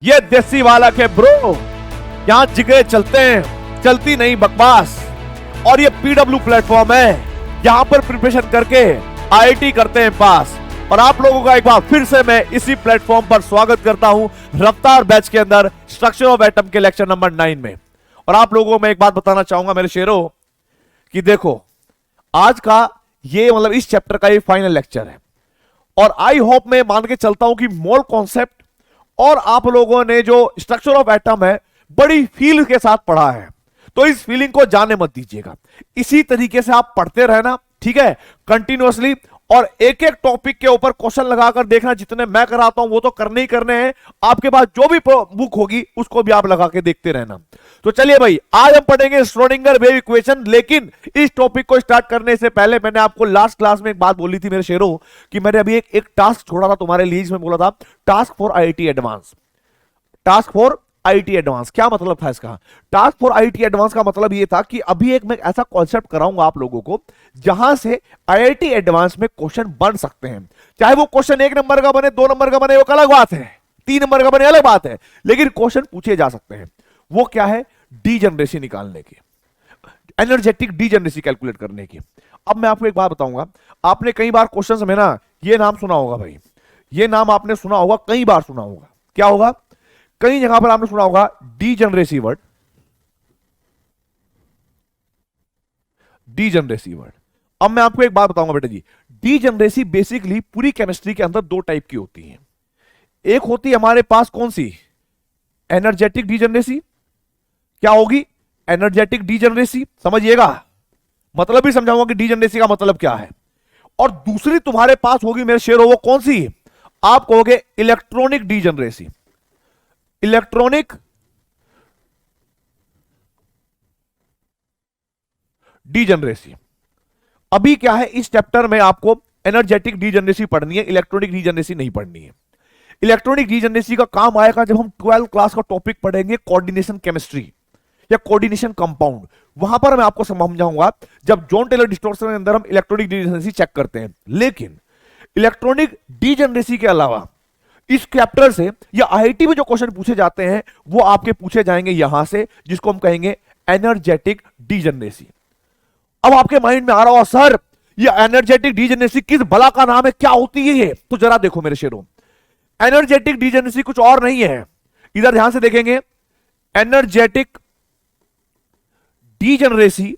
ये देसी वाला के ब्रो, यहाँ जिगरे चलते हैं, चलती नहीं बकवास। और ये पीडब्ल्यू प्लेटफॉर्म है, यहाँ पर प्रिपरेशन करके आईआईटी करते हैं पास। और आप लोगों का एक बार फिर से मैं इसी प्लेटफॉर्म पर स्वागत करता हूं रफ्तार बैच के अंदर स्ट्रक्चर ऑफ एटम के लेक्चर नंबर 9 में। और आप लोगों को मैं एक बात बताना चाहूंगा मेरे शेरों कि देखो, आज का ये मतलब इस चैप्टर का ये फाइनल लेक्चर है। और आई होप मैं मान के चलता हूं कि मोल कॉन्सेप्ट और आप लोगों ने जो स्ट्रक्चर ऑफ एटम है बड़ी फील के साथ पढ़ा है, तो इस फीलिंग को जाने मत दीजिएगा। इसी तरीके से आप पढ़ते रहना, ठीक है, कंटिन्यूअसली। और एक एक टॉपिक के ऊपर क्वेश्चन लगाकर देखना, जितने मैं कराता हूं वो तो करने ही करने हैं। आपके पास जो भी बुक होगी उसको भी आप लगा के देखते रहना। तो चलिए भाई, आज हम पढ़ेंगे श्रोडिंगर वेव इक्वेशन। लेकिन इस टॉपिक को स्टार्ट करने से पहले मैंने आपको लास्ट क्लास में एक बात बोली थी मेरे शेरों कि मैंने अभी एक टास्क छोड़ा था तुम्हारे लिए, जिसमें बोला था task for IIT advance. Task for IIT advance क्या मतलब था इसका? टास्क फॉर आईआईटी एडवांस का मतलब ये था कि अभी एक मैं ऐसा कॉन्सेप्ट कराऊंगा आप लोगों को जहां से आईआईटी एडवांस में क्वेश्चन बन सकते हैं। चाहे वो क्वेश्चन 1 नंबर का बने, 2 नंबर का बने, वो अलग बात है, 3 नंबर का बने अलग बात है, लेकिन क्वेश्चन पूछे जा सकते हैं। वो क्या है? डीजनरेसी निकालने की, एनर्जेटिक डीजनरेसी कैलकुलेट करने की। अब मैं आपको एक बात बताऊंगा, आपने कई बार क्वेश्चन में ना ये नाम सुना होगा भाई, ये नाम आपने सुना होगा, कई बार सुना होगा। क्या होगा? कई जगह पर आपने सुना होगा डीजनरेसी वर्ड, डीजनरेसी वर्ड। अब मैं आपको एक बात बताऊंगा बेटा जी, डीजनरेसी बेसिकली पूरी केमिस्ट्री के अंदर दो टाइप की होती है। एक होती है हमारे पास कौन सी? Energetic degeneracy. क्या होगी? Energetic degeneracy. समझिएगा, मतलब भी समझाऊंगा कि डीजनरेसी का मतलब क्या है। और दूसरी तुम्हारे पास होगी मेरे शेरों, वो कौन सी? आप कहोगे इलेक्ट्रॉनिक डीजनरेसी। Electronic degeneracy. अभी क्या है, इस चैप्टर में आपको एनर्जेटिक डीजनरेसी पढ़नी है, इलेक्ट्रॉनिक डीजनरेसी नहीं पढ़नी है। इलेक्ट्रॉनिक डीजनरेसी का काम आएगा जब हम 12th क्लास का टॉपिक पढ़ेंगे कोऑर्डिनेशन केमिस्ट्री या कोऑर्डिनेशन कंपाउंड। वहां पर मैं आपको समझाऊंगा जब जॉन टेलर डिस्टॉर्शन के अंदर हम इलेक्ट्रॉनिक डीजनरेसी चेक करते हैं। लेकिन इलेक्ट्रॉनिक डीजनरेसी के अलावा इस चैप्टर से या आईआईटी में जो क्वेश्चन पूछे जाते हैं वो आपके पूछे जाएंगे यहां से, जिसको हम कहेंगे एनर्जेटिक डीजनरेसी। अब आपके माइंड में आ रहा हो सर ये एनर्जेटिक डीजनरेसी किस भला का नाम है, क्या होती है ये? तो जरा देखो मेरे शेरों, एनर्जेटिक डीजनरेसी कुछ और नहीं है। इधर ध्यान से देखेंगे, एनर्जेटिक डीजनरेसी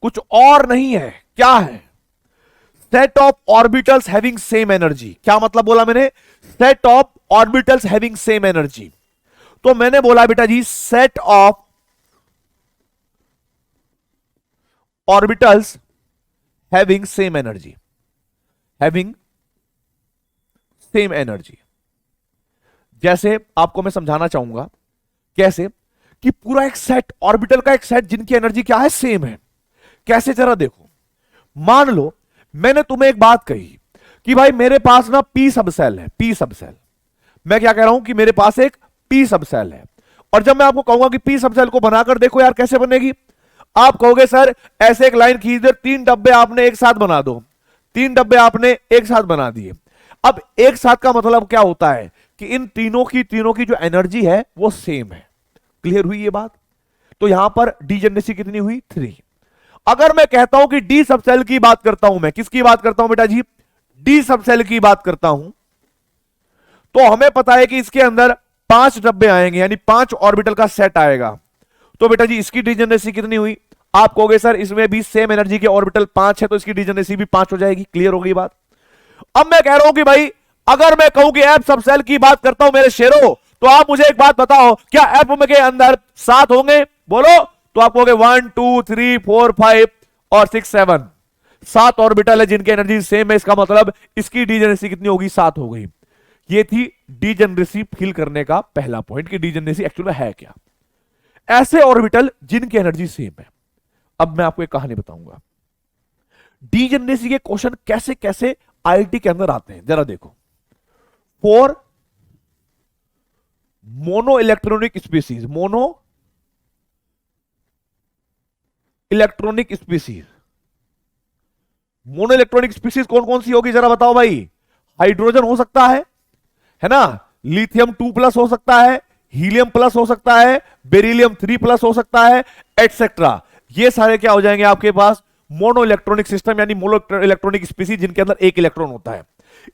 कुछ और नहीं है। क्या है? Set of orbitals having same energy. क्या मतलब बोला मैंने? Set of orbitals having same energy. तो मैंने बोला बेटा जी set of orbitals having same energy, having same energy. जैसे आपको मैं समझाना चाहूंगा कैसे, कि पूरा एक सेट, ऑर्बिटल का एक सेट जिनकी एनर्जी क्या है? सेम है। कैसे? जरा देखो, मान लो मैंने तुम्हें एक बात कही कि भाई मेरे पास ना पी सबसेल है, पी सबसेल। मैं क्या कह रहा हूं कि मेरे पास एक पी सबसेल है। और जब मैं आपको कहूंगा कि पी सबसेल को बनाकर देखो यार कैसे बनेगी, आप कहोगे सर ऐसे एक लाइन खींच दो, 3 डब्बे आपने एक साथ बना दो, 3 डब्बे आपने एक साथ बना दिए। अब एक साथ का मतलब क्या होता है कि इन तीनों की जो एनर्जी है वो सेम है। क्लियर हुई ये बात? तो यहां पर डीजनरेसी कितनी हुई? 3। अगर मैं कहता हूं कि डी सबसेल की बात करता हूं, मैं किसकी बात करता हूं बेटा जी? डी सबसेल की बात करता हूं, तो हमें पता है कि इसके अंदर 5 डब्बे आएंगे, यानी 5 ऑर्बिटल का सेट आएगा। तो बेटा जी इसकी डीजनरेसी कितनी हुई? आप कहोगे सर इसमें भी सेम एनर्जी के ऑर्बिटल 5 है, तो इसकी डीजनरेसी भी 5 हो जाएगी। क्लियर हो गई बात? अब मैं कह रहा हूं कि भाई अगर मैं कहूं कि एफ सबसेल की बात करता हूं मेरे शेरों, तो आप मुझे एक बात बताओ, क्या एफ में के अंदर 7 होंगे? बोलो। तो आप कहोगे 1 2 3 4 5 और 6 7, 7 ऑर्बिटल है जिनकी एनर्जी सेम है। इसका मतलब इसकी डीजनरेसी कितनी होगी? 7 हो गई। ये थी डीजनरेसी फील करने का पहला पॉइंट कि डीजनरेसी एक्चुअल में है क्या। ऐसे ऑर्बिटल जिनकी एनर्जी सेम है। अब मैं आपको एक कहानी बताऊंगा, डीजनरेसी के क्वेश्चन कैसे कैसे आईआईटी के अंदर आते हैं, जरा देखो। For mono electronic species, mono electronic species, mono electronic species कौन कौन सी होगी जरा बताओ भाई? हाइड्रोजन हो सकता है, है ना, लिथियम 2+ हो सकता है, हीलियम प्लस हो सकता है, बेरिलियम 3+ हो सकता है, एटसेट्रा। ये सारे क्या हो जाएंगे आपके पास, मोनो इलेक्ट्रॉनिक सिस्टम, यानी मोनो इलेक्ट्रॉनिक स्पीसीज जिनके अंदर एक इलेक्ट्रॉन होता है।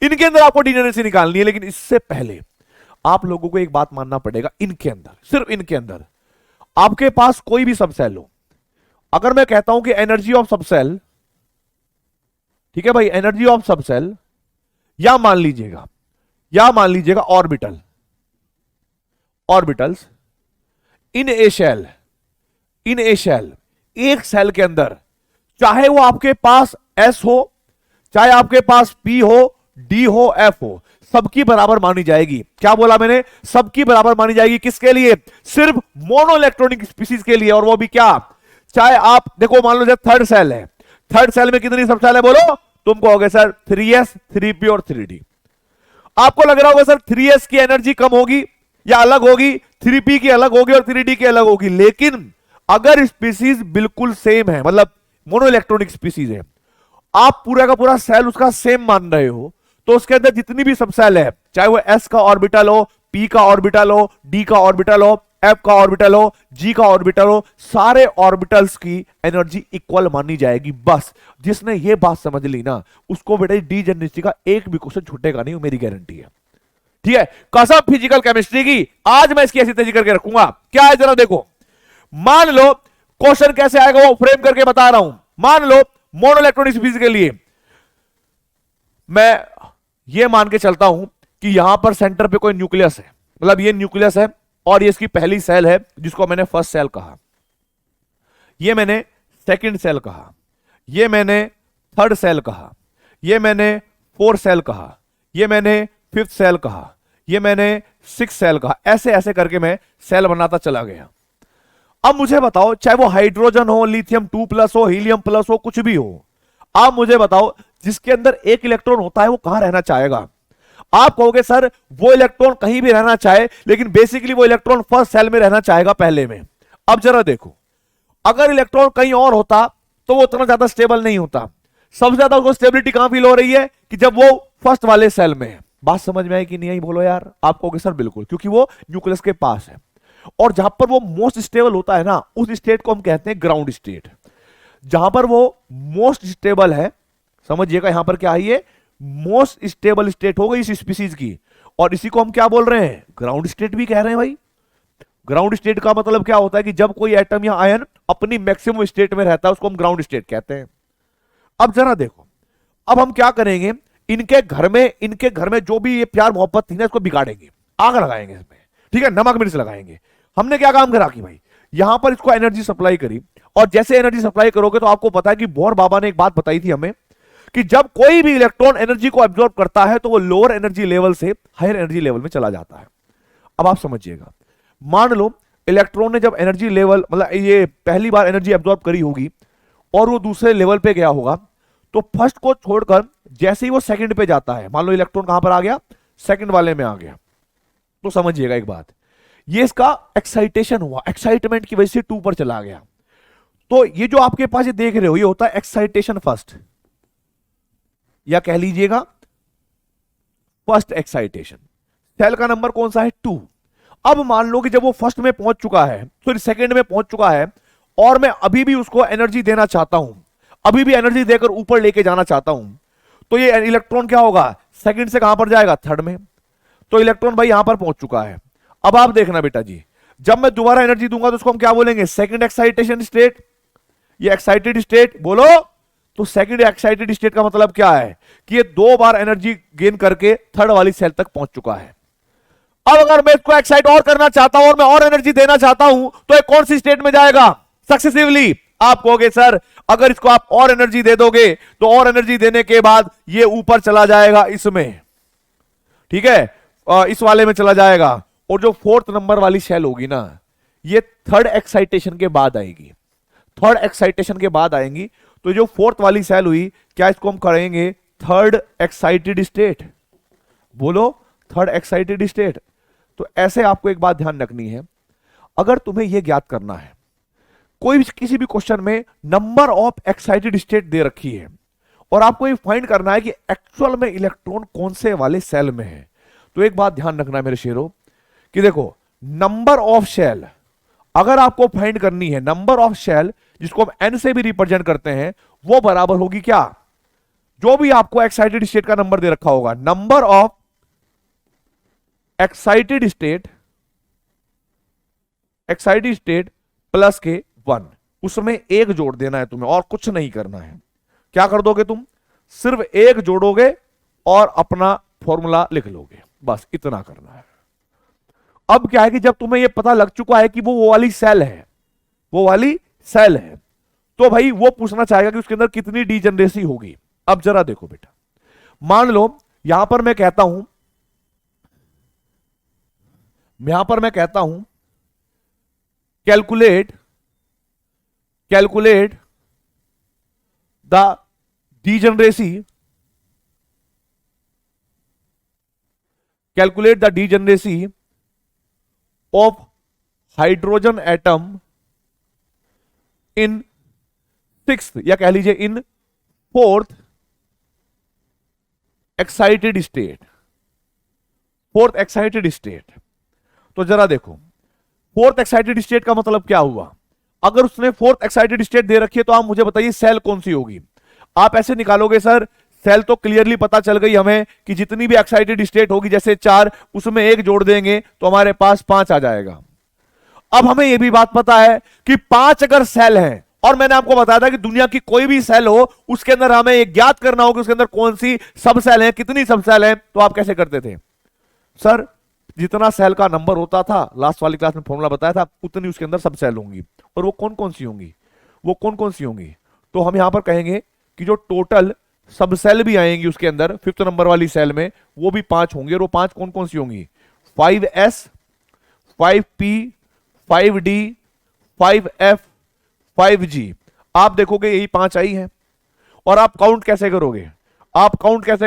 इनके अंदर आपको डिजेनरेसी निकालनी है, लेकिन इससे पहले आप लोगों को एक बात मानना पड़ेगा, इनके अंदर, सिर्फ इनके अंदर आपके पास कोई भी सबसेल हो, अगर मैं कहता हूं कि एनर्जी ऑफ सबसेल, ठीक है भाई, एनर्जी ऑफ सबसेल, या मान लीजिएगा ऑर्बिटल्स इन ए शेल, एक सेल के अंदर, चाहे वो आपके पास S हो, चाहे आपके पास P हो, D हो, F हो, सबकी बराबर मानी जाएगी। क्या बोला मैंने, सबकी बराबर मानी जाएगी। किसके लिए, सिर्फ मोनो इलेक्ट्रॉनिक स्पीसीज के लिए, और वो भी क्या, चाहे आप देखो, मान लो जब थर्ड सेल है, थर्ड सेल में कितनी सबसेल है बोलो, तुम कहोगे सर 3s 3p और 3d। आपको लग रहा होगा सर 3s की एनर्जी कम होगी या अलग होगी, 3p की अलग होगी और 3d की अलग होगी, लेकिन अगर स्पीसीज बिल्कुल सेम है, मतलब मोनो इलेक्ट्रॉनिक स्पीसीज है, आप पूरा का पूरा सेल उसका सेम मान रहे हो, तो उसके अंदर जितनी भी सबसेल है, चाहे वो s का ऑर्बिटल हो, p का ऑर्बिटल हो, d का ऑर्बिटल हो, f का ऑर्बिटल हो, g का ऑर्बिटल हो, सारे ऑर्बिटल्स की एनर्जी इक्वल मानी जाएगी। बस जिसने ये बात समझ ली ना, उसको बेटा डिजेनरेसी का एक भी क्वेश्चन छूटेगा नहीं, मेरी गारंटी है। ठीक है, कसम फिजिकल केमिस्ट्री की, आज मैं इसकी ऐसी तेजी करके रखूंगा। क्या है जरा देखो, मान लो क्वेश्चन कैसे आएगा वो फ्रेम करके बता रहा हूं। मान लो मोनो इलेक्ट्रॉनिक स्पीसीज के लिए मैं ये मान के चलता हूं कि यहां पर सेंटर पे कोई न्यूक्लियस है, मतलब ये न्यूक्लियस है और ये इसकी पहली सेल है जिसको मैंने फर्स्ट सेल कहा, ये मैंने सेकंड सेल कहा, ये मैंने थर्ड सेल कहा, ये मैंने फोर्थ सेल कहा, ये मैंने फिफ्थ सेल कहा, ये मैंने सिक्स सेल कहा, ऐसे ऐसे करके मैं सेल बनाता चला गया। अब मुझे बताओ, चाहे वो हाइड्रोजन हो, लिथियम 2+ हो, हीलियम प्लस हो, कुछ भी हो, आप मुझे बताओ जिसके अंदर एक इलेक्ट्रॉन होता है वो कहां रहना चाहेगा। आप कहोगे सर वो इलेक्ट्रॉन कहीं भी रहना चाहे, लेकिन बेसिकली वो इलेक्ट्रॉन फर्स्ट सेल में रहना चाहेगा, पहले में। अब जरा देखो, अगर इलेक्ट्रॉन कहीं और होता तो वो उतना ज्यादा स्टेबल नहीं होता। सबसे ज्यादा उसको स्टेबिलिटी कहां फील हो रही है, कि जब वो फर्स्ट वाले सेल में है। बात समझ में आई कि नहीं आई बोलो यार। आप कहोगे सर बिल्कुल, क्योंकि वो न्यूक्लियस के पास है, और जहां पर वो मोस्ट स्टेबल होता है ना, उस स्टेट को हम कहते हैं ग्राउंड स्टेट। जहां पर वो मोस्ट स्टेबल है, समझिएगा यहां पर क्या है, ये मोस्ट स्टेबल स्टेट हो गई इस स्पीसीज की, और इसी को हम क्या बोल रहे हैं, ग्राउंड स्टेट भी कह रहे हैं भाई। ग्राउंड स्टेट का मतलब क्या होता है, कि जब कोई एटम या आयन अपनी मैक्सिमम स्टेट में रहता है, उसको हम ग्राउंड स्टेट कहते हैं। अब जरा देखो, अब हम क्या करेंगे, इनके घर में जो भी ये प्यार मोहब्बत थी ना, इसको बिगाड़ेंगे, आग लगाएंगे इसमें, ठीक है, नमक मिर्च लगाएंगे। हमने क्या काम करा कि भाई यहां पर इसको एनर्जी सप्लाई करी, और जैसे एनर्जी सप्लाई करोगे तो आपको पता है कि बोर बाबा ने एक बात बताई थी हमें, कि जब कोई भी इलेक्ट्रॉन एनर्जी को एब्जॉर्ब करता है तो वो लोअर एनर्जी लेवल से हायर एनर्जी लेवल में चला जाता है। अब आप समझिएगा, मान लो इलेक्ट्रॉन ने जब एनर्जी लेवल, मतलब ये पहली बार एनर्जी एब्जॉर्ब करी होगी और वो दूसरे लेवल पे गया होगा, तो फर्स्ट को छोड़कर जैसे ही वो सेकंड पे जाता है, मान लो इलेक्ट्रॉन कहां पर आ गया, सेकंड वाले में आ गया, तो समझिएगा एक बात, ये इसका एक्साइटेशन हुआ, एक्साइटमेंट की वजह से 2 पर चला गया। तो ये जो आपके पास ये देख रहे हो, ये होता है एक्साइटेशन फर्स्ट, या कह लीजिएगा फर्स्ट एक्साइटेशन। सेल का नंबर कौन सा है, 2। अब मान लो कि जब वो फर्स्ट में पहुंच चुका है, तो सेकंड में पहुंच चुका है, और मैं अभी भी उसको एनर्जी देना चाहता हूं, अभी भी एनर्जी देकर ऊपर लेके जाना चाहता हूं, तो ये इलेक्ट्रॉन क्या होगा, सेकंड से कहां पर जाएगा, थर्ड में। तो इलेक्ट्रॉन भाई यहां पर पहुंच चुका है। अब आप देखना बेटा जी, जब मैं दोबारा एनर्जी दूंगा तो उसको हम क्या बोलेंगे, सेकंड एक्साइटेशन स्टेट, ये एक्साइटेड स्टेट बोलो। तो सेकंड एक्साइटेड स्टेट का मतलब क्या है, कि ये 2 बार एनर्जी गेन करके थर्ड वाली सेल तक पहुंच चुका है। अब अगर मैं इसको एक्साइट और करना चाहता हूं और मैं और एनर्जी देना चाहता हूं, तो ये कौन सी स्टेट में जाएगा, सक्सेसिवली। आप कहोगे सर अगर इसको आप और एनर्जी दे दोगे, तो और एनर्जी देने के बाद ये ऊपर चला जाएगा इसमें, ठीक है, इस वाले में चला जाएगा, और जो फोर्थ नंबर वाली सेल होगी ना, ये थर्ड एक्साइटेशन के बाद आएगी, थर्ड एक्साइटेशन के बाद आएंगी। तो जो फोर्थ वाली सेल हुई, क्या इसको हम करेंगे थर्ड एक्साइटेड स्टेट, बोलो थर्ड एक्साइटेड स्टेट। तो ऐसे आपको एक बात ध्यान रखनी है, अगर तुम्हें यह ज्ञात करना है, कोई भी किसी भी क्वेश्चन में नंबर ऑफ एक्साइटेड स्टेट दे रखी है, और आपको ये फाइंड करना है कि एक्चुअल में इलेक्ट्रॉन कौन से वाले सेल में है, तो एक बात ध्यान रखना है मेरे शेरों कि देखो, नंबर ऑफ शेल अगर आपको फाइंड करनी है, नंबर ऑफ शेल जिसको हम एन से भी रिप्रेजेंट करते हैं, वो बराबर होगी क्या, जो भी आपको एक्साइटेड स्टेट का नंबर दे रखा होगा, number of excited state plus के 1, उसमें एक जोड़ देना है तुम्हें और कुछ नहीं करना है। क्या कर दोगे तुम, सिर्फ एक जोड़ोगे और अपना फॉर्मूला लिख लोगे, बस इतना करना है। अब क्या है कि जब तुम्हें यह पता लग चुका है कि वो वाली सेल है, वो वाली सेल है, तो भाई वो पूछना चाहेगा कि उसके अंदर कितनी डीजनरेसी होगी। अब जरा देखो बेटा, मान लो यहां पर मैं कहता हूं calculate the degeneracy of hydrogen atom in 6th या कह लीजिए इन 4th एक्साइटेड स्टेट। तो जरा देखो, 4th एक्साइटेड स्टेट का मतलब क्या हुआ, अगर उसने 4th एक्साइटेड स्टेट दे रखी है तो आप मुझे बताइए सेल कौन सी होगी। आप ऐसे निकालोगे सर, सेल तो क्लियरली पता चल गई हमें कि जितनी भी एक्साइटेड स्टेट होगी, जैसे 4 उसमें एक जोड़ देंगे तो हमारे पास 5 आ जाएगा। अब हमें यह भी बात पता है कि 5 अगर सेल हैं, और मैंने आपको बताया था कि दुनिया की कोई भी सेल हो उसके अंदर हमें यह ज्ञात करना होगा उसके अंदर कौन सी सब सेल है, कितनी सब सेल है। तो आप कैसे करते थे सर, जितना सेल का नंबर होता था, लास्ट वाली क्लास में फॉर्मूला बताया था, उतनी उसके अंदर सब सेल होंगी। और वो कौन कौन सी होंगी, तो हम यहां पर कहेंगे कि जो टोटल सब सेल भी आएंगी उसके अंदर 5th नंबर वाली सेल में, वो भी 5 होंगे। और वो 5 कौन कौन सी होंगी, 5s, 5p, 5d, 5f, 5g। आप देखोगे यही 5 आई हैं। और आप काउंट कैसे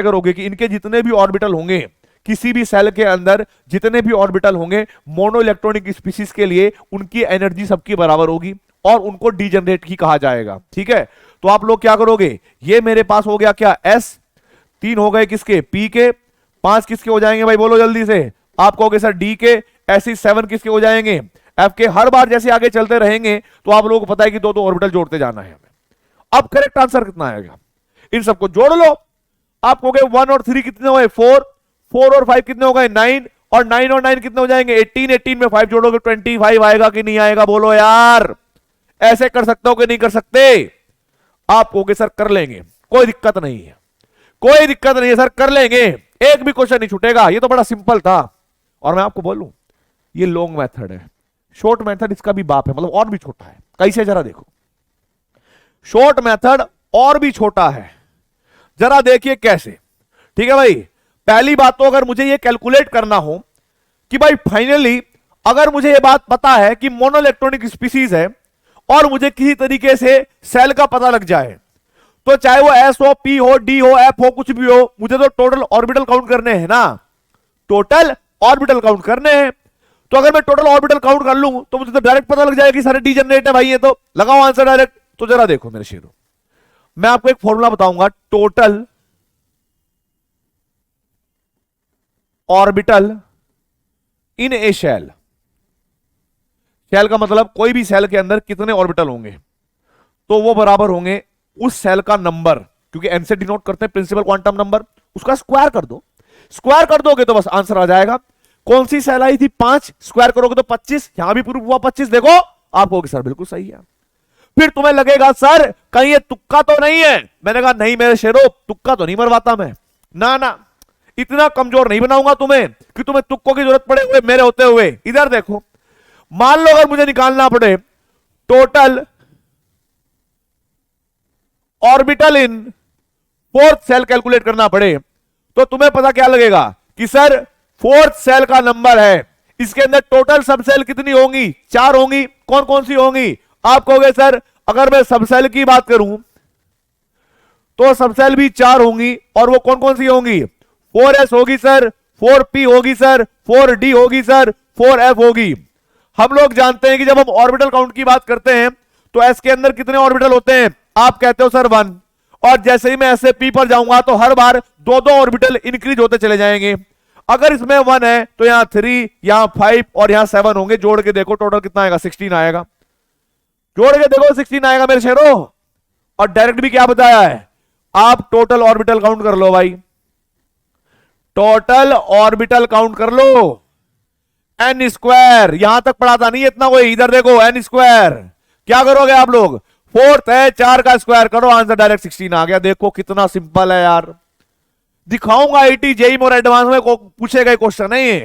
करोगे, कि इनके जितने भी ऑर्बिटल होंगे, किसी भी सेल के अंदर जितने भी ऑर्बिटल होंगे मोनो इलेक्ट्रॉनिक स्पीशीज के लिए, उनकी एनर्जी सबकी बराबर होगी और उनको डीजनरेट ही कहा जाएगा। ठीक है, तो आप लोग क्या करोगे, ये मेरे पास हो गया क्या s, 3 हो गए किसके, p के, 5 किसके हो जाएंगे भाई, बोलो जल्दी से। आप कहोगे सर d के, ऐसे 7 किसके हो जाएंगे, f के। हर बार जैसे आगे चलते रहेंगे तो आप लोगों को पता है कि 2-2 ऑर्बिटल जोड़ते जाना है हमें। अब करेक्ट आंसर कितना आएगा, इन सबको जोड़ लो। आप कहोगे 1 और 3 कितने हुए, 4 और 5 कितने हो गए, 9, और 9 और 9 कितने हो जाएंगे, 18, 18 में 5 जोड़ोगे 25 आएगा कि नहीं आएगा, बोलो यार। ऐसे कर सकते हो कि नहीं कर सकते। आप कहोगे सर कर लेंगे, कोई दिक्कत नहीं है सर, कर लेंगे, एक भी क्वेश्चन नहीं छूटेगा, ये तो बड़ा सिंपल था। और मैं आपको बोलूं, ये लॉन्ग मेथड है, शॉर्ट मेथड इसका भी बाप है, मतलब और भी छोटा है। कैसे, जरा देखो, शॉर्ट मेथड और भी छोटा है, जरा देखिए कैसे। ठीक है भाई, पहली बात तो अगर मुझे ये कैलकुलेट करना हो कि भाई फाइनली अगर मुझे ये बात पता है कि मोनो इलेक्ट्रॉनिक स्पीशीज है और मुझे किसी तरीके से सेल का पता लग जाए, तो चाहे वो एस हो, पी हो, डी हो, एफ हो, कुछ भी हो, मुझे तो टोटल ऑर्बिटल काउंट करने हैं ना, टोटल ऑर्बिटल काउंट करने हैं। तो अगर मैं टोटल ऑर्बिटल काउंट कर लूं तो मुझे तो डायरेक्ट पता लग जाएगा कि सारे डीजनरेट है भाई, ये तो लगाओ आंसर डायरेक्ट। तो जरा देखो मेरे शेरों, मैं आपको एक फॉर्मूला बताऊंगा, total orbital in a shell. Shell का मतलब कोई भी सेल के अंदर कितने ऑर्बिटल होंगे, तो वो बराबर होंगे उस सेल का नंबर, क्योंकि एन से डिनोट करते हैं प्रिंसिपल क्वांटम नंबर, उसका स्क्वायर कर दो। स्क्वायर कर दोगे तो बस आंसर आ जाएगा। कौन सी सेल आई थी, 5, स्क्वायर करोगे तो 25, यहां भी प्रूफ हुआ 25। देखो आप कहोगे सर बिल्कुल सही है। फिर तुम्हें लगेगा सर कहीं ये तुक्का तो नहीं है, मैंने कहा नहीं मेरे शेरों, तुक्का तो नहीं मरवाता मैं, ना ना, इतना कमजोर नहीं बनाऊंगा तुम्हें कि तुम्हें तुक्कों की जरूरत पड़े हुए मेरे होते हुए। इधर देखो, मान लो अगर मुझे निकालना पड़े total orbital in 4th shell calculate करना पड़े, तो तुम्हें पता क्या लगेगा कि सर 4th सेल का नंबर है, इसके अंदर टोटल सब सेल कितनी होंगी, 4 होंगी। कौन कौन सी होंगी, आप कहोगे सर अगर मैं सब सेल की बात करूं तो सब सेल भी 4 होंगी, और वो कौन कौन सी होंगी, 4s होगी सर, 4p होगी सर, 4d होगी सर, 4f होगी। हम लोग जानते हैं कि जब हम ऑर्बिटल काउंट की बात करते हैं तो s के अंदर कितने ऑर्बिटल होते हैं, आप कहते हो सर 1, और जैसे ही मैं ऐसे p पर जाऊंगा तो हर बार 2-2 ऑर्बिटल इंक्रीज होते चले जाएंगे। अगर इसमें 1 है तो यहां 3, यहां 5 और यहां 7 होंगे। जोड़ के देखो टोटल कितना आएगा, 16 आएगा। जोड़ के देखो 16 आएगा मेरे शेरों। और डायरेक्ट भी क्या बताया है, आप टोटल ऑर्बिटल काउंट कर लो भाई, टोटल ऑर्बिटल काउंट कर लो। एन स्क्वायर, यहां तक पढ़ाता नहीं है इतना कोई, इधर देखो एन स्क्वायर। क्या करोगे आप लोग, फोर्थ है 4 का स्क्वायर करो, आंसर डायरेक्ट 16 आ गया। देखो कितना सिंपल है यार, दिखाऊंगा आईटी जेई और एडवांस में पूछे गए क्वेश्चन है ये,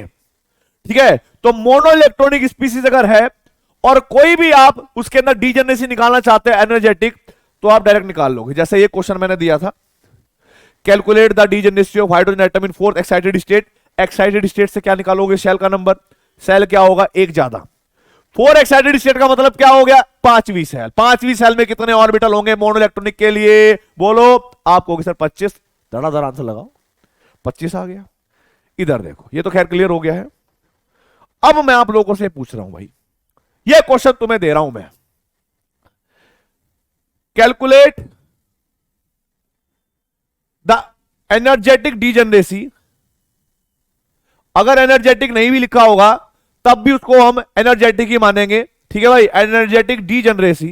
ठीक है। तो मोनो इलेक्ट्रॉनिक स्पीसीज अगर है और कोई भी आप उसके अंदर डीजेनरेसी निकालना चाहते हैं एनर्जेटिक, तो आप डायरेक्ट निकाल लोगे। जैसे ये क्वेश्चन मैंने दिया था, calculate the degeneracy of hydrogen atom in fourth excited state. Excited state से क्या निकालोगे, सेल का नंबर। सेल क्या होगा, एक ज्यादा। 4 एक्साइटेड स्टेट का मतलब क्या हो गया, 5वीं सेल। 5वीं सेल में कितने ऑर्बिटल होंगे मोनो इलेक्ट्रॉनिक के लिए, बोलो। आप कहोगे सर 25, धड़ाधड़ आंसर लगाओ, 25 आ गया। इधर देखो, ये तो खैर क्लियर हो गया है। अब मैं आप लोगों से पूछ रहा हूं भाई, ये क्वेश्चन तुम्हें दे रहा हूं मैं, कैलकुलेट द एनर्जेटिक डीजेनरेसी। अगर एनर्जेटिक नहीं भी लिखा होगा तब भी उसको हम एनर्जेटिक ही मानेंगे, ठीक है भाई। Energetic degeneracy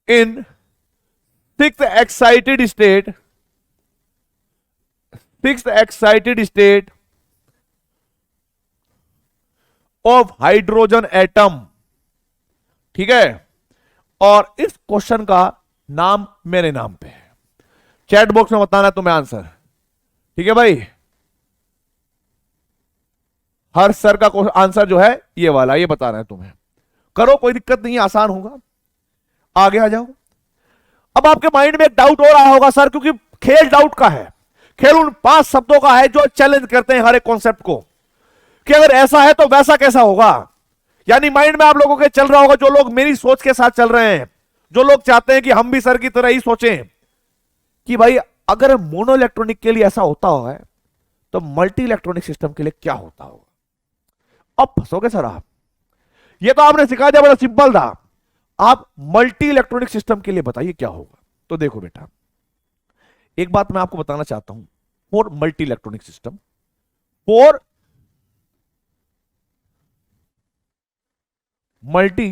in 6th excited state, 6th excited state of hydrogen atom, ठीक है। और इस क्वेश्चन का नाम मेरे नाम पे है, चैट बॉक्स में बताना तुम्हें आंसर, ठीक है भाई। हर सर का आंसर जो है ये वाला, ये बताना है तुम्हें। करो, कोई दिक्कत नहीं, आसान होगा। आगे आ जाओ। अब आपके माइंड में एक डाउट हो रहा होगा सर, क्योंकि खेल डाउट का है, खेल उन 5 शब्दों का है जो चैलेंज करते हैं हर एक कॉन्सेप्ट को, कि अगर ऐसा है तो वैसा कैसा होगा। यानी माइंड में आप लोगों के चल रहा होगा, जो लोग मेरी सोच के साथ चल रहे हैं, जो लोग चाहते हैं कि हम भी सर की तरह ही सोचें कि भाई अगर मोनो इलेक्ट्रॉनिक के लिए ऐसा होता है तो मल्टी इलेक्ट्रॉनिक सिस्टम के लिए क्या होता होगा। अब फंसोगे सर आप, ये तो आपने सिखा दिया, बड़ा सिंपल था। आप मल्टी इलेक्ट्रॉनिक सिस्टम के लिए बताइए क्या होगा। तो देखो बेटा, एक बात मैं आपको बताना चाहता हूं, for multi electronic system, for multi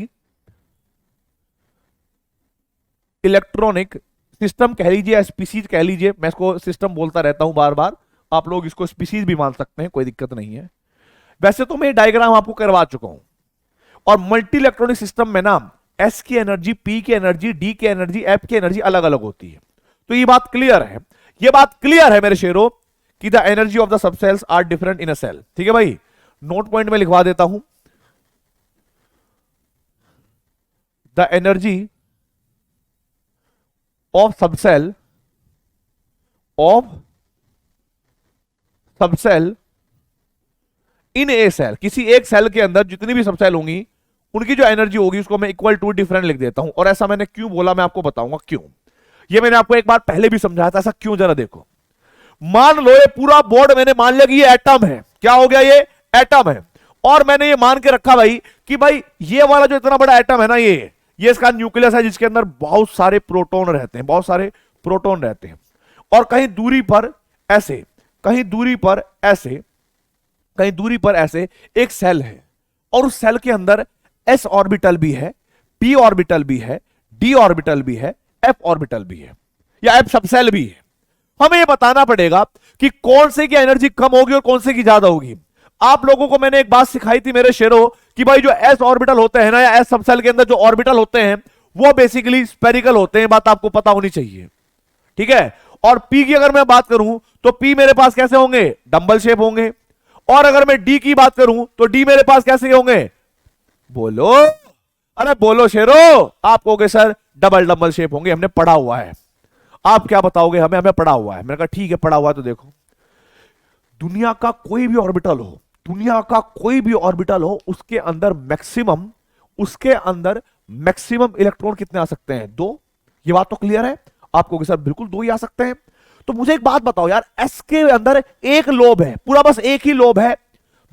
electronic system कह लीजिए या स्पीसीज कह लीजिए, मैं इसको सिस्टम बोलता रहता हूं बार बार, आप लोग इसको स्पीसीज भी मान सकते हैं, कोई दिक्कत नहीं है। वैसे तो मैं डायग्राम आपको करवा चुका हूं, और मल्टी इलेक्ट्रॉनिक सिस्टम में ना एस की एनर्जी, पी की एनर्जी, डी की एनर्जी, एफ की एनर्जी अलग अलग होती है। तो ये बात क्लियर है, ये बात क्लियर है मेरे शेरों कि the energy of the subshells are different in a shell, ठीक है भाई। नोट पॉइंट में लिखवा देता हूं, the energy of subshell, of subshell in a shell, किसी एक सेल के अंदर जितनी भी सबसेल होंगी उनकी जो एनर्जी होगी उसको मैं इक्वल टू डिफरेंट लिख देता हूं। और ऐसा मैंने क्यों बोला, मैं आपको बताऊंगा क्यों। ये मैंने आपको एक बार पहले भी समझाया था, ऐसा क्यों जरा देखो। मान लो ये पूरा बोर्ड मैंने मान लिया कि ये एटम है, क्या हो गया, ये एटम है। और मैंने ये मान के रखा भाई कि भाई ये वाला जो इतना बड़ा एटम है ना, ये इसका न्यूक्लियस है जिसके अंदर बहुत सारे प्रोटॉन रहते हैं, बहुत सारे प्रोटॉन रहते हैं। और कहीं दूरी पर ऐसे, कहीं दूरी पर ऐसे, कहीं दूरी पर ऐसे एक सेल है, और उस सेल के अंदर s ऑर्बिटल भी है, p ऑर्बिटल भी है, d ऑर्बिटल भी है, f ऑर्बिटल भी है, या f सबसेल भी है। हमें यह बताना पड़ेगा कि कौन से की एनर्जी कम होगी और कौन से की ज्यादा होगी। आप लोगों को मैंने एक बात सिखाई थी मेरे शेरों कि भाई जो s ऑर्बिटल होते हैं ना, या s सबसेल के अंदर जो ऑर्बिटल होते हैं वो बेसिकली स्फेरिकल होते हैं, बात आपको पता होनी चाहिए, ठीक है। और p की अगर मैं बात करूं तो p मेरे पास कैसे होंगे, डंबल शेप होंगे। और अगर मैं d की बात करूं तो d मेरे पास कैसे होंगे, बोलो, अरे बोलो शेरो। आप कहोगे सर डबल डबल शेप होंगे, हमने पढ़ा हुआ है। आप क्या बताओगे, हमें हमें पढ़ा हुआ है। मैंने कहा ठीक है पढ़ा हुआ है। तो देखो, दुनिया का कोई भी ऑर्बिटल हो, दुनिया का कोई भी ऑर्बिटल हो, उसके अंदर मैक्सिमम, उसके अंदर मैक्सिमम इलेक्ट्रॉन कितने आ सकते हैं, 2। ये बात तो क्लियर है। आप कहोगे सर बिल्कुल 2 ही आ सकते हैं। तो मुझे एक बात बताओ यार, एस के अंदर एक लोब है, पूरा बस एक ही लोब है,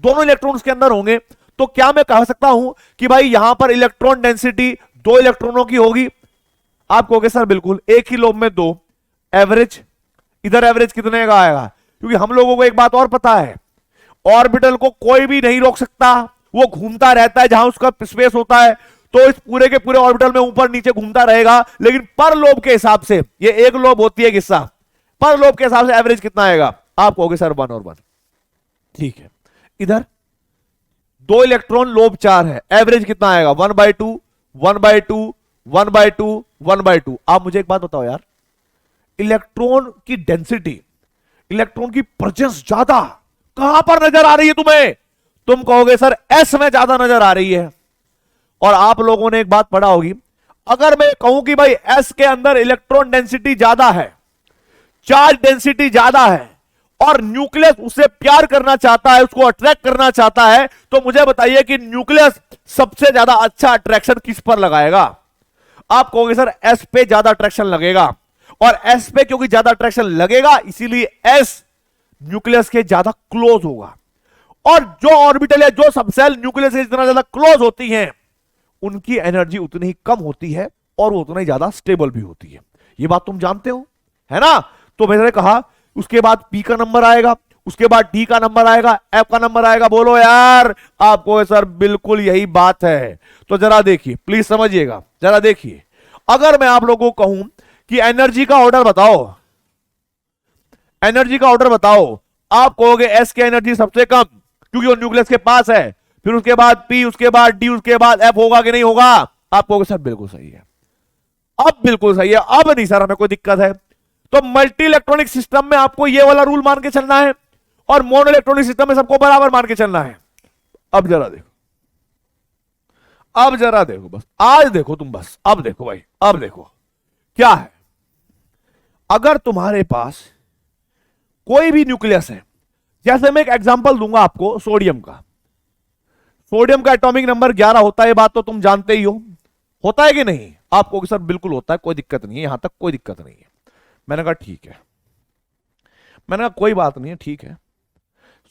दोनों इलेक्ट्रॉन उसके अंदर होंगे, तो क्या मैं कह सकता हूं कि भाई यहां पर इलेक्ट्रॉन डेंसिटी 2 इलेक्ट्रॉनों की होगी। आप कहोगे सर बिल्कुल, एक ही लोब में 2, एवरेज इधर एवरेज कितने का आएगा? क्योंकि हम लोगों को एक बात और पता है, ऑर्बिटल को कोई भी नहीं रोक सकता, वो घूमता रहता है जहां उसका स्पेस होता है, तो इस पूरे के पूरे ऑर्बिटल में ऊपर नीचे घूमता रहेगा। लेकिन पर लोब के हिसाब से, ये एक लोब होती है हिस्सा, पर लोब के हिसाब से एवरेज कितना आएगा? आप कहोगे सर 1 और 1, ठीक है। इधर 2 इलेक्ट्रॉन, लोब 4 है, एवरेज कितना आएगा? 1/2, 1/2, 1/2, 1/2। आप मुझे एक बात बताओ यार, इलेक्ट्रॉन की डेंसिटी, इलेक्ट्रॉन की प्रेजेंस ज्यादा कहां पर नजर आ रही है तुम्हें? तुम कहोगे सर एस में ज्यादा नजर आ रही है। और आप लोगों ने एक बात पढ़ा होगी, अगर मैं कहूं कि भाई एस के अंदर इलेक्ट्रॉन डेंसिटी ज्यादा है, चार्ज डेंसिटी ज्यादा है, और न्यूक्लियस उसे प्यार करना चाहता है, उसको अट्रैक्ट करना चाहता है, तो मुझे बताइए कि न्यूक्लियस सबसे ज्यादा अच्छा अट्रैक्शन किस पर लगाएगा? आप कहोगे सर एस पे ज्यादा अट्रैक्शन लगेगा, और एस पे क्योंकि ज्यादा अट्रैक्शन लगेगा इसीलिए एस न्यूक्लियस के ज्यादा क्लोज होगा। और जो ऑर्बिटल या जो सबसेल न्यूक्लियस से जितना ज्यादा क्लोज होती हैं, उनकी एनर्जी उतनी ही कम होती है और वो उतना ही ज्यादा स्टेबल भी होती है। ये बात तुम जानते हो, है ना? तो मैंने कहा उसके बाद पी का नंबर आएगा, उसके बाद डी का नंबर आएगा, एफ का नंबर आएगा। बोलो यार, आपको सर बिल्कुल यही बात है। तो जरा देखिए, प्लीज समझिएगा, जरा देखिए, अगर मैं आप लोगों को कहूं कि एनर्जी का ऑर्डर बताओ, एनर्जी का ऑर्डर बताओ, आप कहोगे एस की एनर्जी सबसे कम क्योंकि वो न्यूक्लियस के पास है, फिर उसके बाद पी, उसके बाद डी, उसके बाद एफ होगा कि नहीं होगा? आप कहोगे सर बिल्कुल सही है, अब बिल्कुल सही है, अब नहीं सर हमें कोई दिक्कत है। तो मल्टी इलेक्ट्रॉनिक सिस्टम में आपको ये वाला रूल मान के चलना है और मोनो इलेक्ट्रॉनिक सिस्टम में सबको बराबर मान के चलना है। अब जरा देखो, अब जरा देखो, बस आज देखो तुम, बस अब देखो भाई, अब देखो क्या है। अगर तुम्हारे पास कोई भी न्यूक्लियस है, जैसे मैं एक एग्जांपल दूंगा आपको सोडियम का, सोडियम का एटॉमिक नंबर 11 होता है, ये बात तो तुम जानते ही हो, होता है कि नहीं? आपको सर बिल्कुल होता है, कोई दिक्कत नहीं है, यहां तक कोई दिक्कत नहीं है। मैंने कहा ठीक है, मैंने कहा कोई बात नहीं है, ठीक है,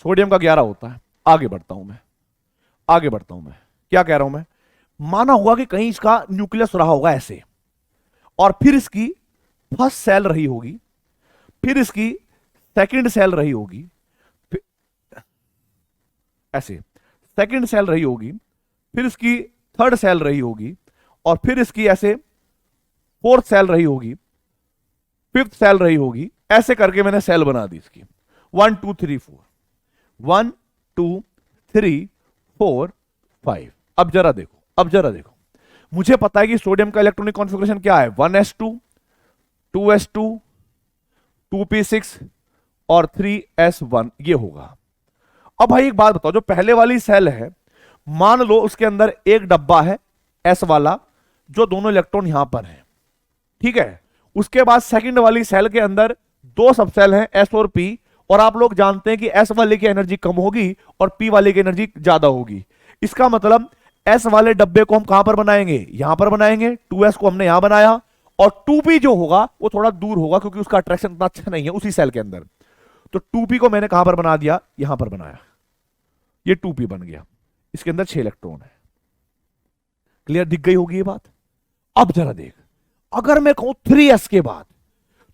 सोडियम का 11 होता है। आगे बढ़ता हूं मैं, आगे बढ़ता हूं मैं, क्या कह रहा हूं मैं? माना हुआ कि कहीं इसका न्यूक्लियस रहा होगा ऐसे, और फिर इसकी फर्स्ट सेल रही होगी, फिर इसकी सेकंड सेल रही होगी, ऐसे सेकंड सेल रही होगी, फिर इसकी थर्ड सेल रही होगी, और फिर इसकी ऐसे फोर्थ सेल रही होगी, फिफ्थ सेल रही होगी, ऐसे करके मैंने सेल बना दी इसकी 1 2 3 4, 1 2 3 4 5। अब जरा देखो, अब जरा देखो, मुझे पता है कि सोडियम का इलेक्ट्रॉनिक कॉन्फ़िगरेशन क्या है, 1s2 2s2 2p6 और 3s1, ये होगा। अब भाई एक बात बताओ, जो पहले वाली सेल है, मान लो उसके अंदर एक डब्बा है एस वाला, जो दोनों इलेक्ट्रॉन यहां पर हैं, ठीक है। उसके बाद सेकंड वाली सेल के अंदर 2 सब सेल हैं एस और पी, और आप लोग जानते हैं कि एस वाले की एनर्जी कम होगी और पी वाले की एनर्जी ज्यादा होगी। इसका मतलब एस वाले डब्बे को हम कहां पर बनाएंगे? यहां पर बनाएंगे। 2s को हमने यहां बनाया, और 2p जो होगा वो थोड़ा दूर होगा क्योंकि उसका अट्रैक्शन इतना अच्छा नहीं है उसी सेल के अंदर। तो 2p को मैंने कहां पर बना दिया? यहां पर बनाया, ये 2p बन गया, इसके अंदर 6 इलेक्ट्रॉन है। क्लियर दिख गई होगी ये बात? अब जरा देख, अगर मैं कहूं 3s के बाद,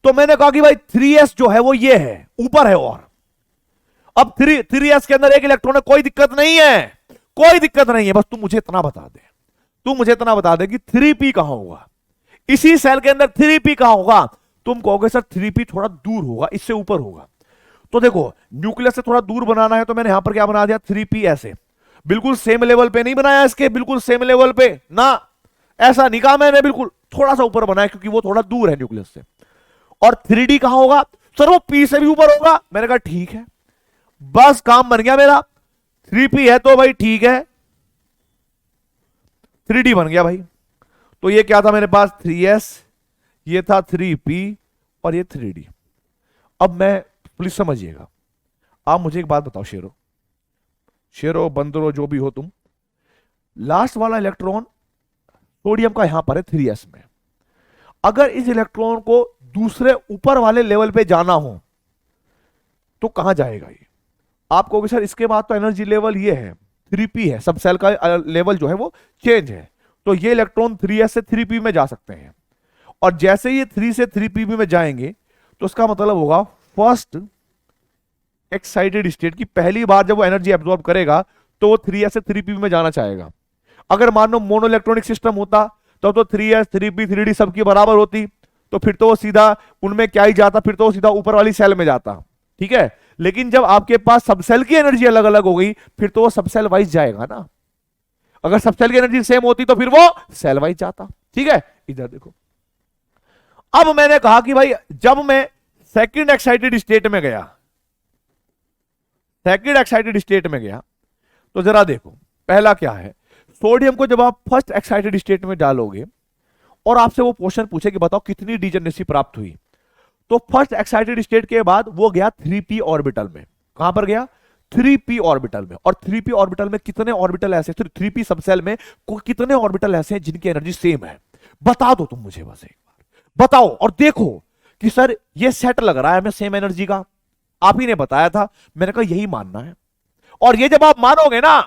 तो मैंने कहा कि भाई 3s जो है वो ये है, ऊपर है, और अब 3s के अंदर एक इलेक्ट्रॉन है, कोई दिक्कत नहीं है, कोई दिक्कत नहीं है, बस तू मुझे इतना बता दे, तू मुझे इतना बता दे कि 3p कहां होगा, इसी सेल के अंदर 3p कहां होगा? तुम कहोगे सर 3p थोड़ा दूर होगा, इससे ऊपर होगा। तो देखो, न्यूक्लियस से थोड़ा दूर बनाना है तो मैंने यहां पर क्या बना दिया? 3p ऐसे, बिल्कुल सेम लेवल पे नहीं बनाया इसके, बिल्कुल सेम लेवल पे ना, ऐसा नहीं कहा मैंने, बिल्कुल थोड़ा सा ऊपर बनाया क्योंकि वो थोड़ा दूर है न्यूक्लियस से। और 3d कहां होगा? सर वो p से भी ऊपर होगा। मैंने कहा ठीक है, बस काम बन गया मेरा, 3p है तो भाई ठीक है, 3d बन गया भाई। तो ये क्या था मेरे पास? 3s, ये था 3p, और ये 3d। अब मैं, प्लीज समझिएगा, आप मुझे एक बात बताओ शेरो, शेरो बंदरो जो भी हो तुम, लास्ट वाला इलेक्ट्रॉन सोडियम का यहां पर है 3s में, अगर इस इलेक्ट्रॉन को दूसरे ऊपर वाले लेवल पे जाना हो तो कहां जाएगा ये? आप कहोगे सर इसके बाद तो एनर्जी लेवल ये है, 3p है, सब सेल का लेवल जो है वो चेंज है, तो ये इलेक्ट्रॉन 3s से 3p में जा सकते हैं। और जैसे ये 3 से 3p में जाएंगे तो उसका मतलब होगा फर्स्ट एक्साइटेड स्टेट की पहली बार जब वो एनर्जी एब्जॉर्ब करेगा तो वो 3s से 3p में जाना चाहेगा। अगर मान लो मोनो इलेक्ट्रॉनिक सिस्टम होता तो 3s 3p 3d सबकी बराबर होती, तो फिर तो वो सीधा उनमें क्या ही जाता, फिर तो वो सीधा ऊपर वाली सेल में जाता। ठीक है, लेकिन जब आपके पास सब सेल की एनर्जी अलग अलग हो गई फिर तो वो सब सेल वाइज जाएगा ना। अगर सब सेल की एनर्जी सेम होती तो फिर वो सेल वाइज जाता। ठीक है, इधर देखो, अब मैंने कहा कि भाई जब मैं सेकंड एक्साइटेड स्टेट में गया, सेकंड एक्साइटेड स्टेट में गया तो जरा देखो पहला क्या है, सोडियम को जब आप फर्स्ट एक्साइटेड स्टेट में डालोगे और आपसे वो क्वेश्चन पूछे कि बताओ कितनी डीजनरेसी प्राप्त हुई, तो फर्स्ट एक्साइटेड स्टेट के बाद वो गया 3p ऑर्बिटल में। कहां पर गया? 3p ऑर्बिटल में। और 3p ऑर्बिटल में कितने ऑर्बिटल ऐसे, 3p सबसेल में कितने ऑर्बिटल ऐसे हैं जिनकी एनर्जी सेम है? बता दो तुम मुझे, बस एक बार बताओ और देखो कि सर ये सेट लग रहा है हमें सेम एनर्जी का। आप ही ने बताया था, मैंने कहा यही मानना है। और ये जब आप मानोगे ना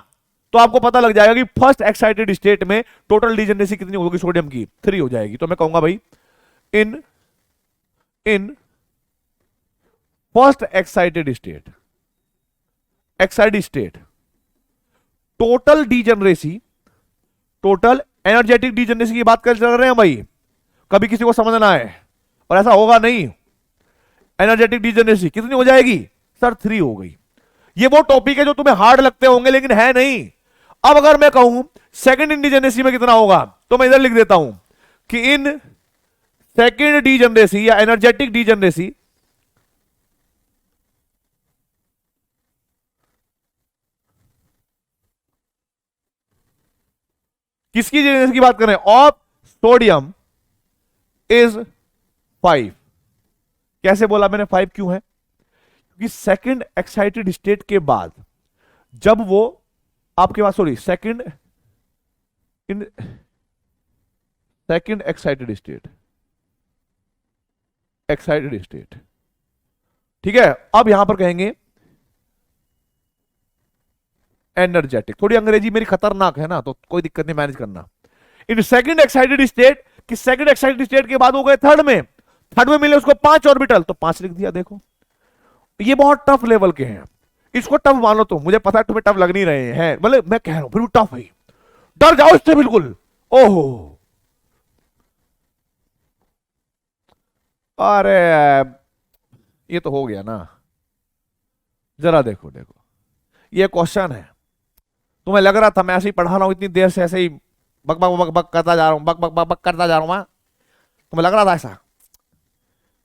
तो आपको पता लग जाएगा कि फर्स्ट एक्साइटेड स्टेट में टोटल डीजनरेसी कितनी होगी सोडियम की? 3 हो जाएगी। तो मैं कहूंगा भाई in first excited state total degeneracy, total energetic degeneracy की बात कर रहे हैं भाई, कभी किसी को समझ ना आए और ऐसा होगा नहीं। एनर्जेटिक डीजनरेसी कितनी हो जाएगी सर? 3 हो गई। ये वो टॉपिक है जो तुम्हें हार्ड लगते होंगे लेकिन है नहीं। अब अगर मैं कहूं सेकंड डीजनरेसी में कितना होगा तो मैं इधर लिख देता हूं कि इन सेकंड डीजनरेसी या एनर्जेटिक डीजनरेसी किसकी डीजनरेसी की बात करें? Of sodium is 5। कैसे बोला मैंने 5 क्यों है? क्योंकि सेकंड एक्साइटेड स्टेट के बाद जब वो आपके पास, सॉरी, सेकंड एक्साइटेड स्टेट, ठीक है। अब यहां पर कहेंगे एनर्जेटिक, थोड़ी अंग्रेजी मेरी खतरनाक है ना तो कोई दिक्कत नहीं, मैनेज करना। इन सेकंड एक्साइटेड स्टेट, कि सेकंड एक्साइटेड स्टेट के बाद हो गए थर्ड में, थर्ड में मिले उसको 5 ऑर्बिटल, तो 5 लिख दिया। देखो ये बहुत टफ लेवल के हैं, इसको टफ मानो तुम, मुझे पता है तुम्हें टफ लग नहीं रहे हैं, मतलब मैं कह रहा हूं बिल्कुल टफ है, डर जाओ इससे बिल्कुल। ओहो, अरे ये तो हो गया ना। जरा देखो देखो, ये क्वेश्चन है, तुम्हें लग रहा था मैं ऐसे ही पढ़ा रहा हूं इतनी देर से, ऐसे ही बक बक बक बक करता जा रहा हूं, बक बक बक बक करता जा रहा हूं मैं, तुम्हें लग रहा था ऐसा?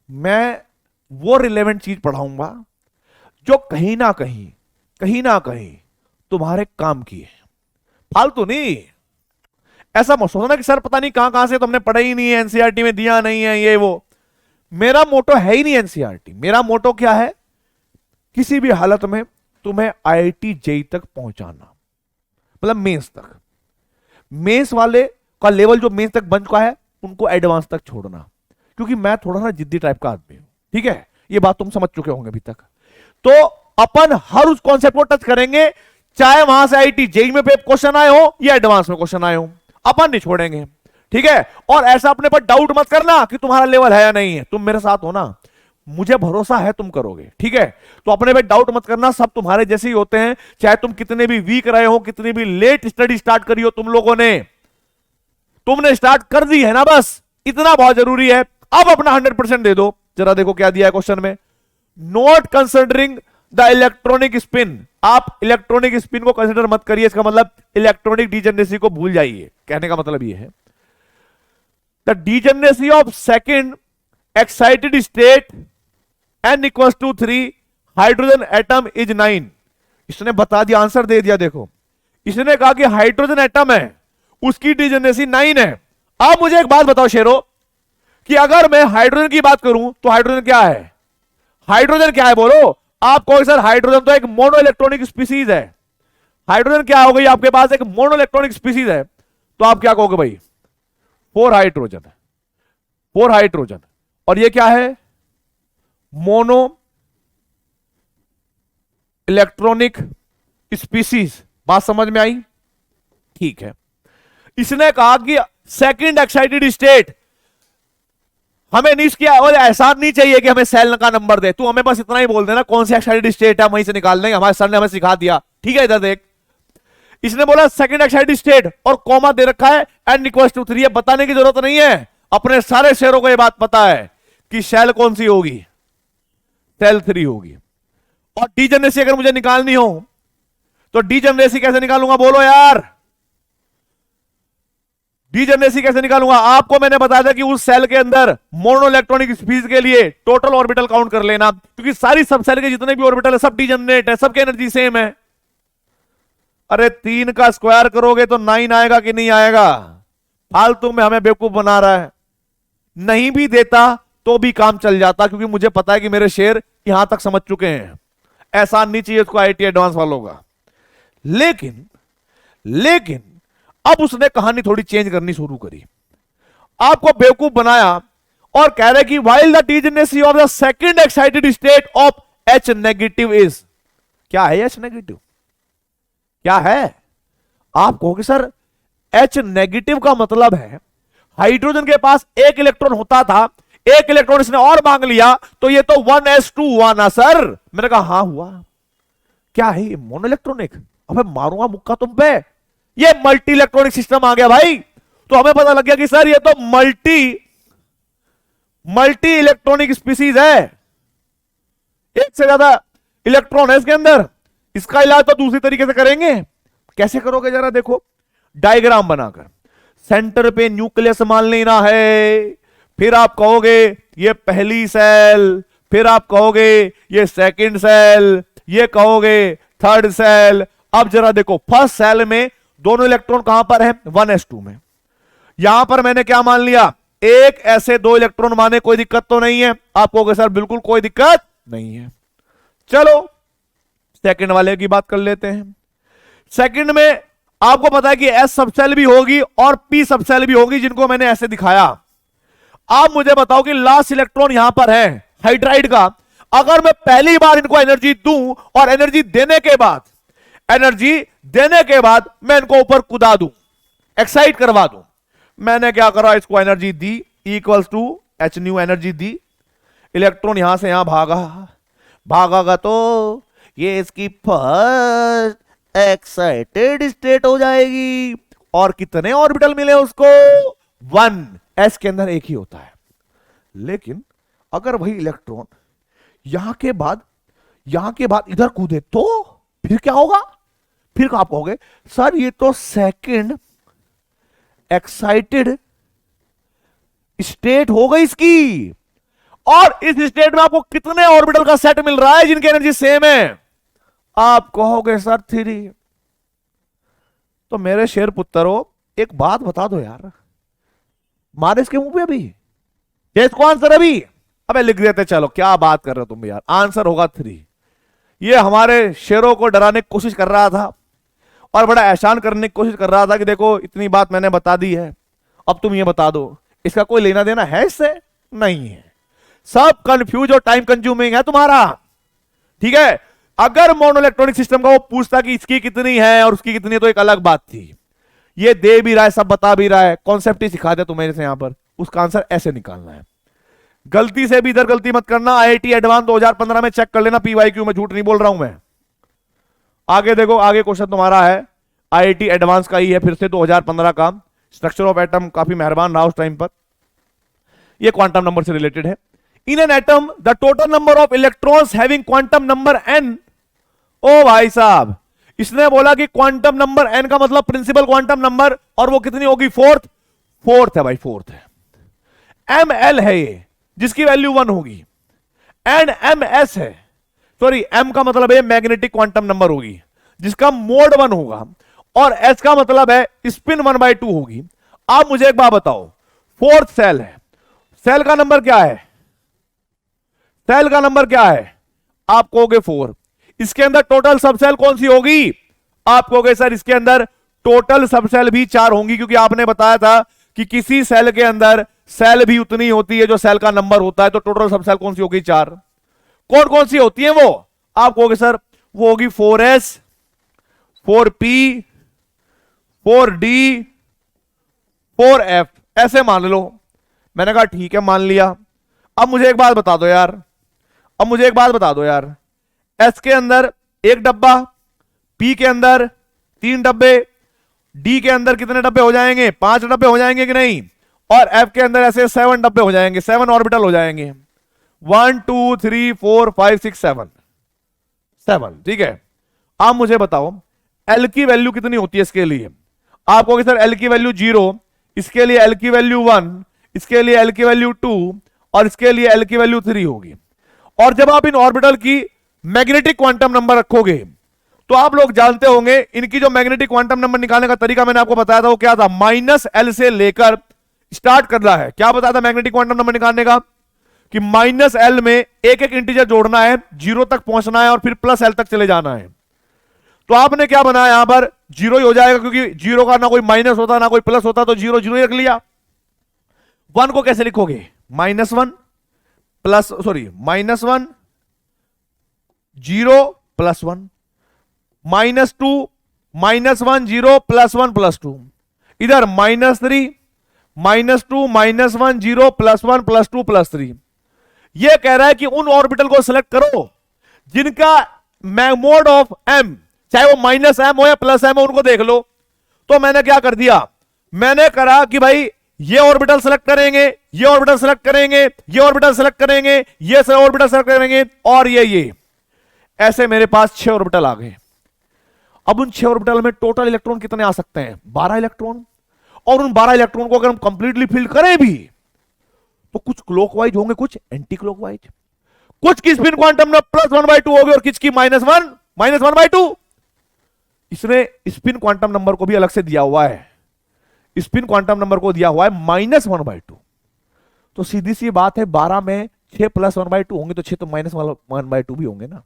मैं वो रिलेवेंट चीज पढ़ाऊंगा जो कहीं ना कहीं तुम्हारे काम की है, फालतू नहीं। ऐसा मत सोचना कि सर पता नहीं कहां कहां से तुमने पढ़ा ही नहीं है, एनसीईआरटी में दिया नहीं है ये वो। मेरा मोटो है ही नहीं एनसीईआरटी, मेरा मोटो क्या है? किसी भी हालत में तुम्हें आईआईटी जेई तक पहुंचाना, मतलब मेंस तक। मेंस वाले का लेवल जो मेंस तक बन चुका है उनको एडवांस तक छोड़ना, क्योंकि मैं थोड़ा सा जिद्दी टाइप का आदमी हूं, ठीक है, ये बात तुम समझ चुके होंगे अभी तक। तो अपन हर उस कॉन्सेप्ट को टच करेंगे, चाहे वहां से आईआईटी जेई में क्वेश्चन आए हो या एडवांस में क्वेश्चन आए हो, अपन नहीं छोड़ेंगे, ठीक है। और ऐसा अपने पर डाउट मत करना कि तुम्हारा लेवल है या नहीं है, तुम मेरे साथ हो ना, मुझे भरोसा है तुम करोगे, ठीक है। तो अपने पे डाउट मत करना, सब तुम्हारे जैसे ही होते हैं, चाहे तुम कितने भी वीक रहे हो, कितनी भी लेट स्टडी स्टार्ट करी हो तुम लोगों ने, तुमने स्टार्ट कर दी है ना, बस इतना बहुत जरूरी है। अब अपना 100% दे दो। जरा देखो क्या दिया है क्वेश्चन में, not considering the electronic spin. आप इलेक्ट्रॉनिक स्पिन को कंसिडर मत करिए, इसका मतलब इलेक्ट्रॉनिक डीजनरेसी को भूल जाइए, कहने का मतलब यह है। The degeneracy of second excited state n equals to 3, hydrogen atom is 9। इसने बता दिया, आंसर दे दिया। देखो इसने कहा कि हाइड्रोजन एटम है, उसकी डीजनरेसी 9 है। अब मुझे एक बात बताओ शेरो, कि अगर मैं हाइड्रोजन की बात करूं तो हाइड्रोजन क्या है? हाइड्रोजन क्या है बोलो? आप कहोगे सर हाइड्रोजन तो एक मोनो इलेक्ट्रॉनिक स्पीसीज है। हाइड्रोजन क्या हो गई आपके पास? एक मोनो इलेक्ट्रॉनिक स्पीसीज है। तो आप क्या कहोगे भाई? 4 हाइड्रोजन, 4 हाइड्रोजन, और ये क्या है? Mono electronic species. बात समझ में आई? ठीक है। इसने कहा कि सेकंड एक्साइटेड स्टेट, हमें नहीं किया और ऐसा नहीं चाहिए कि हमें सेल का नंबर दे, तू हमें बस इतना ही बोल देना कौन सी एक्साइटेड स्टेट है, वहीं से निकाल देंगे, हमारे सर ने हमें सिखा दिया। ठीक है, इधर देख, इसने बोला सेकंड एक्साइटेड स्टेट और कॉमा दे रखा है एन इक्वल्स टू 3, बताने की जरूरत नहीं है, अपने सारे शेयरों को यह बात पता है कि सेल कौन सी होगी, सेल 3 होगी। और डीजेनरेसी अगर मुझे निकालनी हो तो डीजेनरेसी कैसे निकालूंगा, बोलो यार, डीजेनरेसी कैसे निकालूंगा? आपको मैंने बताया था कि उस सेल के अंदर मोनो इलेक्ट्रॉनिक स्पीड के लिए टोटल ऑर्बिटल काउंट कर लेना, क्योंकि सारी सब सेल के जितने भी ऑर्बिटल है सब डीजेनरेट है, सबकी एनर्जी सेम है। अरे 3 का स्क्वायर करोगे तो 9 आएगा कि नहीं आएगा? फालतू में हमें बेवकूफ बना रहा है। नहीं भी देता तो भी काम चल जाता, क्योंकि मुझे पता है कि मेरे शेयर यहां तक समझ चुके हैं, ऐसा नहीं चाहिए उसको आईटी एडवांस वालों का। लेकिन अब उसने कहानी थोड़ी चेंज करनी शुरू करी, आपको बेवकूफ बनाया और कह रहे कि while the degeneracy of the second excited state of H negative is, क्या है H नेगेटिव, क्या है? आप कहोगे सर H नेगेटिव का मतलब है हाइड्रोजन के पास एक इलेक्ट्रॉन होता था, एक इलेक्ट्रॉन इसने और मांग लिया, तो ये तो 1s2 हुआ ना सर। मैंने कहा हाँ हुआ। क्या है ये, मोनो इलेक्ट्रॉनिक? अबे मारूंगा मुक्का तुम पे, ये मल्टी इलेक्ट्रॉनिक सिस्टम आ गया भाई। तो हमें पता लग गया कि सर ये तो मल्टी इलेक्ट्रॉनिक स्पीसीज है, एक से ज्यादा इलेक्ट्रॉन है इसके अंदर। इसका इलाज तो दूसरी तरीके से करेंगे। कैसे करोगे जरा देखो, डायग्राम बनाकर सेंटर पे न्यूक्लियस मान लेना है, फिर आप कहोगे ये पहली सेल, फिर आप कहोगे ये सेकंड सेल, ये कहोगे थर्ड सेल। अब जरा देखो फर्स्ट सेल में दोनों इलेक्ट्रॉन कहां पर है, 1s2 में। यहां पर मैंने क्या मान लिया, एक ऐसे 2 इलेक्ट्रॉन माने, कोई दिक्कत तो नहीं है? आप कहोगे सर बिल्कुल कोई दिक्कत नहीं है। चलो सेकंड वाले की बात कर लेते हैं। सेकंड में आपको पता है कि एस सबसेल भी होगी और पी सबसेल भी होगी, जिनको मैंने ऐसे दिखाया। आप मुझे बताओ कि लास्ट इलेक्ट्रॉन यहां पर है हाइड्राइड का, अगर मैं पहली बार इनको एनर्जी दूं और एनर्जी देने के बाद मैं इनको ऊपर कुदा दूं, एक्साइट करवा दूं, मैंने क्या करा, इसको एनर्जी दी equals to H new energy दी, इलेक्ट्रॉन यहां से यहां भागा तो ये इसकी फर्स्ट एक्साइटेड स्टेट हो जाएगी। और कितने ऑर्बिटल मिले उसको, 1, एस के अंदर एक ही होता है। लेकिन अगर वही इलेक्ट्रॉन यहां के बाद इधर कूदे तो फिर क्या होगा? फिर आप कहोगे सर ये तो सेकंड एक्साइटेड स्टेट हो गई इसकी, और इस स्टेट में आपको कितने ऑर्बिटल का सेट मिल रहा है जिनकी एनर्जी सेम है? आप कहोगे सर 3। तो मेरे शेर पुत्रों एक बात बता दो यार, मारे इसके मुंह पे अभी, इसको आंसर अभी अबे लिख देते, चलो क्या बात कर रहे हो तुम यार, आंसर होगा 3। ये हमारे शेरों को डराने की कोशिश कर रहा था और बड़ा एहसान करने की कोशिश कर रहा था कि देखो इतनी बात मैंने बता दी है, अब तुम ये बता दो। इसका कोई लेना देना है इससे? नहीं है, सब कंफ्यूज और टाइम कंज्यूमिंग है तुम्हारा। ठीक है, अगर मोनो इलेक्ट्रॉनिक सिस्टम का वो पूछता कि इसकी कितनी है और उसकी कितनी है तो एक अलग बात थी। ये दे भी रहा है, सब बता भी रहा है, कॉन्सेप्ट ही सिखा दे तुम्हें से यहां पर, उसका आंसर ऐसे निकालना है। गलती से भी इधर गलती मत करना, आईआईटी एडवांस 2015 में चेक कर लेना पीवाईक्यू में, झूठ नहीं बोल रहा हूं मैं। आगे देखो, आगे क्वेश्चन तुम्हारा है आईआईटी एडवांस का ही है, फिर से 2015 का, स्ट्रक्चर ऑफ एटम काफी मेहरबान रहा उस टाइम पर, ये क्वांटम नंबर से रिलेटेड है। इन an atom the total number of electrons having quantum number n। ओ भाई साहब, इसने बोला कि क्वांटम नंबर n का मतलब प्रिंसिपल क्वांटम नंबर, और वो कितनी होगी, फोर्थ है भाई, फोर्थ है। ml है ये, जिसकी वैल्यू 1 होगी, एंड ms है, सॉरी m का मतलब है मैग्नेटिक क्वांटम नंबर होगी, जिसका मोड 1 होगा, और s का मतलब है स्पिन 1/2 होगी। आप मुझे एक बात बताओ, फोर्थ सेल है, सेल का नंबर क्या है, सेल का नंबर क्या है? आप कहोगे 4। इसके अंदर टोटल सबसेल कौन सी होगी? आप कहोगे सर इसके अंदर टोटल सबसेल भी 4 होंगी, क्योंकि आपने बताया था कि किसी सेल के अंदर सेल भी उतनी होती है जो सेल का नंबर होता है, तो टोटल सबसेल कौन सी होगी? 4। कौन कौन सी होती है वो? आप कहोगे सर वो होगी 4s, 4p, 4d, 4f, ऐसे मान लो। मैंने कहा ठीक है मान लिया। अब मुझे एक बात बता दो यार, अब मुझे एक बात बता दो यार, एस के अंदर एक डब्बा, पी के अंदर 3 डब्बे, डी के अंदर कितने डब्बे हो जाएंगे? 5 डब्बे हो जाएंगे कि नहीं? और एफ के अंदर ऐसे 7 डब्बे हो जाएंगे, 7 ऑर्बिटल हो जाएंगे। 1 2 3 4 5 6 7 7, ठीक है। आप मुझे बताओ एल की वैल्यू कितनी होती है इसके लिए? आपको कि सर एल की वैल्यू 0, इसके लिए एल की वैल्यू 1, इसके लिए एल की वैल्यू 2 और इसके लिए एल की वैल्यू 3 होगी। और जब आप इन ऑर्बिटल की मैग्नेटिक क्वांटम नंबर रखोगे तो आप लोग जानते होंगे इनकी जो मैग्नेटिक क्वांटम नंबर निकालने का तरीका मैंने आपको बताया था वो क्या था? -L से लेकर स्टार्ट करना है। क्या बताया था मैग्नेटिक क्वांटम नंबर निकालने का? कि -L में एक एक इंटीजर जोड़ना है, 0 तक पहुंचना है और फिर +L तक चले जाना है। तो आपने क्या बनाया यहां पर? 0 ही हो जाएगा, क्योंकि 0 का ना कोई माइनस होता ना कोई प्लस होता, तो 0 0 ही रख लिया। 1 को कैसे लिखोगे? -1 -1 0 +1, -2 -1 0 +1 +2, इधर -3 -2 -1 0 +1 +2 +3। यह कह रहा है कि उन ऑर्बिटल को सिलेक्ट करो जिनका मोड ऑफ m, चाहे वो -m हो या +m हो, उनको देख लो। तो मैंने क्या कर दिया? मैंने करा कि भाई ये ऑर्बिटल सेलेक्ट करेंगे, ये ऑर्बिटल सेलेक्ट करेंगे, ये ऑर्बिटल सेलेक्ट करेंगे, ये ऑर्बिटल सेलेक्ट करेंगे और ये ऐसे मेरे पास 6 ऑर्बिटल आ गए। अब उन 6 ऑर्बिटल में टोटल इलेक्ट्रॉन कितने आ सकते हैं? 12 इलेक्ट्रॉन। और उन 12 इलेक्ट्रॉन को अगर हम कंप्लीटली फिल करें भी तो कुछ क्लॉकवाइज होंगे, कुछ एंटी क्लॉकवाइज, कुछ की स्पिन क्वांटम नंबर +1/2 होगी और कुछ की -1/2। इसने स्पिन क्वांटम नंबर को भी अलग से दिया हुआ है, स्पिन क्वांटम नंबर को दिया हुआ है -1/2। तो सीधी सी बात है 12 में 6 +1/2 होंगे तो 6 तो -1/2 भी होंगे ना।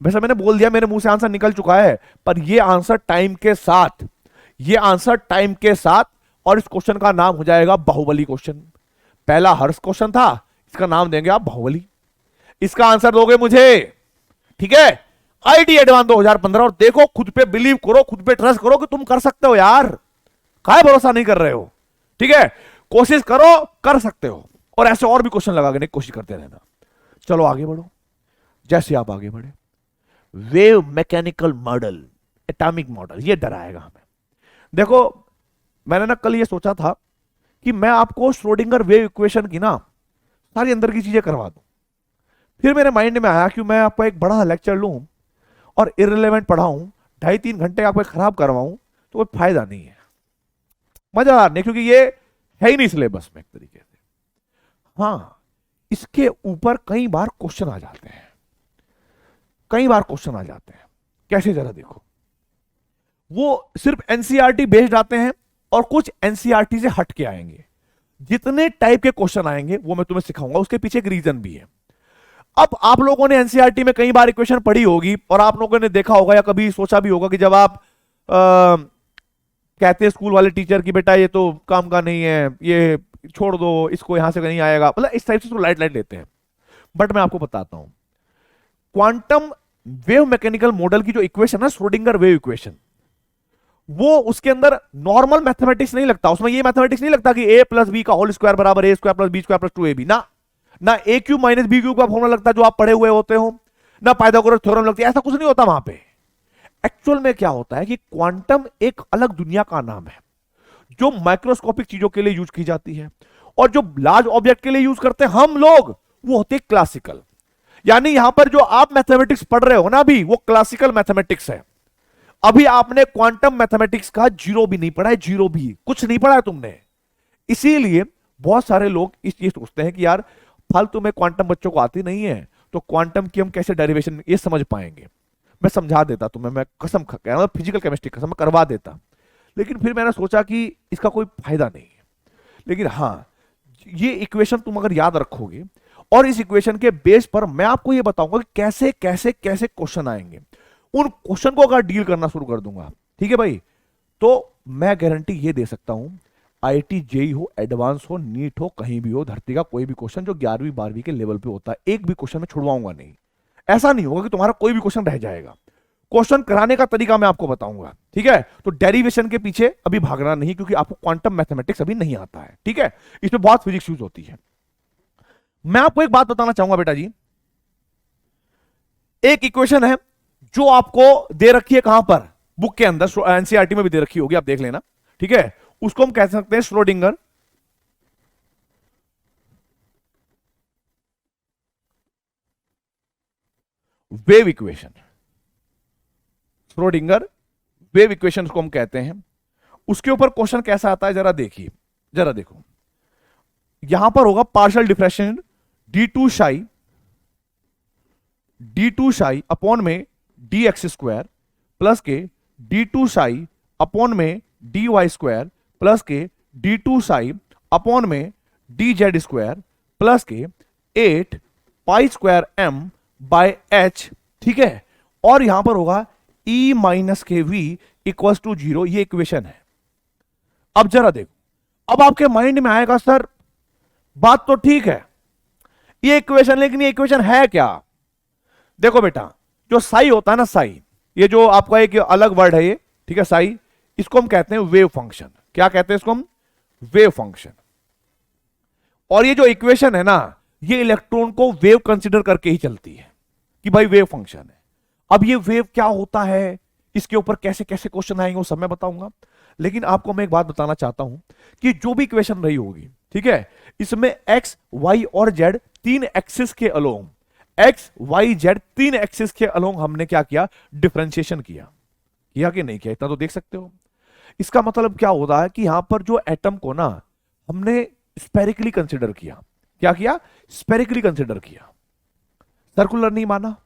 वैसे मैंने बोल दिया, मेरे मुंह से आंसर निकल चुका है, पर ये आंसर टाइम के साथ, ये आंसर टाइम के साथ, और इस क्वेश्चन का नाम हो जाएगा बाहुबली क्वेश्चन। पहला हर्ष क्वेश्चन था, इसका नाम देंगे आप बाहुबली। इसका आंसर दोगे मुझे, ठीक है? IT advance 2015। और देखो, खुद पे बिलीव करो, खुद पे ट्रस्ट करो कि तुम कर सकते हो यार। काहे भरोसा नहीं कर रहे हो? ठीक है, कोशिश करो, कर सकते हो। और ऐसे और भी क्वेश्चन लगा के नहीं, कोशिश करते रहना। चलो आगे बढ़ो। जैसे आप आगे बढ़े, wave mechanical model, atomic model, ये डराएगा हमें। देखो, मैंने ना कल ये सोचा था कि मैं आपको श्रोडिंगर वेव इक्वेशन की ना सारी अंदर की चीजें करवा दूं। फिर मेरे माइंड में आया कि मैं आपको एक बड़ा लेक्चर लूं और इररिलेवेंट पढ़ाऊं, 2.5-3 घंटे आपको खराब करवाऊं, तो कोई फायदा नहीं है, मजा नहीं, क्योंकि ये है ही नहीं सिलेबस में एक तरीके से। हाँ, इसके ऊपर कई बार क्वेश्चन आ जाते हैं, कई बार क्वेश्चन आ जाते हैं। कैसे, जरा देखो। वो सिर्फ एनसीईआरटी बेस्ड आते हैं और कुछ एनसीईआरटी से हट के आएंगे। जितने टाइप के क्वेश्चन आएंगे वो मैं तुम्हें सिखाऊंगा, उसके पीछे एक रीजन भी है। अब आप लोगों ने एनसीईआरटी में कई बार इक्वेशन पढ़ी होगी और आप लोगों ने देखा होगा या कभी सोचा भी होगा कि जब आप कहते हैं स्कूल वाले टीचर की बेटा ये तो काम का नहीं है, ये छोड़ दो, इसको यहां से नहीं आएगा, मतलब इस टाइप से तो लाइट लाइट लेते हैं। बट मैं आपको बताता हूं, क्वांटम वेव मैकेनिकल मॉडल की जो इक्वेशन है, श्रोडिंगर वेव इक्वेशन, वो उसके अंदर नॉर्मल मैथमेटिक्स नहीं लगता। उसमें ये मैथमेटिक्स नहीं लगता कि a + b का होल स्क्वायर बराबर a² + b² + 2ab, ना a³ - b³ का फॉर्मूला लगता जो आप पढ़े हुए होते हो, ना पाइथागोरस थ्योरम लगती है, ऐसा कुछ नहीं होता वहां पे। एक्चुअल में क्या होता है कि क्वांटम एक अलग दुनिया का नाम है जो माइक्रोस्कोपिक चीजों के लिए यूज की जाती है, और जो लार्ज ऑब्जेक्ट के लिए यूज करते हैं हम लोग, वो होते हैं क्लासिकल। यानी यहां पर जो आप मैथमेटिक्स पढ़ रहे हो ना अभी, वो क्लासिकल मैथमेटिक्स है। अभी आपने क्वांटम मैथमेटिक्स का 0 भी नहीं पढ़ा है, 0 भी कुछ नहीं पढ़ा है तुमने। इसीलिए बहुत सारे लोग इस चीज सोचते हैं कि यार फालतू में क्वांटम बच्चों को आती नहीं है, तो क्वांटम की हम कैसे डेरिवेशन ये समझ पाएंगे। मैं समझा देता तुम्हें, मैं कसम खा के, फिजिकल केमिस्ट्री कसम मैं करवा देता, लेकिन फिर मैंने सोचा कि इसका कोई फायदा नहीं है। लेकिन हाँ, ये इक्वेशन तुम अगर याद रखोगे और इस इक्वेशन के बेस पर मैं आपको ये बताऊंगा कि कैसे कैसे कैसे क्वेश्चन आएंगे, उन क्वेश्चन को अगर डील करना शुरू कर दूंगा, ठीक है भाई, तो मैं गारंटी ये दे सकता हूं, आईआईटी जेईई हो, एडवांस हो, नीट हो, कहीं भी हो, धरती का कोई भी क्वेश्चन जो 11वीं 12वीं के लेवल पे होता है, एक भी क्वेश्चन में छुड़वाऊंगा नहीं। ऐसा नहीं होगा कि तुम्हारा कोई भी क्वेश्चन रह जाएगा। क्वेश्चन कराने का तरीका मैं आपको बताऊंगा, ठीक है? तो डेरिवेशन के पीछे अभी भागना नहीं, क्योंकि आपको क्वांटम मैथमेटिक्स अभी नहीं आता है, ठीक है? इसमें बहुत फिजिक्स यूज होती है। मैं आपको एक बात बताना चाहूंगा बेटा जी, एक इक्वेशन है जो आपको दे रखी है कहां पर, बुक के अंदर, एनसीईआरटी में भी दे रखी होगी, आप देख लेना, ठीक है। उसको हम कह सकते हैं Schrodinger wave equation. Schrodinger wave equation को हम कहते हैं। उसके ऊपर क्वेश्चन कैसा आता है जरा देखिए, जरा देखो, यहां पर होगा partial differentiation d two psi upon में डी एक्स स्क्वायर प्लस के डी टू साई अपॉन में डी वाई स्क्वायर प्लस के डी टू साई अपॉन में डी जेड स्क्वायर प्लस के 8 pi square m by h, ठीक है। और यहां पर होगा ई माइनस के वी इक्वल टू 0। ये इक्वेशन है। अब जरा देखो, अब आपके माइंड में आएगा सर बात तो ठीक है ये इक्वेशन, लेकिन ये इक्वेशन है क्या? देखो बेटा, जो साई होता है ना, साई, ये जो आपका एक अलग वर्ड है ये, ठीक है, साई, इसको हम कहते हैं वेव फंक्शन। क्या कहते हैं इसको हम? Wave function. और ये जो इक्वेशन है ना, ये इलेक्ट्रॉन को वेव कंसीडर करके ही चलती है कि भाई वेव फंक्शन है। अब ये वेव क्या होता है, इसके ऊपर कैसे कैसे क्वेश्चन आएंगे वो सब मैं बताऊंगा, लेकिन आपको मैं एक बात बताना चाहता हूं कि जो भी इक्वेशन रही होगी, ठीक है, इसमें एक्स वाई और जेड तीन एक्सिस के अलोंग, एक्स वाई जेड तीन एक्सिस के अलोंग हमने क्या किया? डिफरेंशिएशन किया कि नहीं किया? इतना तो देख सकते हो। इसका मतलब क्या होता है कि यहां पर जो एटम को ना हमने स्पेरिकली कंसिडर किया। क्या किया? स्पेरिकली कंसिडर किया। सर्कुलर नहीं माना,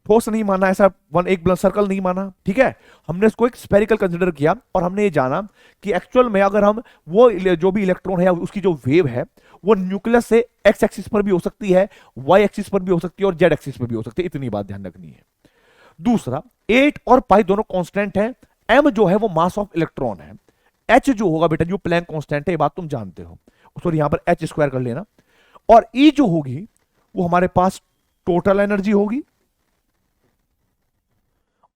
ठोस नहीं माना, ऐसा एक ब्लड सर्कल नहीं माना, ठीक है। हमने इसको एक स्पेरिकल कंसिडर किया और हमने ये जाना कि एक्चुअल में अगर हम वो जो भी इलेक्ट्रॉन है उसकी जो वेव है वो न्यूक्लियस से एक्स एक्सिस पर भी हो सकती है, वाई एक्सिस पर भी हो सकती है और जेड एक्सिस पर भी हो सकती है। इतनी बात ध्यान रखनी है। दूसरा, 8 और पाई दोनों कांस्टेंट है। m जो है वो मास ऑफ इलेक्ट्रॉन है। h जो होगा बेटा, जो प्लैंक कांस्टेंट है, ये बात तुम जानते हो, सॉरी यहां पर h स्क्वायर कर लेना। और E जो होगी वो हमारे पास टोटल एनर्जी होगी,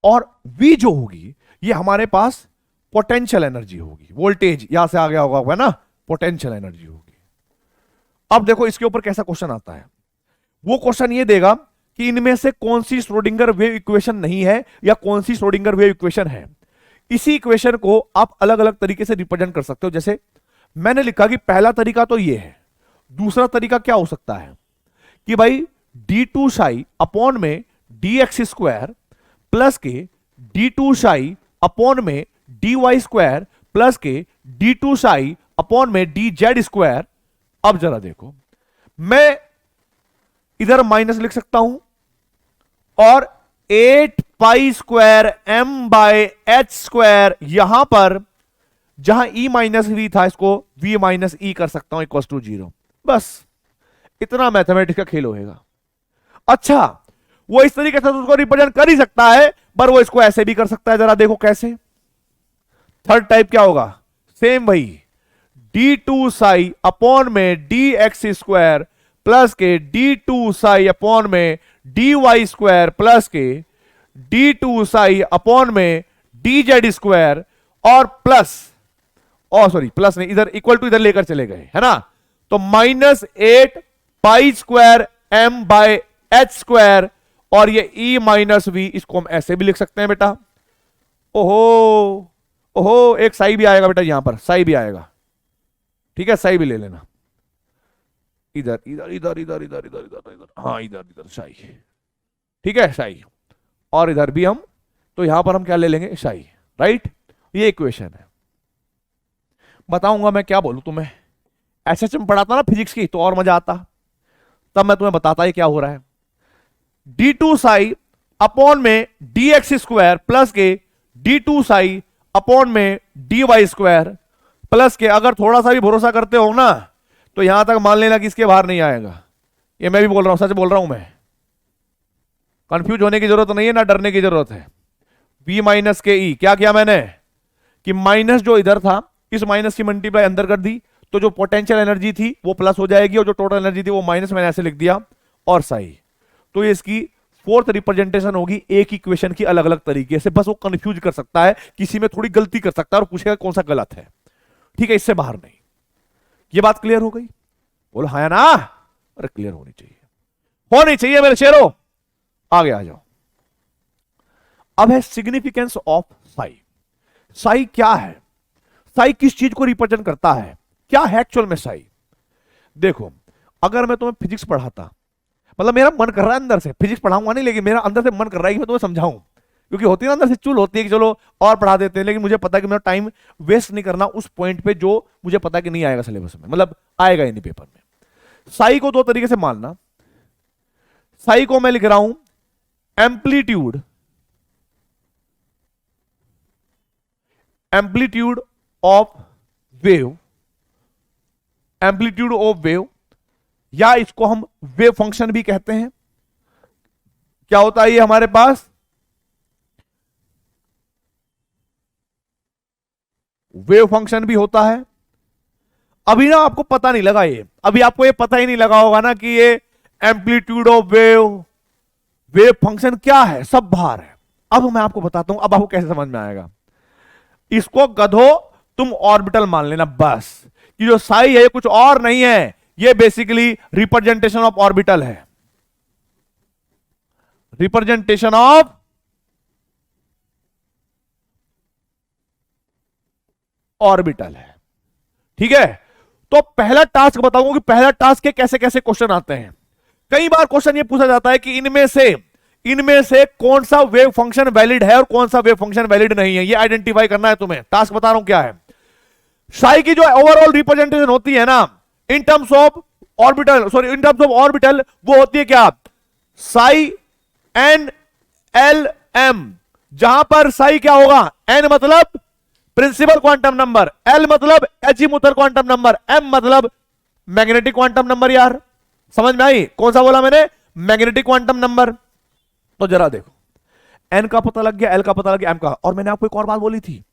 और V जो होगी ये हमारे पास पोटेंशियल एनर्जी होगी। वोल्टेज यहां से आ गया होगा ना, पोटेंशियल एनर्जी होगी। अब देखो इसके ऊपर कैसा क्वेश्चन आता है। वो क्वेश्चन ये देगा कि इनमें से कौन सी श्रोडिंगर वेव इक्वेशन नहीं है या कौन सी श्रोडिंगर वेव इक्वेशन है। इसी इक्वेशन को आप अलग अलग तरीके से रिप्रेजेंट कर सकते हो। जैसे मैंने लिखा कि पहला तरीका तो ये है, दूसरा तरीका क्या हो सकता है कि भाई डी टू साई अपॉन में डी एक्स स्क्वायर प्लस के डी टू साई अपॉन में डी वाई स्क्वायर प्लस के डी टू साई अपॉन में डी जेड स्क्वायर। अब जरा देखो, मैं इधर माइनस लिख सकता हूं और 8 pi square m by h square, यहां पर जहां ई माइनस वी था इसको वी माइनस ई कर सकता हूं इक्वल टू 0। बस इतना मैथमेटिक्स का खेल होएगा। अच्छा, वो इस तरीके से उसको रिप्रेजेंट कर ही सकता है, पर वो इसको ऐसे भी कर सकता है। जरा देखो कैसे। थर्ड टाइप क्या होगा? सेम वही, डी टू साई अपॉन में डी एक्स स्क्वायर प्लस के डी टू साई अपॉन में डी वाई स्क्वायर प्लस के डी टू साई अपॉन में डी जेड स्क्वायर और प्लस, सॉरी प्लस नहीं, इधर इक्वल टू इधर लेकर चले गए, है ना। तो -8 pi square m by h square और ये ई माइनस वी, इसको हम ऐसे भी लिख सकते हैं बेटा। ओहो ओहो, एक साई भी आएगा बेटा, यहां पर साई भी आएगा, ठीक है, साई भी ले लेना। इधर इधर इधर इधर इधर इधर इधर इधर, हाँ इधर इधर साई, ठीक है, साई। और इधर भी हम, तो यहां पर हम क्या ले लेंगे? साई, राइट। ये इक्वेशन है। बताऊंगा मैं क्या बोलूं तुम्हें। एसएच में पढ़ाता ना फिजिक्स की तो और मजा आता, तब मैं तुम्हें बताता ही क्या हो रहा है। डी टू साई अपॉन में डी एक्स स्क्वायर प्लस के डी टू साई अपॉन में डी वाई स्क्वायर प्लस के, अगर थोड़ा सा भी भरोसा करते हो ना तो यहां तक मान लेना कि इसके बाहर नहीं आएगा। ये मैं भी बोल रहा हूं, सच बोल रहा हूं मैं। कंफ्यूज होने की जरूरत नहीं है, ना डरने की जरूरत है। v माइनस के ई, क्या किया मैंने कि माइनस जो इधर था इस माइनस की मल्टीप्लाई अंदर कर दी, तो जो पोटेंशियल एनर्जी थी वो प्लस हो जाएगी और जो टोटल एनर्जी थी वो माइनस, मैंने ऐसे लिख दिया। और साई, तो ये इसकी फोर्थ रिप्रेजेंटेशन होगी एक इक्वेशन की अलग अलग तरीके से। बस वो कंफ्यूज कर सकता है, किसी में थोड़ी गलती कर सकता है और पूछेगा कौन सा गलत है, ठीक है, इससे बाहर नहीं। ये बात क्लियर हो गई? बोलो हाँ या ना? अरे क्लियर होनी चाहिए मेरे शेरों, आगे आ जाओ। अब है सिग्निफिकेंस ऑफ साई। साई क्या है, साई किस चीज को रिप्रेजेंट करता है, क्या है एक्चुअल में साई। देखो अगर मैं तुम्हें फिजिक्स पढ़ाता, मतलब मेरा मन कर रहा है अंदर से, फिजिक्स पढ़ाऊंगा नहीं लेकिन मेरा अंदर से मन कर रहा है कि मैं तुम्हें समझाऊं, क्योंकि होती है ना अंदर से चुल होती है कि चलो और पढ़ा देते हैं, लेकिन मुझे पता है कि मेरा टाइम वेस्ट नहीं करना उस पॉइंट पे जो मुझे पता है कि नहीं आएगा सिलेबस में, मतलब आएगा ही नहीं पेपर में। साई को दो तरीके से मानना। साई को मैं लिख रहा हूं amplitude, amplitude of wave, amplitude of wave, या इसको हम वेव फंक्शन भी कहते हैं। क्या होता है ये हमारे पास, वेव फंक्शन भी होता है। अभी ना आपको पता नहीं लगा ये, अभी आपको ये पता ही नहीं लगा होगा ना कि ये amplitude of wave, wave function क्या है, सब बाहर है। अब मैं आपको बताता हूं, अब आपको कैसे समझ में आएगा। इसको गधो तुम ऑर्बिटल मान लेना बस, कि जो साई है कुछ और नहीं है, ये बेसिकली रिप्रेजेंटेशन ऑफ ऑर्बिटल है, रिप्रेजेंटेशन ऑफ ऑर्बिटल है। ठीक है, तो पहला टास्क बताऊंगा कि पहला टास्क के कैसे कैसे क्वेश्चन आते हैं। कई बार क्वेश्चन ये पूछा जाता है कि इनमें से कौन सा वेव फंक्शन वैलिड है और कौन सा वेव फंक्शन वैलिड नहीं है, ये आइडेंटिफाई करना है तुम्हें। टास्क बता रहा हूं क्या है। साई की जो ओवरऑल रिप्रेजेंटेशन होती है ना in terms of orbital, sorry in terms of orbital, वो होती है क्या, साई एन एल एम, जहां पर साई क्या होगा, एन मतलब प्रिंसिपल क्वांटम नंबर, एल मतलब एजीमुथल क्वांटम नंबर, एम मतलब मैग्नेटिक क्वांटम नंबर। यार समझ में आई, कौन सा बोला मैंने, मैग्नेटिक क्वांटम नंबर। तो जरा देखो, एन का पता लग गया, एल का पता लग गया, एम का। और मैंने आपको एक और बात बोली थी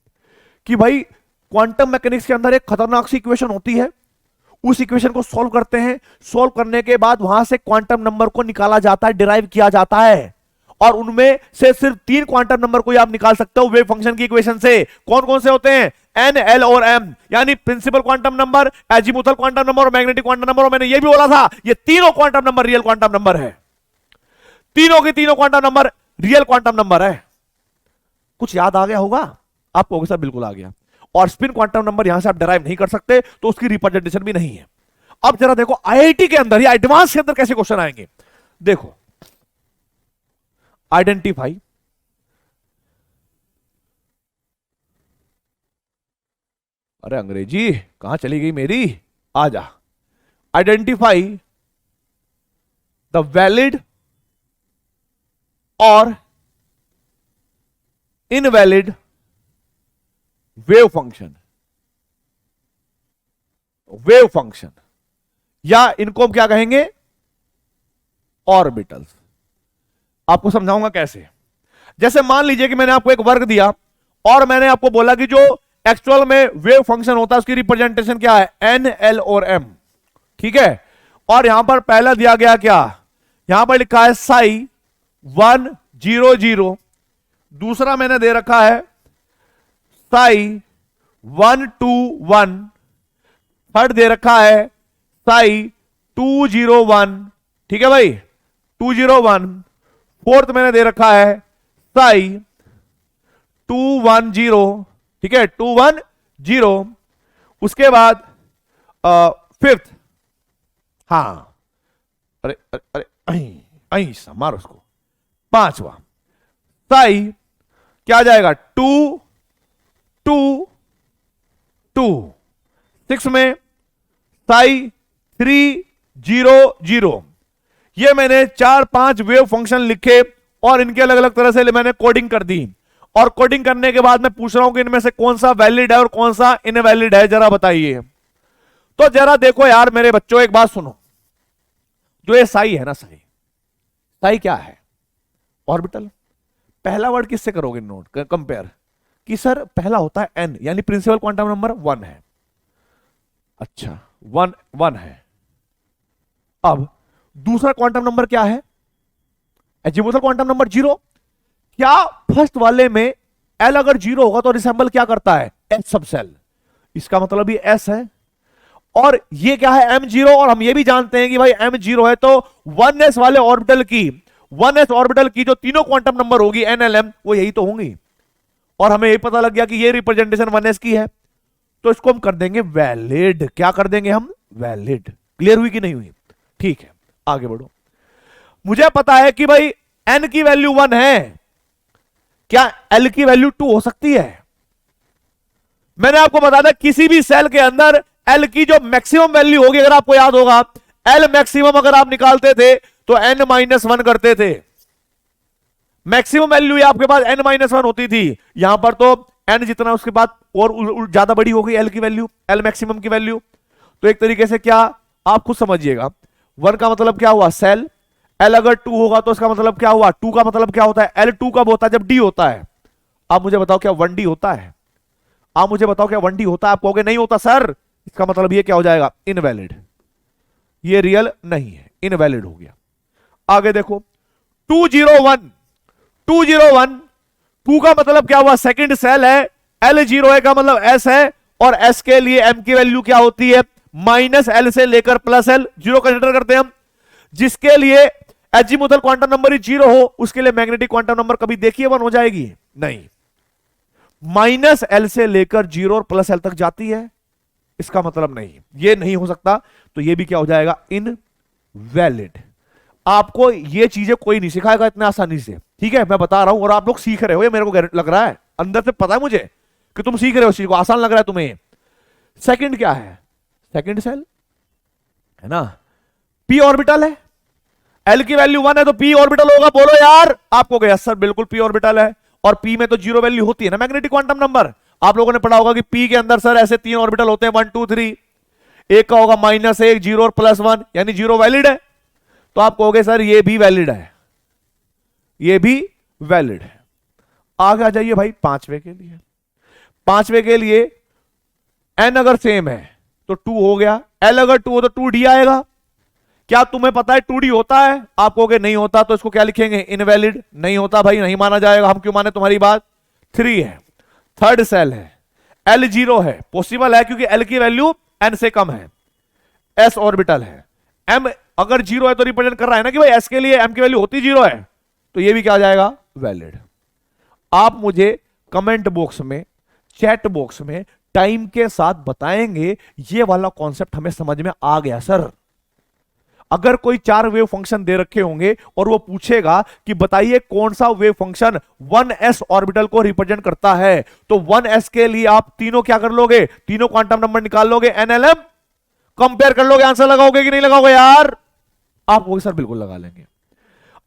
कि भाई क्वांटम मैकेनिक्स के अंदर एक खतरनाक सी इक्वेशन होती है, उस इक्वेशन को सॉल्व करते हैं, सॉल्व करने के बाद वहां से क्वांटम नंबर को निकाला जाता है, डिराइव किया जाता है, और उनमें से सिर्फ 3 क्वांटम नंबर को आप निकाल सकते हो वेव फंक्शन की इक्वेशन से। कौन कौन से होते हैं, एन, एल और एम, यानी principal quantum number, azimuthal quantum number और मैग्नेटिक क्वांटम नंबर। और मैंने ये भी बोला था ये तीनों quantum number real quantum number है, तीनों के तीनों quantum number real quantum number है। कुछ याद आ गया होगा आपको, सर बिल्कुल आ गया। और स्पिन क्वांटम नंबर यहां से आप डिराइव नहीं कर सकते, तो उसकी रिप्रेजेंटेशन भी नहीं है। अब जरा देखो आईआईटी के अंदर या एडवांस के अंदर कैसे क्वेश्चन आएंगे। देखो आइडेंटिफाई, अरे अंग्रेजी कहां चली गई मेरी, आ जा। आइडेंटिफाई द वैलिड और invalid wave function, wave function, या इनको हम क्या कहेंगे, ऑर्बिटल्स। आपको समझाऊंगा कैसे। जैसे मान लीजिए कि मैंने आपको एक वर्ग दिया और मैंने आपको बोला कि जो एक्चुअल में वेव फंक्शन होता है उसकी रिप्रेजेंटेशन क्या है, एन, एल और एम। ठीक है, और यहां पर पहला दिया गया क्या, यहां पर लिखा है साई 1 0 0, दूसरा मैंने दे रखा है साई 1 2 1, थर्ड दे रखा है साई 2 0 1। ठीक है भाई, 2 0 1। फोर्थ मैंने दे रखा है साई 2 1 0। ठीक है, 2 1 0। उसके बाद फिफ्थ, हाँ अरे अरे अरे अही मार उसको, पांचवा साई क्या आ जाएगा, 2 2 2। 6 में साई 3 0 0। ये मैंने 4-5 वेव फंक्शन लिखे और इनके अलग अलग तरह से मैंने कोडिंग कर दी। और कोडिंग करने के बाद मैं पूछ रहा हूं कि इनमें से कौन सा वैलिड है और कौन सा इनवैलिड है, जरा बताइए। तो जरा देखो यार मेरे बच्चों, एक बात सुनो, जो ये साई है ना, साई क्या है, ऑर्बिटल। पहला वर्ड किससे करोगे नोट, कंपेयर, कि सर पहला होता है एन, यानी प्रिंसिपल क्वांटम नंबर 1 है। अच्छा 1 है। अब दूसरा क्वांटम नंबर क्या है, एजीमुथल क्वांटम नंबर 0। क्या फर्स्ट वाले में एल अगर 0 होगा तो रिसेंबल क्या करता है, एच सब सेल, इसका मतलब ये एस है। और ये क्या है m0, और हम ये भी जानते हैं कि भाई m0 है तो 1s वाले ऑर्बिटल की 1s ऑर्बिटल की जो तीनों क्वांटम नंबर होगी nlm वो यही तो होंगी, और हमें ये पता लग गया कि ये रिप्रेजेंटेशन 1s की है, तो इसको हम कर देंगे वैलिड। क्या कर देंगे हम? वैलिड। क्लियर हुई कि नहीं हुई? ठीक है, आगे बढ़ो। मुझे पता है कि भाई n की वैल्यू 1 है, क्या l की वैल्यू 2 हो सकती है? मैंने आपको बताया था किसी भी सेल के अंदर l की जो मैक्सिमम वैल्यू होगी, अगर आपको याद होगा l मैक्सिमम अगर आप निकालते थे तो n-1 करते थे। मैक्सिमम वैल्यू आपके पास n-1 होती थी, यहां पर तो n जितना उसके बाद और ज्यादा बड़ी हो गई l की वैल्यू, l मैक्सिमम की वैल्यू। तो एक तरीके से क्या, आप खुद समझिएगा, 1 का मतलब क्या हुआ? सेल। l अगर 2 होगा तो इसका मतलब क्या हुआ? 2 का मतलब क्या होता है? l2 कब होता है? जब d होता है। आप मुझे बताओ क्या 1d होता है? आप मुझे बताओ क्या 1d होता है? आप कहोगे नहीं होता सर, इसका मतलब ये क्या हो जाएगा? इनवैलिड। ये रियल नहीं है, इनवैलिड हो गया। आगे देखो 201, 201, 2 का मतलब क्या हुआ? सेकंड सेल है, L0 है का मतलब S है, और S के लिए M की वैल्यू क्या होती है? -L से लेकर +L, जीरो कंसीडर करते हैं हम। जिसके लिए एजीमुथल क्वांटम नंबर ही 0 हो उसके लिए मैग्नेटिक क्वांटम नंबर कभी देखिए 1 हो जाएगी? नहीं, -L से लेकर 0 और +L तक जाती है, इसका मतलब नहीं, ये नहीं हो सकता, तो ये भी क्या हो जाएगा? इनवैलिड। आपको ये चीजें कोई नहीं सिखाएगा इतने आसानी से, ठीक है? मैं बता रहा हूं और आप लोग सीख रहे हो, ये मेरे को लग रहा है, अंदर से पता है मुझे कि तुम सीख रहे हो, चीज को आसान लग रहा है तुम्हें। सेकंड क्या है? सेकंड सेल है ना, p ऑर्बिटल है, l की वैल्यू 1 है तो p ऑर्बिटल होगा। बोलो यार, आपको गया सर बिल्कुल p ऑर्बिटल है, और p में तो 0 वैल्यू होती है ना मैग्नेटिक क्वांटम नंबर। आप लोगों ने पढ़ा होगा कि p के अंदर सर ऐसे 3 ऑर्बिटल होते हैं, 1 2 3, एक का होगा -1, 0 और +1, यानी 0 वैलिड है। तो आप कहोगे सर ये भी वैलिड है, ये भी वैलिड है। आगे आ जाइए भाई पांचवे के लिए। पांचवे के लिए n अगर सेम है तो 2 हो गया, l अगर 2 हो तो 2d आएगा। क्या तुम्हें पता है 2d होता है? आप कहोगे नहीं होता, तो इसको क्या लिखेंगे? इनवैलिड। नहीं होता भाई, नहीं माना जाएगा। हम क्यों माने तुम्हारी बात? 3 है, थर्ड सेल है, L0 है, पॉसिबल है क्योंकि L की वैल्यू n से कम है, s ऑर्बिटल है, m अगर 0 है तो रिप्रेजेंट कर रहा है ना कि भाई s के लिए m की वैल्यू होती 0 है, तो ये भी क्या आ जाएगा? वैलिड। आप मुझे कमेंट बॉक्स में, चैट बॉक्स में टाइम के साथ बताएंगे ये वाला कॉन्सेप्ट हमें समझ में आ गया सर। अगर कोई 4 वेव फंक्शन दे रखे होंगे और वो पूछेगा कि बताइए कौन सा वेव फंक्शन 1s ऑर्बिटल को रिप्रेजेंट करता है, तो 1s के लिए आप तीनों क्या कर लोगे? तीनों क्वांटम नंबर निकाल लोगे, nlm कंपेयर कर लोगे, आंसर लगाओगे कि नहीं लगाओगे यार? आप वो सर बिल्कुल लगा लेंगे।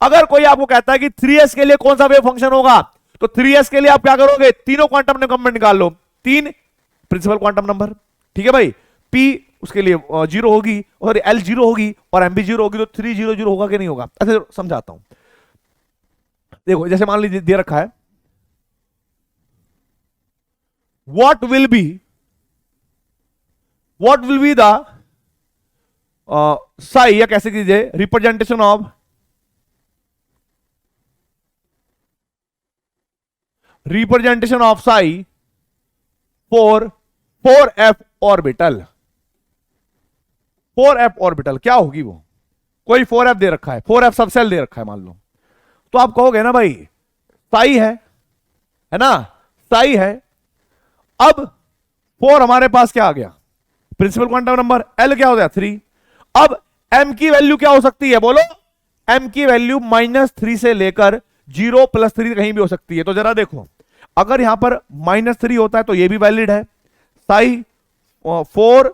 अगर कोई आपको कहता है कि 3s के लिए कौन सा वेव फंक्शन होगा, तो 3s के लिए आप क्या करोगे? तीनों क्वांटम नंबर निकाल लो, 3 प्रिंसिपल क्वांटम नंबर, ठीक है भाई। p उसके लिए 0 होगी, और l 0 होगी, और m भी 0 होगी, तो 3 0 0 होगा कि नहीं होगा? अच्छा समझाता हूं, देखो जैसे मान लीजिए दे रखा है what will be the Sai, या कैसे कीजिए, representation of Sai for 4f orbital. 4f orbital क्या होगी? वो कोई 4f दे रखा है, 4f सबसेल दे रखा है मान लो, तो आप कहोगे ना भाई साई है ना, साई है। अब 4 हमारे पास क्या आ गया? Principal quantum number. l क्या हो गया? 3। अब m की वैल्यू क्या हो सकती है? बोलो। m की वैल्यू -3 से लेकर 0 +3 कहीं भी हो सकती है। तो जरा देखो, अगर यहां पर -3 होता है तो ये भी वैलिड है, साई 4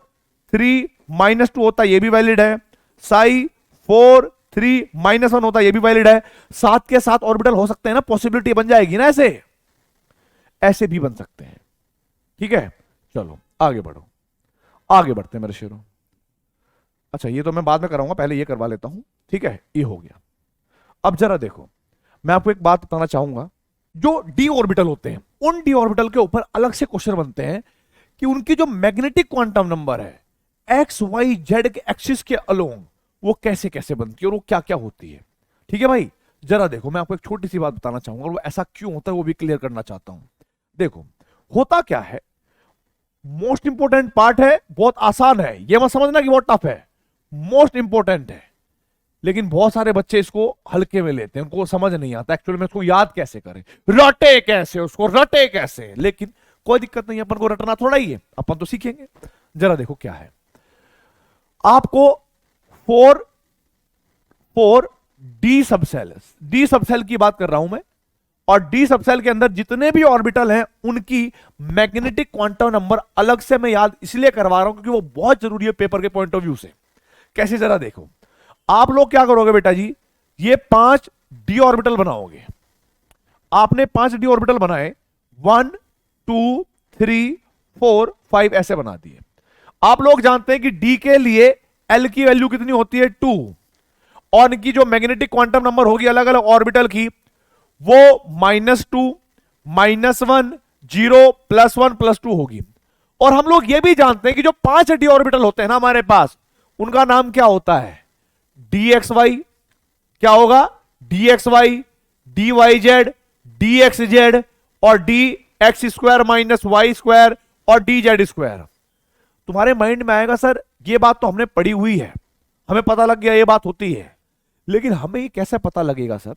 3 -2 होता है ये भी वैलिड है, साई 4 3 -1 होता है ये भी वैलिड है। 7 के 7 ऑर्बिटल हो सकते हैं ना, पॉसिबिलिटी बन जाएगी ना, ऐसे ऐसे भी बन सकते हैं, ठीक है। चलो आगे बढ़ो, आगे बढ़ते हैं मेरे शेरों। अच्छा ये तो मैं बाद में कराऊंगा, पहले ये करवा लेता हूं, ठीक है। ये हो गया। अब जरा देखो, मैं आपको एक बात बताना चाहूंगा, जो डी ऑर्बिटल होते हैं उन डी ऑर्बिटल के ऊपर अलग से क्वेश्चन बनते हैं कि उनकी जो मैग्नेटिक क्वांटम नंबर है एक्स वाई जेड के एक्सिस के अलोंग वो कैसे कैसे बनती है और वो क्या क्या होती है, ठीक है भाई। जरा देखो, मैं आपको एक छोटी सी बात बताना चाहूंगा और वो ऐसा क्यों होता है वो भी क्लियर करना चाहता हूं। देखो होता क्या है, मोस्ट इंपोर्टेंट पार्ट है, बहुत आसान है, ये मत समझना कि बहुत टफ है, मोस्ट इंपोर्टेंट है। लेकिन बहुत सारे बच्चे इसको हल्के में लेते हैं, उनको समझ नहीं आता एक्चुअली में इसको याद कैसे करें, रटे कैसे, उसको रटे कैसे। लेकिन कोई दिक्कत नहीं, अपन को रटना थोड़ा ही है, अपन तो सीखेंगे। जरा देखो क्या है, आपको four D subshell, D subshell की बात कर रहा हूं मैं, और डी सबसेल के अंदर जितने भी ऑर्बिटल हैं उनकी मैग्नेटिक क्वांटम नंबर अलग से मैं याद इसलिए करवा रहा हूं क्योंकि वो बहुत जरूरी है पेपर के पॉइंट ऑफ व्यू से। कैसे, जरा देखो, आप लोग क्या करोगे बेटा जी, ये 5 डी ऑर्बिटल बनाओगे। आपने 5 डी ऑर्बिटल बनाए, 1 2 3 4 5 ऐसे बना दिए। आप लोग जानते हैं कि डी के लिए एल की वैल्यू कितनी होती है, 2, और इनकी जो मैग्नेटिक क्वांटम नंबर होगी अलग अलग ऑर्बिटल की, वो -2 -1 0 +1 +2 होगी। और हम लोग ये भी जानते हैं कि जो 5 डी ऑर्बिटल होते हैं ना हमारे पास, उनका नाम क्या होता है, dxy, क्या होगा, dxy, dyz, dxz और dx² - y² और dz²। तुम्हारे माइंड में आएगा सर ये बात तो हमने पढ़ी हुई है, हमें पता लग गया ये बात होती है, लेकिन हमें ये कैसे पता लगेगा सर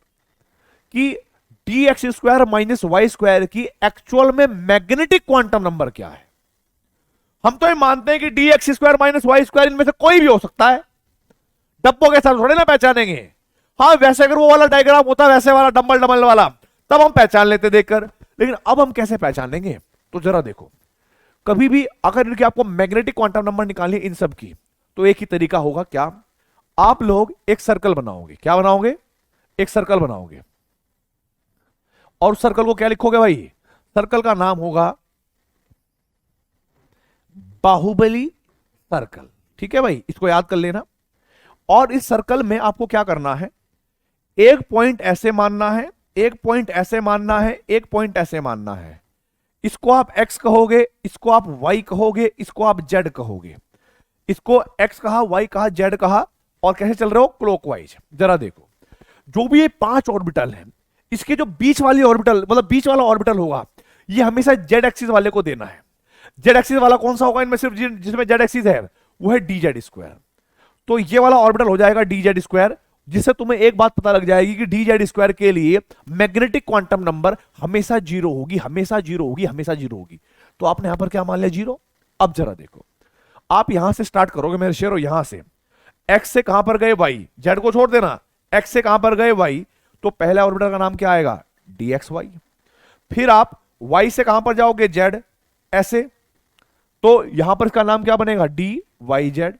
कि dx² - y² की एक्चुअल में मैग्नेटिक क्वांटम नंबर क्या है। हम तो ये मानते हैं कि dx² - y² इनमें से कोई भी हो सकता है, डब्बों के साथ थोड़े ना पहचानेंगे। हाँ, वैसे अगर वो वाला डायग्राम होता वैसे वाला डबल डबल वाला, तब हम पहचान लेते देखकर, लेकिन अब हम कैसे पहचान लेंगे। तो जरा देखो, कभी भी अगर इनकी आपको मैग्नेटिक क्वांटम नंबर निकालनी इन सब की, तो एक ही तरीका होगा, क्या, आप लोग एक सर्कल बनाओगे। क्या बनाओगे, एक सर्कल बनाओगे, और उस सर्कल को क्या लिखोगे भाई, सर्कल का नाम होगा बाहुबली सर्कल। ठीक है भाई, इसको याद कर लेना। और इस सर्कल में आपको क्या करना है, एक पॉइंट ऐसे मानना है, एक पॉइंट ऐसे मानना है, एक पॉइंट ऐसे मानना है। इसको आप x कहोगे, इसको आप y कहोगे, इसको आप z कहोगे। इसको x कहा, y कहा, z कहा, और कैसे चल रहे हो, क्लॉकवाइज। जरा देखो, जो भी ये 5 ऑर्बिटल हैं, इसके जो बीच वाली ऑर्बिटल, मतलब बीच वाला ऑर्बिटल होगा, ये हमेशा z एक्सिस वाले को देना है। z एक्सिस वाला कौन सा होगा इनमें, सिर्फ जिसमें z एक्सिस है वो है dz²। तो ये वाला ऑर्बिटल हो जाएगा dz², जिससे तुम्हें एक बात पता लग जाएगी कि dz² के लिए मैग्नेटिक क्वांटम नंबर हमेशा 0 होगी, हमेशा 0 होगी, हमेशा 0 होगी। तो आपने यहां पर क्या मान लिया, 0। अब जरा देखो, आप यहां से स्टार्ट करोगे मेरे शेरो, यहां से x से कहां पर गए y, z को छोड़ देना, x से कहां पर गए y, तो पहला ऑर्बिटल का नाम क्या आएगा, dxy। फिर आप y से कहां पर जाओगे, z, ऐसे, तो यहां पर इसका नाम क्या बनेगा, dyz।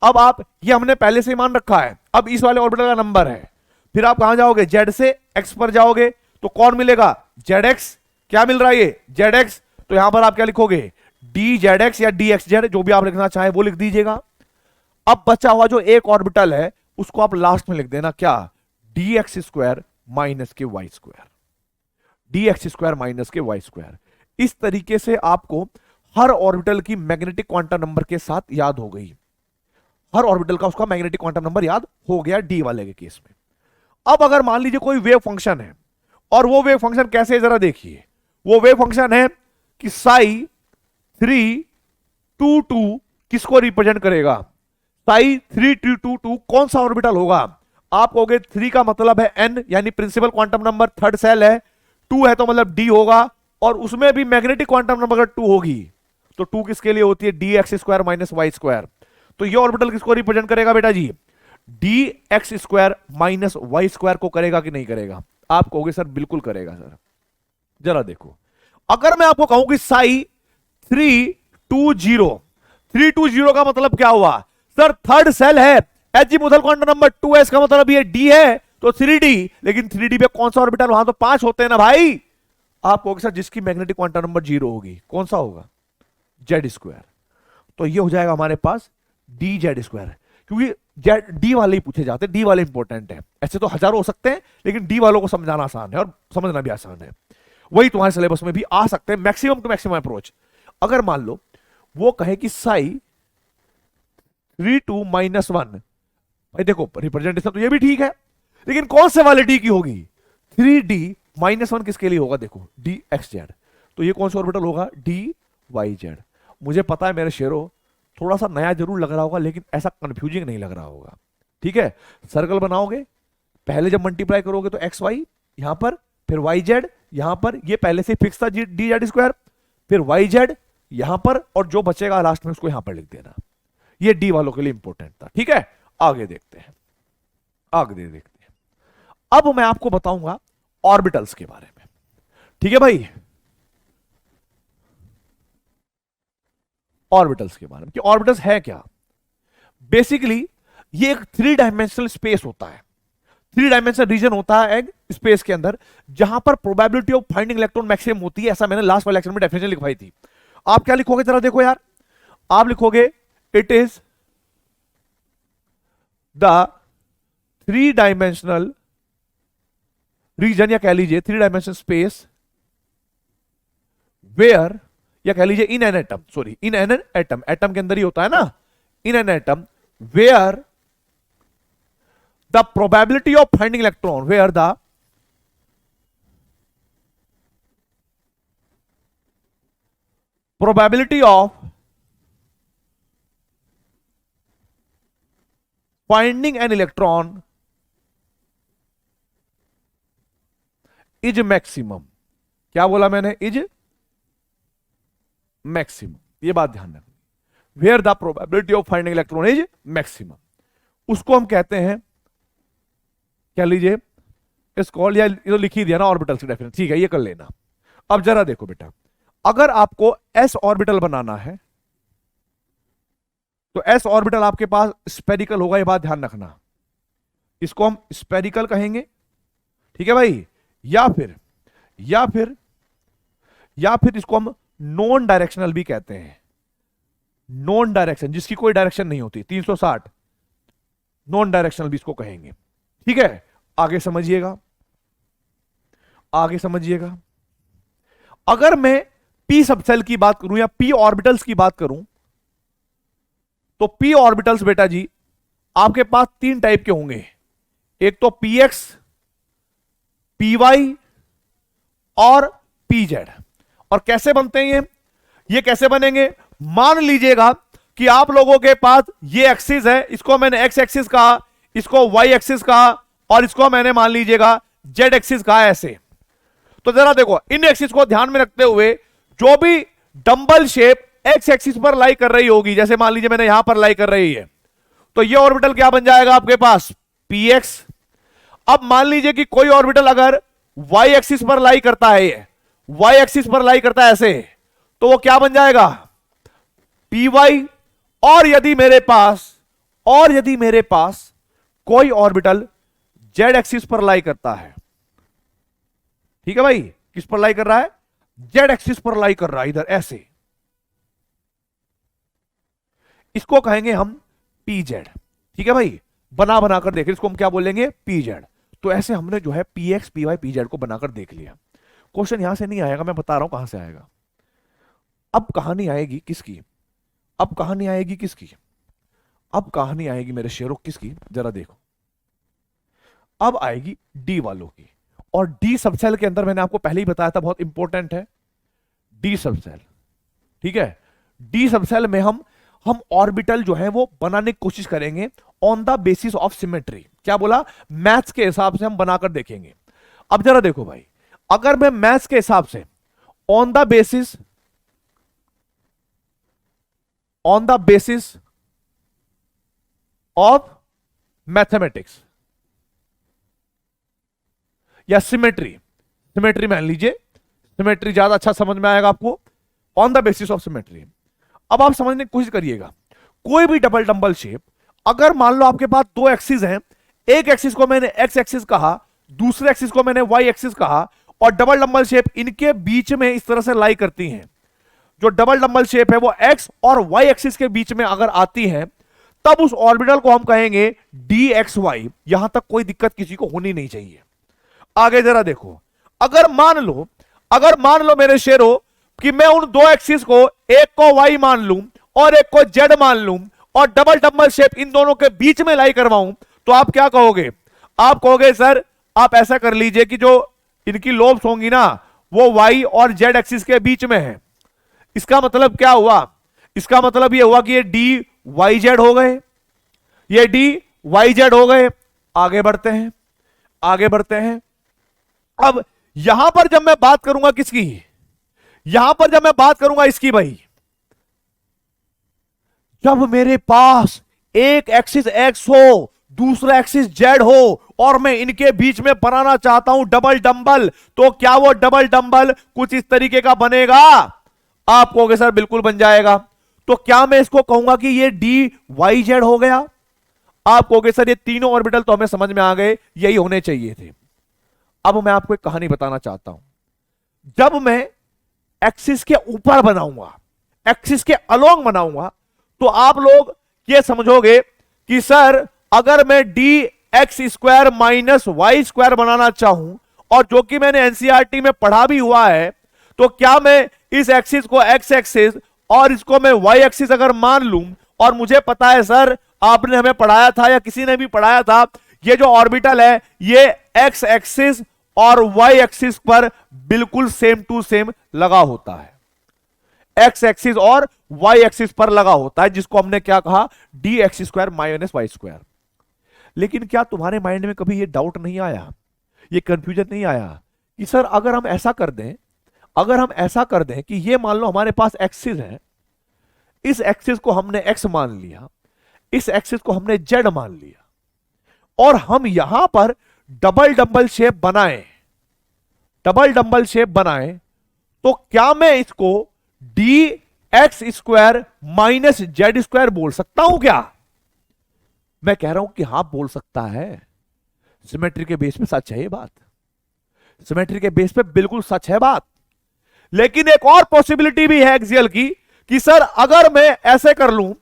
अब आप, ये हमने पहले से ही मान रखा है, अब इस वाले ऑर्बिटल का नंबर है। फिर आप कहां जाओगे, z से x पर जाओगे, तो कौन मिलेगा, zx। क्या मिल रहा है ये, zx। तो यहां पर आप क्या लिखोगे, dzx या dxz, जो भी आप लिखना चाहे वो लिख दीजिएगा। अब बचा हुआ जो एक ऑर्बिटल है उसको आप लास्ट में लिख देना, क्या, dx² - y², dx² - y²। इस तरीके से आपको हर ऑर्बिटल की मैग्नेटिक क्वांटम नंबर के साथ याद हो गई, हर ऑर्बिटल का उसका मैग्नेटिक क्वांटम नंबर याद हो गया डी वाले के केस में। अब अगर मान लीजिए कोई वेव फंक्शन है, और वो वेव फंक्शन कैसे है जरा देखिए, वो वेव फंक्शन है कि साई 322 किसको रिप्रेजेंट करेगा, साई 3222 कौन सा ऑर्बिटल होगा। आप कहोगे 3 का मतलब है n, यानी principal quantum number third shell है, 2 है तो मतलब d होगा, और उसमें भी मैग्नेटिक क्वांटम नंबर अगर 2 होगी तो 2 किसके लिए होती है, dx² - y²। तो ये ऑर्बिटल किसको रिप्रेजेंट करेगा बेटा जी, dx² - y² को करेगा कि नहीं करेगा। आप कहोगे सर बिल्कुल करेगा सर। जरा देखो, अगर मैं आपको कहूं कि साई 320 का मतलब क्या हुआ, सर थर्ड सेल है, Hg मुथल क्वांटम नंबर 2 है, इसका मतलब ये d है तो 3d, लेकिन 3d पे कौन सा ऑर्बिटल, वहां तो 5 होते हैं ना भाई। आप कहोगे सर जिसकी मैग्नेटिक क्वांटम नंबर 0 होगी, कौन सा होगा, z²। तो ये हो जाएगा हमारे पास dz², क्योंकि डी वाले ही पूछे जाते हैं, डी वाले इंपॉर्टेंट है। ऐसे तो हजारों हो सकते हैं, लेकिन डी वालों को समझाना आसान है और समझना भी आसान है, वही तुम्हारे सिलेबस में भी आ सकते हैं, मैक्सिमम टू मैक्सिमम अप्रोच। अगर मान लो वो कहे कि साई 32 - 1, भाई देखो रिप्रेजेंटेशन तो ये भी ठीक है, लेकिन कौन से वाले डी की होगी, 3d - 1 किसके लिए होगा, देखो dxz, तो ये कौन सा ऑर्बिटल होगा, dyz। मुझे पता है मेरे शेरों, थोड़ा सा नया जरूर लग रहा होगा, लेकिन ऐसा कंफ्यूजिंग नहीं लग रहा होगा। ठीक है, सर्कल बनाओगे, पहले जब मल्टीप्लाई करोगे तो एक्स वाई यहां पर, फिर वाई जेड यहां पर, ये पहले से फिक्स था डी जेड स्क्वायर, फिर वाई जेड यहां पर, और जो बचेगा लास्ट में उसको यहां पर लिख देना। ये डी वालों के लिए इंपॉर्टेंट था। ठीक है, आगे देखते हैं, आगे देखते हैं। अब मैं आपको बताऊंगा ऑर्बिटल्स के बारे में। ठीक है भाई, ऑर्बिटल्स के बारे में कि ऑर्बिटल्स है क्या। बेसिकली ये एक 3 डायमेंशनल स्पेस होता है, 3 डायमेंशनल रीजन होता है एक स्पेस के अंदर, जहां पर probability of finding electron maximum होती है। ऐसा मैंने लास्ट वाले लेक्चर में डेफिनेशन लिखवाई थी। आप क्या लिखोगे जरा देखो यार, आप लिखोगे it is the 3 dimensional region, या कह लीजिए 3 डायमेंशनल स्पेस वेयर, या कह लीजिए in an atom, sorry in an atom, atom के अंदर ही होता है ना, in an atom where the probability of finding electron, where the probability of finding an electron is maximum। क्या बोला मैंने, इज मैक्सिमम, ये बात ध्यान रखना। Where the probability of finding electron is maximum, उसको हम कहते हैं, क्या लीजिए इस कॉल, या ये तो लिख ही दिया ना ऑर्बिटल की डेफिनेशन। ठीक है, ये कर लेना। अब जरा देखो बेटा, अगर आपको एस ऑर्बिटल बनाना है तो एस ऑर्बिटल आपके पास स्पेरिकल होगा, ये बात ध्यान रखना। इसको हम स्पेरिकल कहेंगे। ठीक है भाई, या फिर इसको हम नॉन डायरेक्शनल भी कहते हैं। नॉन डायरेक्शन, जिसकी कोई डायरेक्शन नहीं होती, 360 नॉन डायरेक्शनल भी इसको कहेंगे। ठीक है, आगे समझिएगा, आगे समझिएगा। अगर मैं पी सबसेल की बात करूं या पी ऑर्बिटल्स की बात करूं, तो पी ऑर्बिटल्स बेटा जी आपके पास 3 टाइप के होंगे। एक तो पी एक्स, पी वाई और पी जेड। और कैसे बनते हैं ये कैसे बनेंगे, मान लीजिएगा कि आप लोगों के पास ये एक्सिस है, इसको मैंने एक्स एक्सिस कहा, इसको वाई एक्सिस कहा, और इसको मैंने मान लीजिएगा जेड एक्सिस कहा, ऐसे। तो जरा देखो, इन एक्सिस को ध्यान में रखते हुए जो भी डंबल शेप एक्स एक्सिस पर लाई कर रही होगी, जैसे मान लीजिए मैंने यहां पर लाई कर रही है, तो ये ऑर्बिटल क्या बन जाएगा आपके पास, पी एक्स। अब मान लीजिए कि कोई ऑर्बिटल अगर वाई एक्सिस पर लाई करता है, वाई एक्सिस पर लाई करता है ऐसे, तो वो क्या बन जाएगा, पी वाई। और यदि मेरे पास कोई ऑर्बिटल जेड एक्सिस पर लाई करता है, ठीक है भाई, किस पर लाई कर रहा है, जेड एक्सिस पर लाई कर रहा है, इधर ऐसे, इसको कहेंगे हम पी जेड। ठीक है भाई, बना कर देखें, इसको हम क्या बोलेंगे, पी जेड। तो ऐसे हमने जो है p x, p y, p z को बनाकर देख लिया। क्वेश्चन यहां से नहीं आएगा, मैं बता रहा हूं कहां से आएगा। अब कहानी आएगी किसकी, अब कहानी आएगी किसकी, अब कहानी आएगी मेरे शेरों किसकी, जरा देखो। अब आएगी डी वालों की। और डी सबसेल के अंदर मैंने आपको पहले ही बताया था, बहुत इंपॉर्टेंट है डी सबसेल। ठीक है, डी सबसेल में हम ऑर्बिटल जो है वो बनाने की कोशिश करेंगे on the basis of symmetry. क्या बोला, मैथ्स के हिसाब से हम बनाकर देखेंगे। अब जरा देखो भाई, अगर मैं मैथ्स के हिसाब से on the basis of mathematics या सिमेट्री मान लीजिए, सिमेट्री ज्यादा अच्छा समझ में आएगा आपको, on the basis of symmetry. अब आप समझने की कोशिश करिएगा, कोई भी डबल डंबल शेप, अगर मान लो आपके पास 2 एक्सिस हैं, एक एक्सिस को मैंने एक्स एक्सिस कहा, दूसरे एक्सिस को मैंने वाई एक्सिस कहा, और डबल डंबल शेप इनके बीच में इस तरह से लाई करती हैं। जो डबल डंबल शेप है वो एक्स और वाई एक्सिस के बीच में अगर आती है, तब उस ऑर्बिटल को हम कहेंगे डी एक्स वाई। यहां तक कोई दिक्कत किसी को होनी नहीं चाहिए। आगे जरा देखो, अगर मान लो मेरे शेरों कि मैं उन 2 एक्सिस को, एक को वाई मान लूं और एक को जेड मान लूं, और डबल डंबल शेप इन दोनों के बीच में लाई करवाऊं, तो आप क्या कहोगे, आप कहोगे सर आप ऐसा कर लीजिए कि जो इनकी लोब्स होंगी ना, वो वाई और जेड एक्सिस के बीच में है। इसका मतलब क्या हुआ इसका मतलब ये हुआ कि ये डी वाई जेड हो गए, ये डी वाई जेड हो गए। आगे बढ़ते हैं, आगे बढ़ते हैं। अब यहां पर जब मैं बात करूंगा किसकी, यहां पर जब मैं बात करूंगा इसकी भाई, जब मेरे पास एक एक्सिस एक्स हो, दूसरा एक्सिस जेड हो और मैं इनके बीच में बनाना चाहता हूं डबल डंबल, तो क्या वो डबल डंबल कुछ इस तरीके का बनेगा? आप कहोगे सर बिल्कुल बन जाएगा। तो क्या मैं इसको कहूंगा कि ये डी वाई जेड हो गया? आप कहोगे सर ये तीनों ऑर्बिटल तो हमें समझ में आ गए, यही होने चाहिए थे। अब मैं आपको एक कहानी बताना चाहता हूं। जब मैं एक्सिस के ऊपर बनाऊंगा, एक्सिस के अलोंग बनाऊंगा, तो आप लोग ये समझोगे कि सर अगर मैं d x square minus y square बनाना चाहूं, और जो कि मैंने एनसीईआरटी में पढ़ा भी हुआ है, तो क्या मैं इस एक्सिस को एक्स एक्सिस और इसको मैं वाई एक्सिस अगर मान लूं, और मुझे पता है सर आपने हमें पढ़ाया था या किसी ने भी पढ़ाया था, ये जो ऑर्बिटल है ये एक्स एक्सिस और वाई एक्सिस पर बिल्कुल सेम टू सेम लगा होता है, एक्स एक्सिस और वाई एक्सिस पर लगा होता है, जिसको हमने क्या कहा, d x square minus y square. लेकिन क्या तुम्हारे माइंड में कभी ये डाउट नहीं आया, ये कंफ्यूजन नहीं आया कि सर अगर हम ऐसा कर दें, अगर हम ऐसा कर दें कि ये मान लो हमारे पास एक्सिस है, इस एक्सिस को हमने एक्स मान लिया, इस एक्सिस को हमने जेड मान लिया, और हम यहां पर डबल डंबल शेप बनाएं, डबल डंबल शेप बनाएं, तो क्या मैं इसको D x square minus z square बोल सकता हूं क्या? मैं कह रहा हूं कि हां बोल सकता है। सिमेट्री के बेस पे सच है ये बात, सिमेट्री के बेस पे बिल्कुल सच है बात। लेकिन एक और पॉसिबिलिटी भी है एक्सियल की, कि सर अगर मैं ऐसे कर लूं,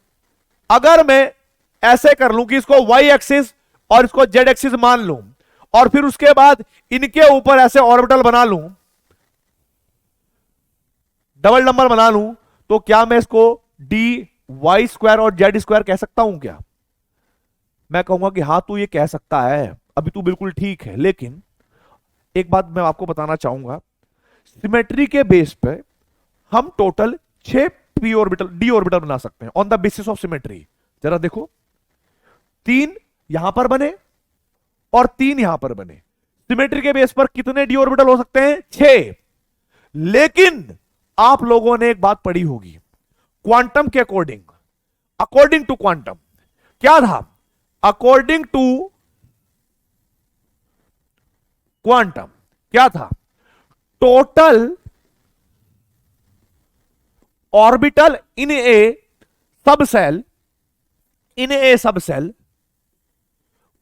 अगर मैं ऐसे कर लूं कि इसको वाई एक्सिस और इसको जेड एक्सिस मान लूं, और फिर उसके बाद इनके ऊपर ऐसे ऑर्बिटल बना लूं, डबल नंबर बना लूं, तो क्या मैं इसको डी वाई स्क्वायर और जेड स्क्वायर कह सकता हूं क्या? मैं कहूंगा कि हां तू ये कह सकता है, अभी तू बिल्कुल ठीक है। लेकिन एक बात मैं आपको बताना चाहूंगा, सिमेट्री के बेस पे हम total 6 P orbital D orbital बना सकते हैं on the basis of symmetry. जरा देखो, 3 यहां पर बने और 3 यहां पर बने, सिमेट्री के बेस पर कितने डी ऑर्बिटल हो सकते हैं? 6। लेकिन आप लोगों ने एक बात पढ़ी होगी क्वांटम के अकॉर्डिंग, अकॉर्डिंग टू क्वांटम क्या था? अकॉर्डिंग टू क्वांटम क्या था? टोटल ऑर्बिटल इन ए सब सेल, इन ए सब सेल,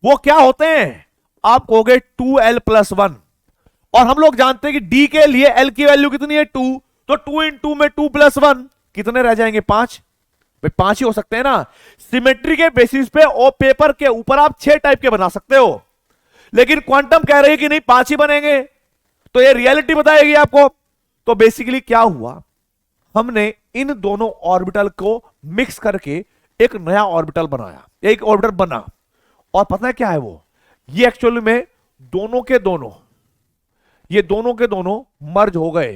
वो क्या होते हैं? आप कहोगे 2l+1, और हम लोग जानते हैं कि डी के लिए एल की वैल्यू कितनी है? 2, तो 2 इन 2 में 2+1 कितने रह जाएंगे? 5। भाई 5 ही हो सकते हैं ना। सिमेट्री के बेसिस पे और पेपर के ऊपर आप 6 टाइप के बना सकते हो, लेकिन क्वांटम कह रही है कि नहीं 5 ही बनेंगे, तो ये रियलिटी बताएगी आपको। तो बेसिकली क्या हुआ, हमने इन दोनों ऑर्बिटल को मिक्स करके एक नया ऑर्बिटल बनाया, एक ऑर्बिटल बना, और पता है क्या है वो? ये एक्चुअली में दोनों के दोनों, ये दोनों के दोनों मर्ज हो गए।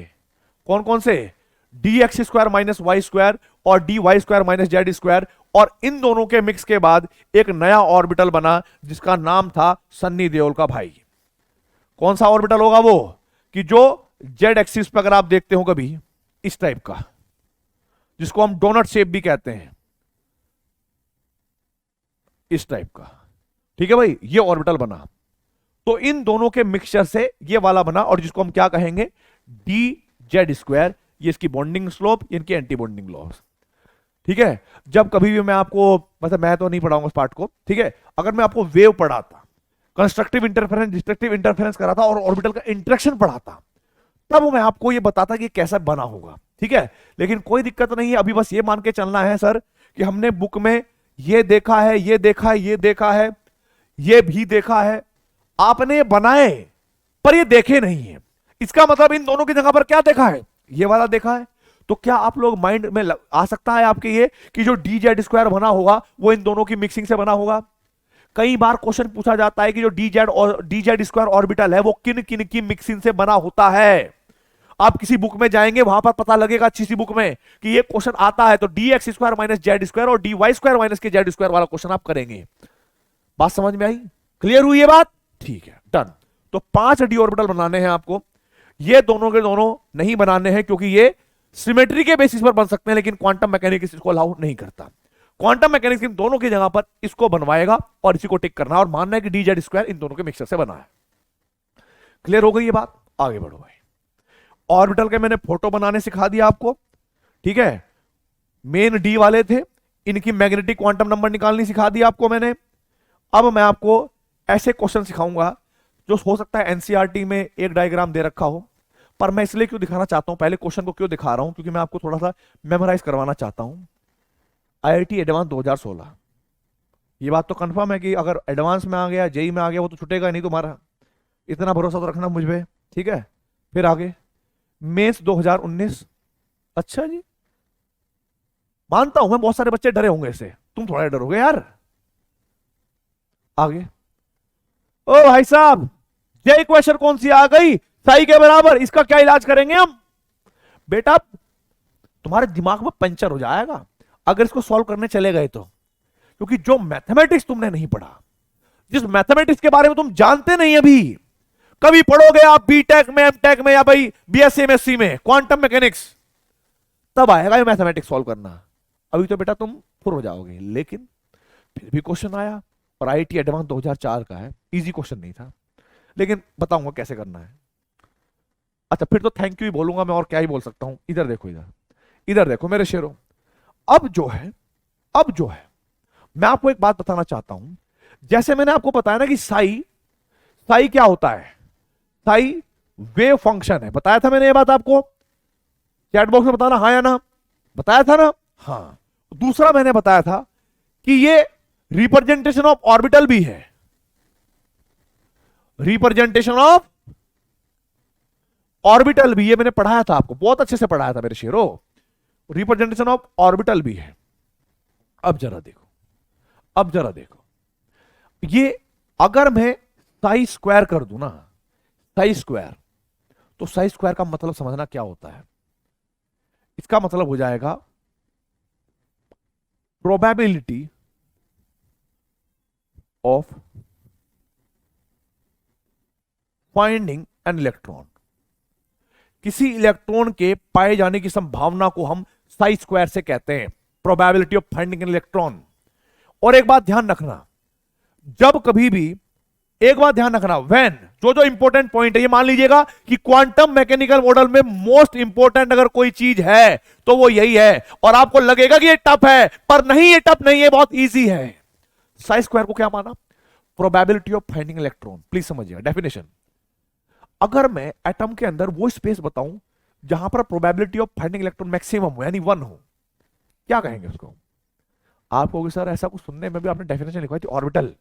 कौन कौन से? D x square minus y square और d y square minus z square, और इन दोनों के मिक्स के बाद एक नया ऑर्बिटल बना जिसका नाम था सन्नी देओल का भाई। कौन सा ऑर्बिटल होगा वो? कि जो जेड एक्सिस पर अगर आप देखते हो कभी इस टाइप का, जिसको हम डोनट शेप भी कहते हैं, इस टाइप का, ठीक है भाई, ये ऑर्बिटल बना। तो इन दोनों के मिक्सचर से ये वाला बना, और जिसको हम क्या कहेंगे? D z square. ये इसकी बॉन्डिंग स्लोप, इनकी एंटी बॉन्डिंग लॉस। ठीक है, जब कभी भी मैं आपको, मतलब मैं तो नहीं पढ़ाऊंगा इस पार्ट को, ठीक है, अगर मैं आपको वेव पढ़ाता, कंस्ट्रक्टिव इंटरफेरेंस, डिस्ट्रक्टिव इंटरफेरेंस कराता और ऑर्बिटल का इंटरेक्शन पढ़ाता, तब मैं आपको ये बताता कि कैसा बना होगा। ठीक है, लेकिन कोई दिक्कत नहीं है, अभी बस ये मान के चलना है सर कि हमने बुक में ये देखा है, ये देखा है, ये देखा है, ये भी देखा है, आपने ये बनाए पर ये देखे नहीं है। इसका मतलब इन दोनों की जगह पर क्या देखा है? ये वाला देखा है। तो क्या आप लोग माइंड में आ सकता है आपके ये कि जो डी जेड स्क्वायर बना होगा वो इन दोनों की मिक्सिंग से बना होगा? कई बार क्वेश्चन पूछा जाता है कि जो डी जेड और डी जेड स्क्वायर ऑर्बिटल है वो किन किन की मिक्सिंग से बना होता है। आप किसी बुक में जाएंगे, वहां पर पता लगेगा अच्छी सी बुक में कि ये क्वेश्चन आता है, तो D x square minus z square और डी वाई स्क्वायर माइनस के जेड स्क्वायर वाला क्वेश्चन आप करेंगे। बात समझ में आई? क्लियर हुई ये बात? ठीक है, डन। तो 5 डी ऑर्बिटल बनाने हैं आपको। ये दोनों के दोनों नहीं बनाने हैं क्योंकि ये सिमेट्री के बेसिस पर बन सकते हैं, लेकिन क्वांटम मैकेनिक्स इसको अलाउ नहीं करता। क्वांटम मैकेनिक्स इन दोनों की जगह पर इसको बनवाएगा और इसी को टिक करना और मानना है कि डी जेड स्क्वायर इन दोनों के मिक्सचर से बना है। क्लियर हो गई ये बात? आगे बढ़ो भाई। ऑर्बिटल के मैंने फोटो बनाने सिखा दिया आपको, ठीक है। मेन डी वाले थे, इनकी मैग्नेटिक क्वांटम नंबर निकालनी सिखा दी आपको मैंने। अब मैं आपको ऐसे क्वेश्चन सिखाऊंगा जो हो सकता है एनसीईआरटी में एक डायग्राम दे रखा हो, पर मैं इसलिए क्यों दिखाना चाहता हूं, पहले क्वेश्चन को क्यों दिखा रहा हूं, क्योंकि मैं आपको थोड़ा सा मेमोराइज करवाना चाहता हूं। आईआईटी एडवांस 2016, ये बात तो कंफर्म है कि अगर एडवांस में आ गया, जेई में आ गया, वो तो छूटेगा नहीं तुम्हारा, इतना भरोसा तो रखना मुझ पे, ठीक है। फिर आगे मेंस 2019, अच्छा जी, मानता हूं मैं बहुत सारे बच्चे डरे होंगे इससे, तुम थोड़ा डरोगे यार। आगे, ओ भाई साहब, ये इक्वेशन कौन सी आ गई, साई के बराबर, इसका क्या इलाज करेंगे हम? बेटा तुम्हारे दिमाग में पंचर हो जाएगा अगर इसको सॉल्व करने चले गए तो, क्योंकि जो मैथमेटिक्स तुमने नहीं पढ़ा, जिस मैथमेटिक्स के बारे में तुम जानते नहीं अभी, कभी पढ़ोगे आप बीटेक में, एमटेक में, या भाई बीएससी एमएससी में क्वांटम मैकेनिक्स, तब आएगा ये मैथमेटिक्स सॉल्व करना। अभी तो बेटा तुम फुर हो जाओगे। लेकिन फिर भी क्वेश्चन आया और आईआईटी एडवांस 2004 का है, इजी क्वेश्चन नहीं था, लेकिन बताऊंगा कैसे करना है। अच्छा, फिर तो थैंक यू ही बोलूंगा मैं, और क्या ही बोल सकता हूं। इधर देखो, इधर देखो मेरे शेरों। अब जो है मैं आपको एक बात बताना चाहता हूं। जैसे मैंने आपको बताया ना कि साई क्या होता है, साई वेव फंक्शन है, बताया था मैंने ये बात आपको, चैट बॉक्स में बताना हाँ या ना, बताया था ना? हाँ। दूसरा मैंने बताया था कि ये रिप्रेजेंटेशन ऑफ ऑर्बिटल भी है, रिप्रेजेंटेशन ऑफ ऑर्बिटल भी, ये मैंने पढ़ाया था आपको, बहुत अच्छे से पढ़ाया था मेरे शेरों, रिप्रेजेंटेशन ऑफ ऑर्बिटल भी है। अब जरा देखो, ये अगर मैं साई स्क्वायर कर दूं ना, साई स्क्वायर, तो साई स्क्वायर का मतलब समझना क्या होता है। इसका मतलब हो जाएगा probability of finding an electron, किसी इलेक्ट्रॉन के पाए जाने की संभावना को हम साई स्क्वायर से कहते हैं, probability of finding an electron. और एक बात ध्यान रखना, जब कभी भी, एक बात ध्यान रखना, व्हेन, जो इंपॉर्टेंट पॉइंट है, ये मान लीजिएगा कि क्वांटम मैकेनिकल मॉडल में मोस्ट इंपॉर्टेंट अगर कोई चीज है तो वो यही है, और आपको लगेगा कि ये टफ है, पर नहीं, ये टफ नहीं है, बहुत इजी है। साई स्क्वायर को क्या माना? Probability of finding electron. Please समझिएगा डेफिनेशन। अगर मैं एटम के अंदर वो स्पेस बताऊं जहां पर probability of finding electron maximum हो, यानी 1 हो, क्या कहेंगे उसको? आप कहोगे सर ऐसा कुछ सुनने में भी आपने डेफिनेशन लिखवाई थी, ऑर्बिटल।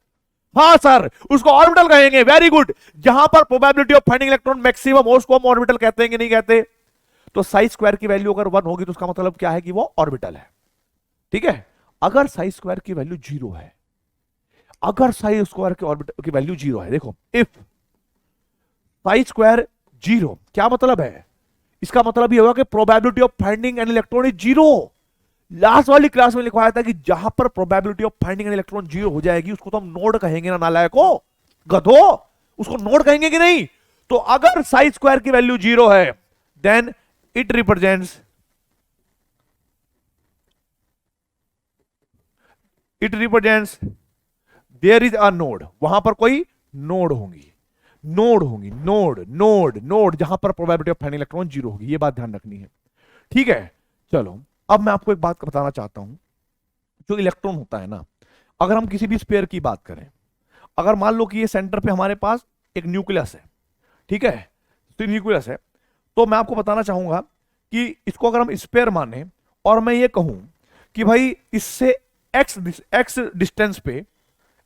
हाँ सर, उसको ऑर्बिटल कहेंगे, वेरी गुड। जहां पर probability of finding electron maximum हो उसको हम ऑर्बिटल कहते हैं कि नहीं कहते? तो साई स्क्वायर की वैल्यू अगर 1 होगी तो उसका मतलब क्या है कि वो ऑर्बिटल है, ठीक है। अगर साई स्क्वायर की वैल्यू 0 है, अगर साई स्क्वायर की ऑर्बिटल की वैल्यू 0 है, देखो, इफ साई स्क्वायर 0, क्या मतलब है? इसका मतलब ये होगा कि probability of finding an electron is 0। Last वाली क्लास में लिखवाया था कि जहां पर probability of finding an electron 0 हो जाएगी उसको तो हम नोड कहेंगे ना, नालायको, गधो, उसको नोड कहेंगे कि नहीं? तो अगर साई स्क्वायर की वैल्यू 0 है, then it represents there is a node, वहां पर कोई नोड होंगी, नोड जहां पर प्रोबेबिलिटी ऑफ फाइंडिंग इलेक्ट्रॉन 0 होगी। ये बात ध्यान रखनी है, ठीक है। चलो, अब मैं आपको एक बात बताना चाहता हूं। जो इलेक्ट्रॉन होता है ना, अगर हम किसी भी स्पेयर की बात करें, अगर मान लो कि ये सेंटर पे हमारे पास एक न्यूक्लियस है, ठीक है, तो न्यूक्लियस है, तो मैं आपको बताना चाहूंगा कि इसको अगर हम स्पेयर माने और मैं ये कहूं कि भाई इससे एक्स डिस्टेंस पे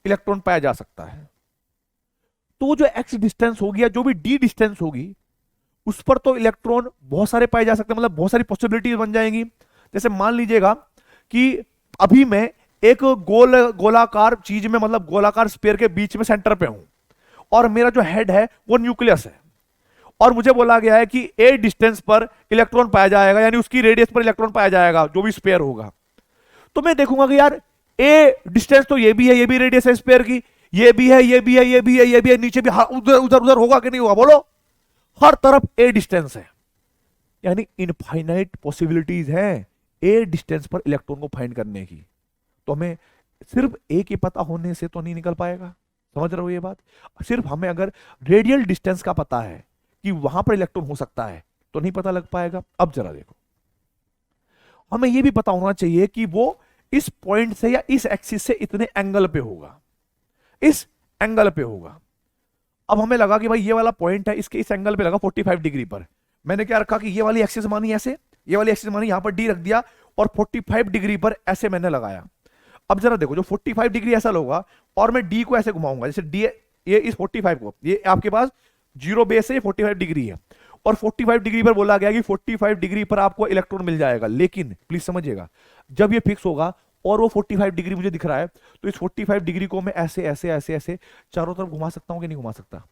इलेक्ट्रॉन पाया जा सकता है, तो जो एक्स डिस्टेंस होगी या जो भी डी डिस्टेंस होगी उस पर तो इलेक्ट्रॉन बहुत सारे पाए जा सकते हैं, मतलब बहुत सारी पॉसिबिलिटीज बन जाएंगी। जैसे मान लीजिएगा कि अभी मैं एक गोलाकार चीज में, मतलब गोलाकार स्फीयर के बीच में सेंटर पे हूं, और मेरा जो हेड है वो न्यूक्लियस है, और मुझे बोला गया है कि ए डिस्टेंस पर इलेक्ट्रॉन पाया जाएगा, यानी उसकी रेडियस पर इलेक्ट्रॉन पाया जाएगा जो भी स्पेयर होगा। तो मैं देखूंगा कि यार ए डिस्टेंस तो ये भी है, ये भी रेडियस है स्पेयर की, ये भी है, ये भी है, ये भी है, ये भी है, नीचे भी उधर उधर उधर होगा कि नहीं होगा, बोलो। हर तरफ ए डिस्टेंस है, यानी इनफाइनाइट पॉसिबिलिटीज हैं ए डिस्टेंस पर इलेक्ट्रॉन को फाइंड करने की। तो हमें सिर्फ ए के पता होने से तो नहीं निकल पाएगा, समझ रहे हो ये बात। सिर्फ हमें अगर रेडियल डिस्टेंस का पता है कि वहां पर इलेक्ट्रॉन हो सकता है तो नहीं पता लग पाएगा। अब जरा देखो, हमें यह भी पता होना चाहिए कि वो इस पॉइंट से या इस एक्सिस से इतने एंगल पे होगा, इस एंगल पे होगा। अब हमें लगा कि भाई ये वाला पॉइंट है, इसके इस एंगल पे लगा 45 डिग्री पर। मैंने क्या रखा कि ये वाली एक्सिस मानी ऐसे, ये वाली एक्सिस मानी, यहां पर डी रख दिया और 45 डिग्री पर ऐसे मैंने लगाया। अब जरा देखो, जो 45 डिग्री ऐसा होगा और मैं डी को ऐसे घुमाऊंगा, जैसे डी ये इस 45 को, ये आपके पास जीरो बेस है, 45 डिग्री है और 45 डिग्री पर बोला गया कि 45 डिग्री पर आपको इलेक्ट्रॉन मिल जाएगा। लेकिन प्लीज समझिएगा, जब ये फिक्स होगा और वो 45 डिग्री मुझे दिख रहा है, तो इस 45 डिग्री को मैं ऐसे ऐसे ऐसे ऐसे चारों तरफ घुमा सकता हूं कि नहीं घुमा सकता?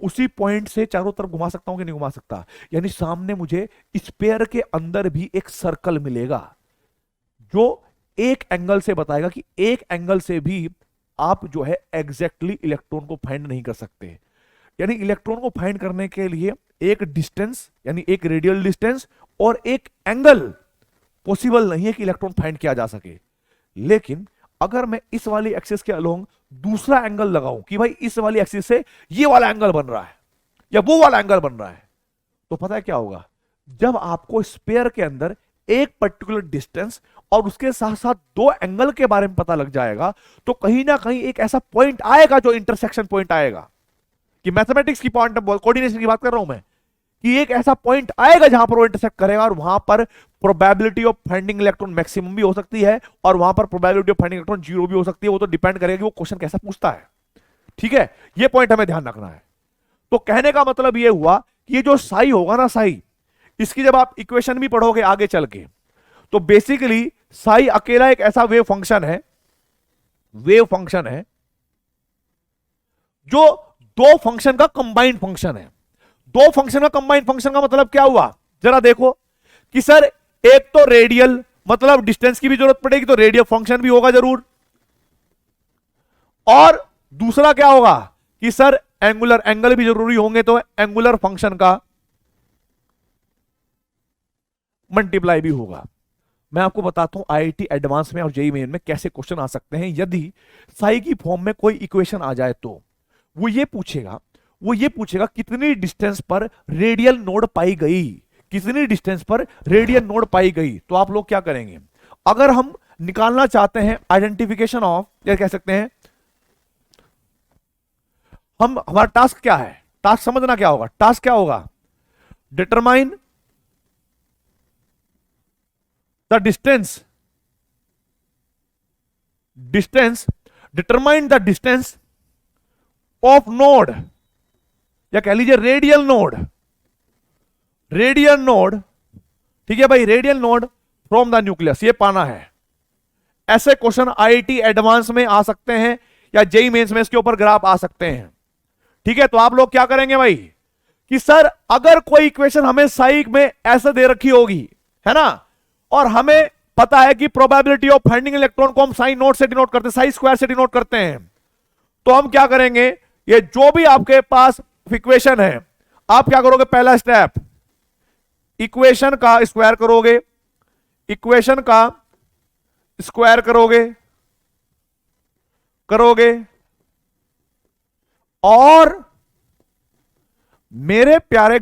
उसी पॉइंट से चारों तरफ घुमा सकता हूं कि नहीं घुमा सकता? यानी सामने मुझे स्पेयर के अंदर भी एक सर्कल मिलेगा जो एक एंगल से बताएगा कि एक एंगल से भी आप जो है एग्जैक्टली इलेक्ट्रॉन को फाइंड नहीं कर सकते। यानी इलेक्ट्रॉन को फाइंड करने के लिए एक डिस्टेंस, यानी एक रेडियल डिस्टेंस और एक एंगल पॉसिबल नहीं है कि इलेक्ट्रॉन फाइंड किया जा सके। लेकिन अगर मैं इस वाली एक्सिस के अलोंग दूसरा एंगल लगाऊं कि भाई इस वाली एक्सिस से ये वाला एंगल बन रहा है या वो वाला एंगल बन रहा है, तो पता है क्या होगा? जब आपको स्पेयर के अंदर एक पर्टिकुलर डिस्टेंस और उसके साथ साथ दो एंगल के बारे में पता लग जाएगा, तो कहीं ना कहीं एक ऐसा पॉइंट आएगा जो इंटरसेक्शन पॉइंट आएगा। कि मैथमेटिक्स की पॉइंट कोऑर्डिनेशन की बात कर रहा हूं मैं, कि एक ऐसा पॉइंट आएगा जहां पर वो इंटरसेक्ट करेगा और वहां पर probability of finding electron maximum भी हो सकती है और वहां पर probability of finding electron zero भी हो सकती है। वो तो डिपेंड करेगा कि वो क्वेश्चन कैसा पूछता है। ठीक है, ये पॉइंट हमें ध्यान रखना है। तो कहने का मतलब ये हुआ कि ये जो साई होगा ना, साई, इसकी जब आप इक्वेशन भी पढ़ोगे आगे चल के, तो बेसिकली साई अकेला एक ऐसा वेव फंक्शन है, वेव फंक्शन है जो दो फंक्शन का कंबाइंड फंक्शन है। दो फंक्शन का कंबाइंड फंक्शन का मतलब क्या हुआ? जरा देखो कि सर एक तो रेडियल, मतलब डिस्टेंस की भी जरूरत पड़ेगी तो रेडियल फंक्शन भी होगा जरूर, और दूसरा क्या होगा कि सर एंगुलर, एंगल भी जरूरी होंगे, तो एंगुलर फंक्शन का मल्टीप्लाई भी होगा। मैं आपको बताता हूं आईआईटी एडवांस में और जेईई मेन में कैसे क्वेश्चन आ सकते हैं यदि साई की फॉर्म में कोई इक्वेशन आ जाए। तो वो ये पूछेगा कितनी डिस्टेंस पर रेडियल नोड पाई गई, कितनी डिस्टेंस पर रेडियल नोड पाई गई। तो आप लोग क्या करेंगे, अगर हम निकालना चाहते हैं आइडेंटिफिकेशन ऑफ, या कह सकते हैं हमारा टास्क क्या है, टास्क समझना क्या होगा, टास्क क्या होगा, determine the distance, determine the distance of node, या कह लीजिए रेडियल नोड, रेडियल नोड। ठीक है भाई, radial node from the nucleus, ये पाना है। ऐसे क्वेश्चन आईआईटी एडवांस में आ सकते हैं या जेईई मेंस में इसके ऊपर ग्राफ आ सकते हैं। ठीक है, तो आप लोग क्या करेंगे भाई कि सर अगर कोई इक्वेशन हमें साई में ऐसे दे रखी होगी, है ना, और हमें पता है कि प्रोबेबिलिटी ऑफ फाइंडिंग इलेक्ट्रॉन को हम साई नोट से डिनोट करते हैं, साई स्क्वायर से डिनोट करते हैं, तो हम क्या करेंगे, ये जो भी आपके पास इक्वेशन है, आप क्या करोगे, पहला स्टेप इक्वेशन का स्क्वायर करोगे, इक्वेशन का स्क्वायर करोगे और मेरे प्यारे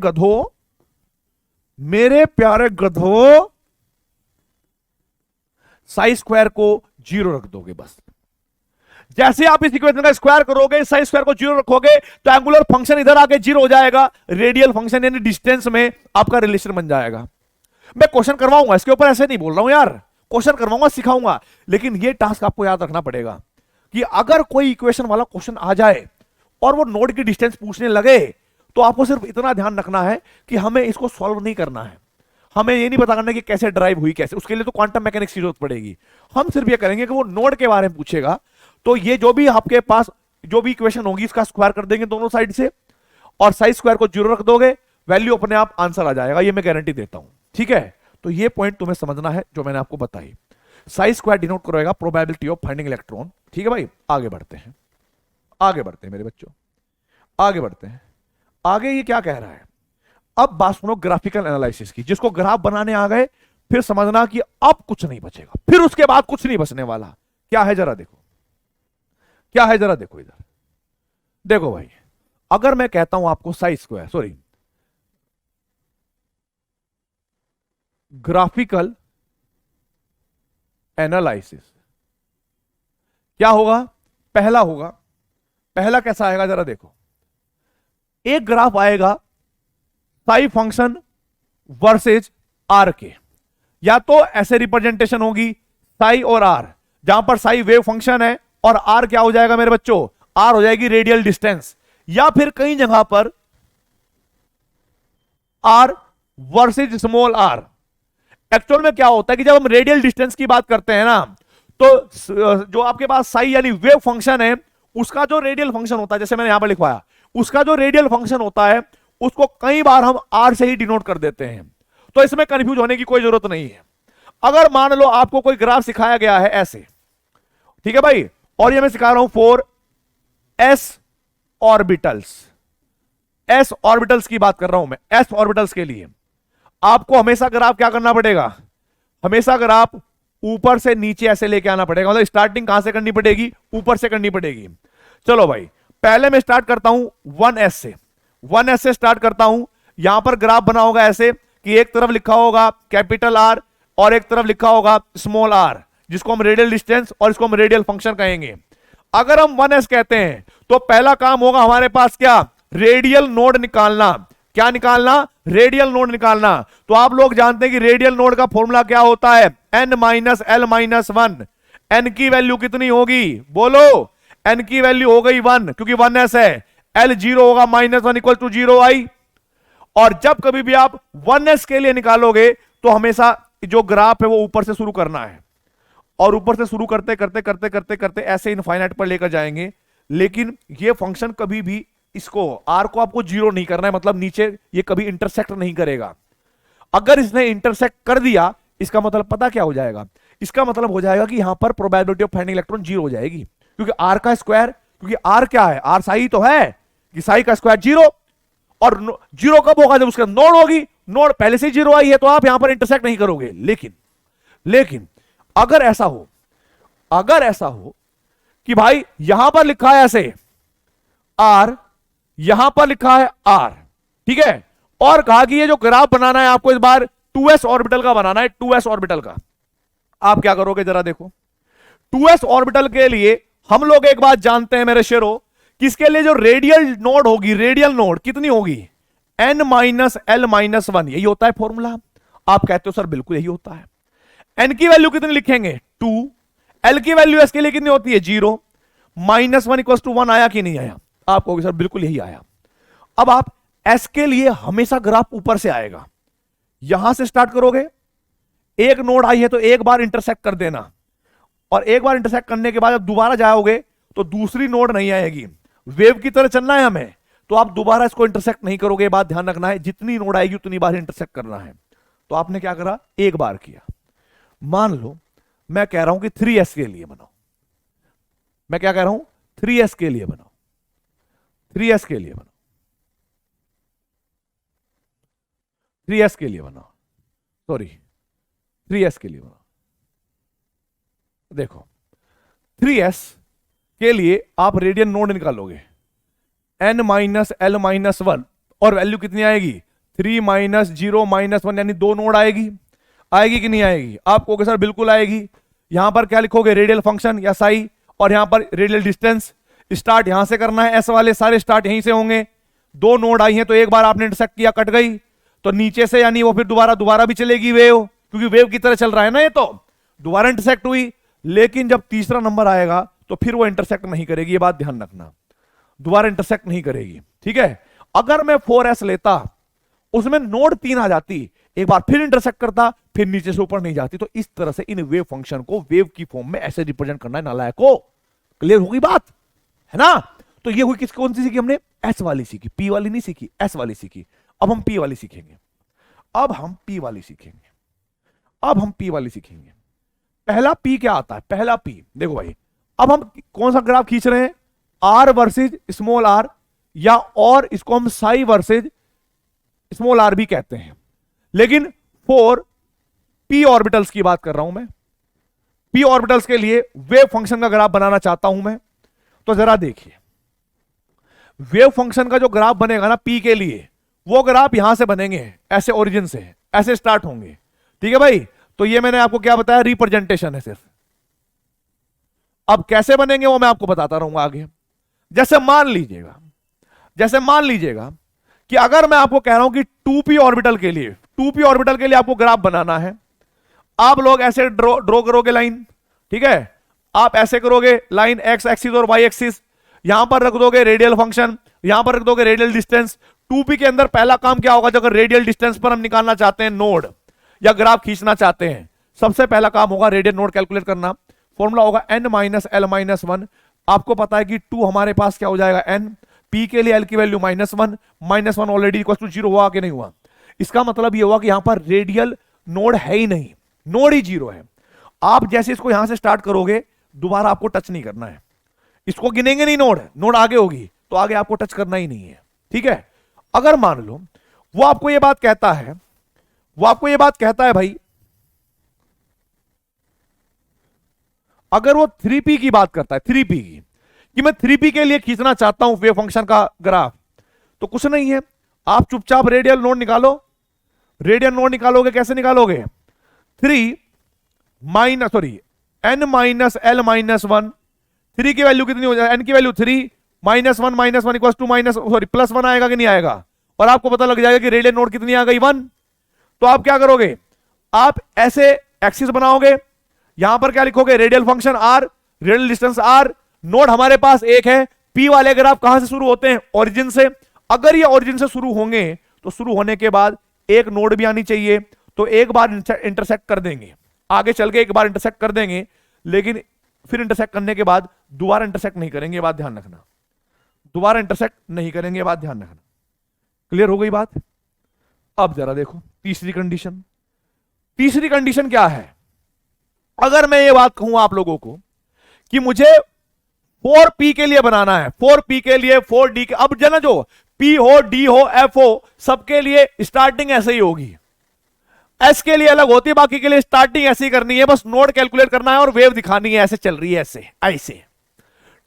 गधों साई स्क्वायर को जीरो रख दोगे। बस जैसे आप इस इक्वेशन का स्क्वायर करोगे, साई स्क्वायर को जीरो रखोगे, तो एंगुलर फंक्शन इधर आके जीरो हो जाएगा, रेडियल फंक्शन यानी डिस्टेंस में आपका रिलेशन बन जाएगा। मैं क्वेश्चन करवाऊंगा इसके ऊपर, ऐसे नहीं बोल रहा हूं यार, क्वेश्चन करवाऊंगा, सिखाऊंगा, लेकिन ये टास्क आपको याद रखना पड़ेगा कि अगर कोई इक्वेशन वाला क्वेश्चन आ जाए और वो नोड की डिस्टेंस पूछने लगे, तो आपको सिर्फ इतना ध्यान रखना है कि हमें इसको सॉल्व नहीं करना है, हमें ये नहीं पता करना कि कैसे ड्राइव हुई, कैसे, उसके लिए तो क्वांटम मैकेनिक्स की जरूरत पड़ेगी। हम सिर्फ ये करेंगे कि वो नोड के बारे में पूछेगा, तो ये जो भी आपके पास जो भी इक्वेशन होगी इसका स्क्वायर कर देंगे दोनों साइड से, और साई स्क्वायर को जीरो रख दोगे, वैल्यू अपने आप आंसर आ जाएगा, ये मैं गारंटी देता हूं। ठीक है, तो ये पॉइंट तुम्हें समझना है जो मैंने आपको बताई। साई स्क्वायर डिनोट करेगा प्रोबेबिलिटी ऑफ फाइंडिंग इलेक्ट्रॉन। ठीक है भाई, आगे बढ़ते हैं, आगे बढ़ते हैं मेरे बच्चों, आगे बढ़ते हैं। आगे ये क्या कह रहा है, अब बात सुनो ग्राफिकल एनालिसिस की। जिसको ग्राफ बनाने आ गए फिर समझना कि अब कुछ नहीं बचेगा, फिर उसके बाद कुछ नहीं बचने वाला। क्या है जरा देखो, क्या है जरा देखो इधर देखो भाई। अगर मैं कहता हूं आपको Sai square, sorry, graphical analysis, क्या होगा, पहला होगा, पहला कैसा आएगा जरा देखो। एक ग्राफ आएगा साई फंक्शन वर्सेज आर के, या तो ऐसे रिप्रेजेंटेशन होगी साई और आर, जहां पर साई वेव फंक्शन है और आर क्या हो जाएगा मेरे बच्चों, आर हो जाएगी रेडियल डिस्टेंस। या फिर कई जगह पर r versus small r. Actual में क्या होता है कि जब हम रेडियल डिस्टेंस की बात करते हैं ना, तो जो आपके पास साई यानी वेव फंक्शन है, उसका जो रेडियल फंक्शन होता है, जैसे मैंने यहां पर लिखवाया, उसका जो रेडियल फंक्शन होता है उसको कई बार हम आर से ही डिनोट कर देते हैं। तो इसमें कंफ्यूज होने की कोई जरूरत नहीं है। अगर मान लो आपको कोई ग्राफ सिखाया गया है ऐसे, ठीक है भाई, और ये मैं सिखा रहा हूं for S orbitals, S orbitals की बात कर रहा हूं मैं, एस ऑर्बिटल्स के लिए आपको हमेशा ग्राफ क्या करना पड़ेगा, हमेशा ग्राफ ऊपर से नीचे ऐसे लेके आना पड़ेगा। मतलब स्टार्टिंग कहां से करनी पड़ेगी, ऊपर से करनी पड़ेगी। चलो भाई, पहले मैं स्टार्ट करता हूं 1s से, 1s से स्टार्ट करता हूं। यहां पर ग्राफ बना होगा ऐसे कि एक तरफ लिखा होगा कैपिटल आर और एक तरफ लिखा होगा स्मॉल आर, जिसको हम रेडियल डिस्टेंस और इसको हम रेडियल फंक्शन कहेंगे। अगर हम 1s कहते हैं तो पहला काम होगा हमारे पास क्या, रेडियल नोड निकालना। क्या निकालना, रेडियल नोड निकालना। तो आप लोग जानते हैं कि रेडियल नोड का फॉर्मूला क्या होता है, n minus l minus 1। N की वैल्यू कितनी होगी, बोलो, एन की वैल्यू हो गई 1 क्योंकि 1s है, एल 0 होगा, -1 इक्वल टू 0 आई। और जब कभी भी आप 1s के लिए निकालोगे तो हमेशा जो ग्राफ है वो ऊपर से शुरू करना है, और ऊपर से शुरू करते करते करते करते करते ऐसे इनफाइनाइट पर लेकर जाएंगे। लेकिन ये फंक्शन कभी भी इसको आर को आपको 0 नहीं करना है, मतलब नीचे ये कभी इंटरसेक्ट नहीं करेगा। अगर इसने इंटरसेक्ट कर दिया इसका मतलब पता क्या हो जाएगा, इसका मतलब हो जाएगा कि यहां पर प्रोबेबिलिटी ऑफ फाइंडिंग इलेक्ट्रॉन 0 हो जाएगी, क्योंकि आर का स्क्वायर, क्योंकि आर क्या है, आर साई तो है कि साई का स्क्वायर 0, और 0 कब होगा, जब उसका नोड होगी, नोड पहले से 0 आई है तो आप यहां पर इंटरसेक्ट नहीं करोगे। लेकिन अगर ऐसा हो, अगर ऐसा हो कि भाई यहां पर लिखा है ऐसे आर, यहां पर लिखा है आर, ठीक है, और कहा कि ये जो ग्राफ बनाना है आपको इस बार 2s ऑर्बिटल का बनाना है, 2s ऑर्बिटल का, आप क्या करोगे जरा देखो। 2s ऑर्बिटल के लिए हम लोग एक बात जानते हैं मेरे शेरों, कि इसके लिए जो रेडियल नोड होगी, रेडियल नोड कितनी होगी, n माइनस एल माइनस 1, यही होता है फॉर्मूला। आप कहते हो सर बिल्कुल यही होता है। n की वैल्यू कितनी लिखेंगे 2, l की वैल्यू s के लिए कितनी होती है 0, -1 इक्वल टू 1 आया कि नहीं आया, आप कहोगे सर बिल्कुल यही आया। अब आप s के लिए हमेशा ग्राफ ऊपर से आएगा, यहां से स्टार्ट करोगे, एक नोड आई है तो एक बार इंटरसेक्ट कर देना, और एक बार इंटरसेक्ट करने के बाद जब दोबारा जाओगे तो दूसरी नोड नहीं आएगी। वेव की तरह चलना है हमें, तो आप दोबारा इसको इंटरसेक्ट नहीं करोगे, बात ध्यान रखना है, जितनी नोड आएगी उतनी बार इंटरसेक्ट करना है। तो आपने क्या करा, एक बार किया। मान लो मैं कह रहा हूं कि 3s के लिए बनाओ, मैं क्या कह रहा हूं 3s के लिए बनाओ, 3s के लिए बनाओ, 3s के लिए बनाओ, सॉरी 3s के लिए बनाओ। देखो 3s के लिए आप रेडियल नोड निकालोगे, n माइनस एल माइनस 1, और वैल्यू कितनी आएगी 3 माइनस 0 माइनस 1, यानी 2 नोड आएगी। आएगी कि नहीं आएगी, आप कहोगे सर बिल्कुल आएगी। यहां पर क्या लिखोगे, रेडियल फंक्शन या साई, और यहां पर रेडियल डिस्टेंस। स्टार्ट यहां से करना है, एस वाले सारे स्टार्ट यहीं से होंगे। 2 नोड आई हैं तो एक बार आपने इंटरसेक्ट किया, कट गई, तो नीचे से यानी वो फिर दोबारा भी चलेगी वेव, क्योंकि वेव की तरह चल रहा है ना ये, तो दोबारा इंटरसेक्ट हुई। लेकिन जब तीसरा नंबर आएगा तो फिर वो इंटरसेक्ट नहीं करेगी, ये बात ध्यान रखना, दोबारा इंटरसेक्ट नहीं करेगी, ठीक है। अगर मैं 4s लेता, उसमें नोड 3 आ जाती, एक बार फिर इंटरसेक्ट करता, फिर नीचे से ऊपर नहीं जाती। तो इस तरह से इन वेव फंक्शन को वेव की फॉर्म में ऐसे रिप्रेजेंट करना है नालायक को। क्लियर होगी बात, है ना। तो ये हुई किस, कौन सी सीखी हमने, एस वाली सीखी, पी वाली नहीं सीखी, एस वाली सीखी। अब हम पी वाली सीखेंगे, अब हम पी वाली सीखेंगे, अब हम पी वाली सीखेंगे। पहला पी क्या आता है? पहला पी देखो भाई, अब हम कौन सा ग्राफ खींच रहे हैं? आर वर्सेज स्मॉल आर, या और इसको हम साई वर्सेज स्मॉल आर भी कहते हैं, लेकिन फॉर पी ऑर्बिटल्स की बात कर रहा हूं मैं। पी ऑर्बिटल्स के लिए वेव फंक्शन का ग्राफ बनाना चाहता हूं मैं। तो जरा देखिए, वेव फंक्शन का जो ग्राफ बनेगा ना पी के लिए, वो ग्राफ यहां से बनेंगे, ऐसे ओरिजिन से ऐसे स्टार्ट होंगे, ठीक है भाई। तो ये मैंने आपको क्या बताया? रिप्रेजेंटेशन है सिर्फ। अब कैसे बनेंगे वो मैं आपको बताता रहूंगा आगे। जैसे मान लीजिएगा कि अगर मैं आपको कह रहा हूं कि 2p ऑर्बिटल के लिए आपको ग्राफ बनाना है, आप लोग ऐसे ड्रॉ करोगे लाइन, ठीक है। आप ऐसे करोगे लाइन, एक्स एक्सिस और वाई एक्सिस, यहां पर रख दोगे रेडियल फंक्शन, यहां पर रख दोगे रेडियल डिस्टेंस। 2p के अंदर पहला काम क्या होगा? जब रेडियल डिस्टेंस पर हम निकालना चाहते हैं नोड या ग्राफ खींचना चाहते हैं, सबसे पहला काम होगा रेडियल नोड कैलकुलेट करना। फॉर्मूला होगा n minus l minus one. आपको पता है कि 2 हमारे पास क्या हो जाएगा? n। p के लिए l की वैल्यू -1 ऑलरेडी इक्वल टू 0 हुआ कि नहीं हुआ? इसका मतलब ये हुआ कि यहां पर रेडियल नोड है ही नहीं, नोड ही 0 है। आप जैसे इसको यहां से स्टार्ट करोगे, दोबारा आपको टच नहीं करना है, इसको गिनेंगे नहीं, नोड आगे होगी तो आगे आपको टच करना ही नहीं है, ठीक है। अगर मान लो वो आपको ये बात कहता है भाई, अगर वो 3p की बात करता है, 3p की, कि मैं 3p के लिए खींचना चाहता हूं वेव फंक्शन का ग्राफ, तो कुछ नहीं है, आप चुपचाप रेडियल नोड निकालो। रेडियल नोड निकालोगे, कैसे निकालोगे? n minus l minus one. 3 की वैल्यू कितनी हो जाए? n की वैल्यू 3 -1 इक्वल टू +1 आएगा कि नहीं आएगा? और आपको पता लग जाएगा कि रेडियल नोड कितनी आ गई? 1। तो आप क्या करोगे? आप ऐसे एक्सिस बनाओगे, यहां पर क्या लिखोगे? Radial function r, radial distance r। Node हमारे पास एक है। p वाले ग्राफ कहां से शुरू होते हैं? ओरिजिन से। अगर ये ओरिजिन से शुरू होंगे तो शुरू होने के बाद एक नोड भी आनी चाहिए, तो एक बार इंटरसेक्ट कर देंगे, आगे चल के एक बार इंटरसेक्ट कर देंगे, लेकिन फिर इंटरसेक्ट करने के बाद दोबारा इंटरसेक्ट नहीं करेंगे, बात ध्यान रखना। दोबारा इंटरसेक्ट नहीं करेंगे, बात ध्यान रखना। क्लियर हो गई बात? अब जरा देखो तीसरी कंडीशन। तीसरी कंडीशन क्या है? अगर मैं ये बात कहूं आप लोगों को कि मुझे 4p के लिए बनाना है, 4p के लिए 4d के, अब जना जो p हो, d हो, f हो, सबके लिए स्टार्टिंग ऐसे ही होगी। s के लिए अलग होती है, बाकी के लिए स्टार्टिंग ऐसे ही करनी है, बस नोड कैलकुलेट करना है और वेव दिखानी है, ऐसे चल रही है, ऐसे ऐसे,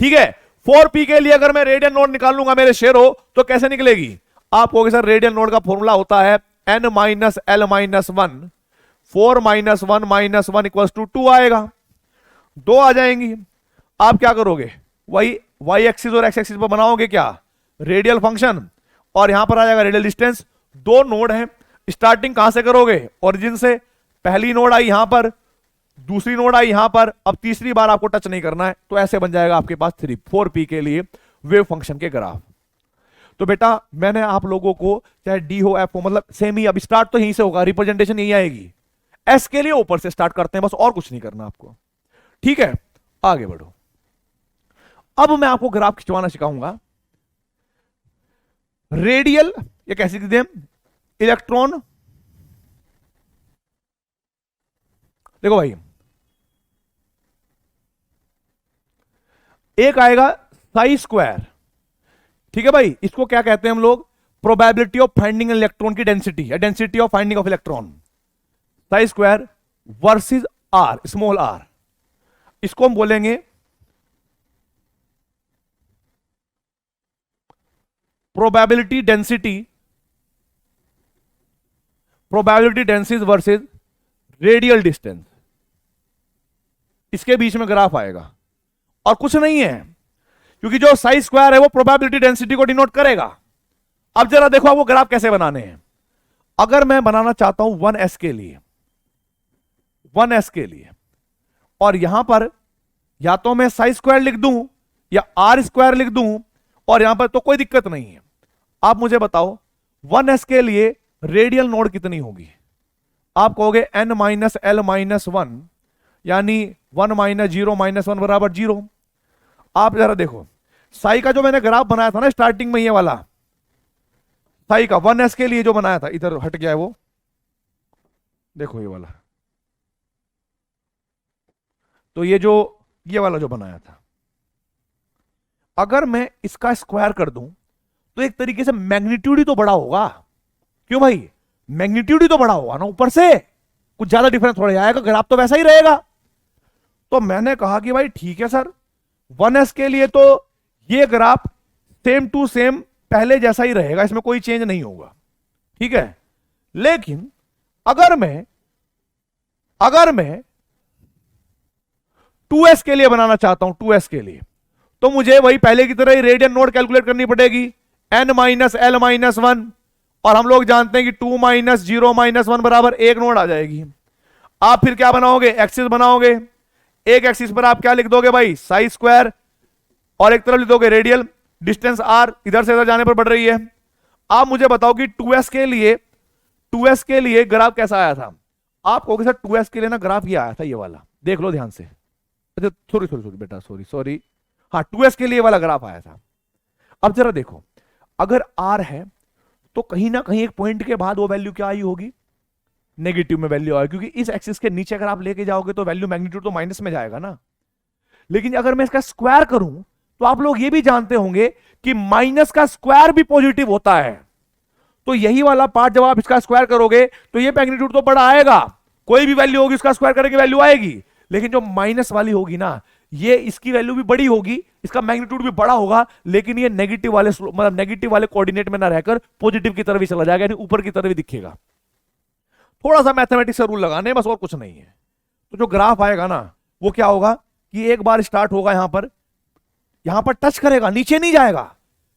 ठीक है। 4p के लिए अगर मैं रेडियल नोड निकाल लूंगा मेरे शेर हो, तो कैसे निकलेगी? आप कहोगे सर रेडियल नोड का फॉर्मूला होता है n minus l minus one. 4 - 1 equal to 2 आएगा, 2 आ जाएंगी। आप क्या करोगे? वही y एक्सिस और x एक्सिस पर बनाओगे क्या? रेडियल फंक्शन, और यहां पर आ जाएगा रेडियल डिस्टेंस। 2 नोड हैं, स्टार्टिंग कहां से करोगे? ओरिजिन से। पहली नोड आई यहां पर, दूसरी नोड आई यहां पर, अब तीसरी बार आपको टच नहीं करना है, तो ऐसे बन जाएगा आपके पास 4p के लिए वेव फंक्शन के ग्राफ। तो बेटा मैंने आप लोगों को, चाहे d हो f हो, मतलब सेम ही, अब स्टार्ट तो यहीं से होगा, रिप्रेजेंटेशन यही आएगी। s के लिए ऊपर से स्टार्ट करते हैं, बस और कुछ नहीं करना आपको, ठीक है। आगे बढ़ो। अब मैं आपको ग्राफ खिंचवाना सिखाऊंगा। रेडियल, ये कैसे लिखते हैं? इलेक्ट्रॉन, देखो भाई, एक आएगा साई स्क्वायर, ठीक है भाई, इसको क्या कहते हैं हम लोग? प्रोबेबिलिटी ऑफ फाइंडिंग इलेक्ट्रॉन की डेंसिटी, या density of finding of electron. Psi square versus r, small r, इसको हम बोलेंगे probability density versus radial distance. इसके बीच में ग्राफ आएगा, और कुछ नहीं है, क्योंकि जो साई स्क्वायर है वो प्रोबेबिलिटी डेंसिटी को डिनोट करेगा। अब जरा देखो आपको ग्राफ कैसे बनाने हैं। अगर मैं बनाना चाहता हूं 1s के लिए, 1s के लिए, और यहां पर या तो मैं साई स्क्वायर लिख दूं या आर स्क्वायर लिख दूं, और यहां पर तो कोई दिक्कत नहीं है। आप मुझे बताओ 1s के लिए रेडियल नोड कितनी होगी? आप कहोगे n minus l minus one, यानी 1 - 0 - 1 बराबर 0। आप जरा देखो साई का जो मैंने ग्राफ बनाया था ना स्टार्टिंग में, ये वाला, साई का 1s के लिए जो बनाया था, इधर हट गया है वो, देखो ये वाला, तो ये वाला जो बनाया था, अगर मैं इसका स्क्वायर कर दूं तो एक तरीके से मैग्नीट्यूड ही तो बड़ा होगा। क्यों भाई, मैग्नीट्यूड ही तो बड़ा होगा ना, ऊपर से कुछ ज्यादा डिफरेंस थोड़ा आएगा, ग्राफ तो वैसा ही रहेगा। तो मैंने कहा कि भाई ठीक है सर, 1s के लिए तो ये ग्राफ सेम टू सेम पहले जैसा ही रहेगा, इसमें कोई चेंज नहीं होगा, ठीक है। लेकिन अगर मैं 2s के लिए बनाना चाहता हूं, 2s के लिए, तो मुझे वही पहले की तरह ही रेडियन नोड कैलकुलेट करनी पड़ेगी, n माइनस l माइनस 1, और हम लोग जानते हैं कि 2 माइनस 0 माइनस 1 बराबर 1 नोड आ जाएगी। आप फिर क्या बनाओगे, एक्सिस बनाओगे, एक एक्सिस पर आप क्या लिख दोगे भाई, साई स्क्वायर, और एक तरफ लिख दोगे रेडियल, डिस्टेंस r इधर से इधर जाने पर बढ़ रही है। आप मुझे बताओ कि 2s के लिए ग्राफ कैसा आया था। आप कहोगे सर 2s के लिए ना ग्राफ ये आया था, ये वाला देख लो ध्यान से, अच्छा सॉरी बेटा, सॉरी, हाँ 2s के लिए वाला ग्राफ आया था। अब जरा देखो, अगर r है तो कहीं ना कहीं एक पॉइंट के बाद वो वैल्यू क्या आई होगी, नेगेटिव में वैल्यू आएगी, क्योंकि इस एक्सिस के नीचे अगर आप लेके जाओगे तो वैल्यू मैग्नीट्यूड तो माइनस में जाएगा ना। लेकिन अगर मैं इसका स्क्वायर करूं तो आप लोग ये भी जानते होंगे कि माइनस का स्क्वायर भी पॉजिटिव होता है। तो यही वाला पार्ट जब आप इसका स्क्वायर करोगे तो ये मैग्नीट्यूड तो बड़ा आएगा, कोई भी वैल्यू होगी उसका स्क्वायर करके वैल्यू आएगी, लेकिन जो माइनस वाली होगी ना, ये इसकी वैल्यू भी बड़ी होगी, इसका मैग्नीट्यूड भी बड़ा होगा, लेकिन ये नेगेटिव वाले कोऑर्डिनेट में ना रहकर पॉजिटिव की तरफ ही चला जाएगा, यानी ऊपर की तरफ ही दिखेगा। थोड़ा सा मैथमेटिक्स का रूल लगाने, बस और कुछ नहीं है। तो जो ग्राफ आएगा ना, वो क्या होगा कि एक बार स्टार्ट होगा यहां पर टच करेगा, नीचे नहीं जाएगा,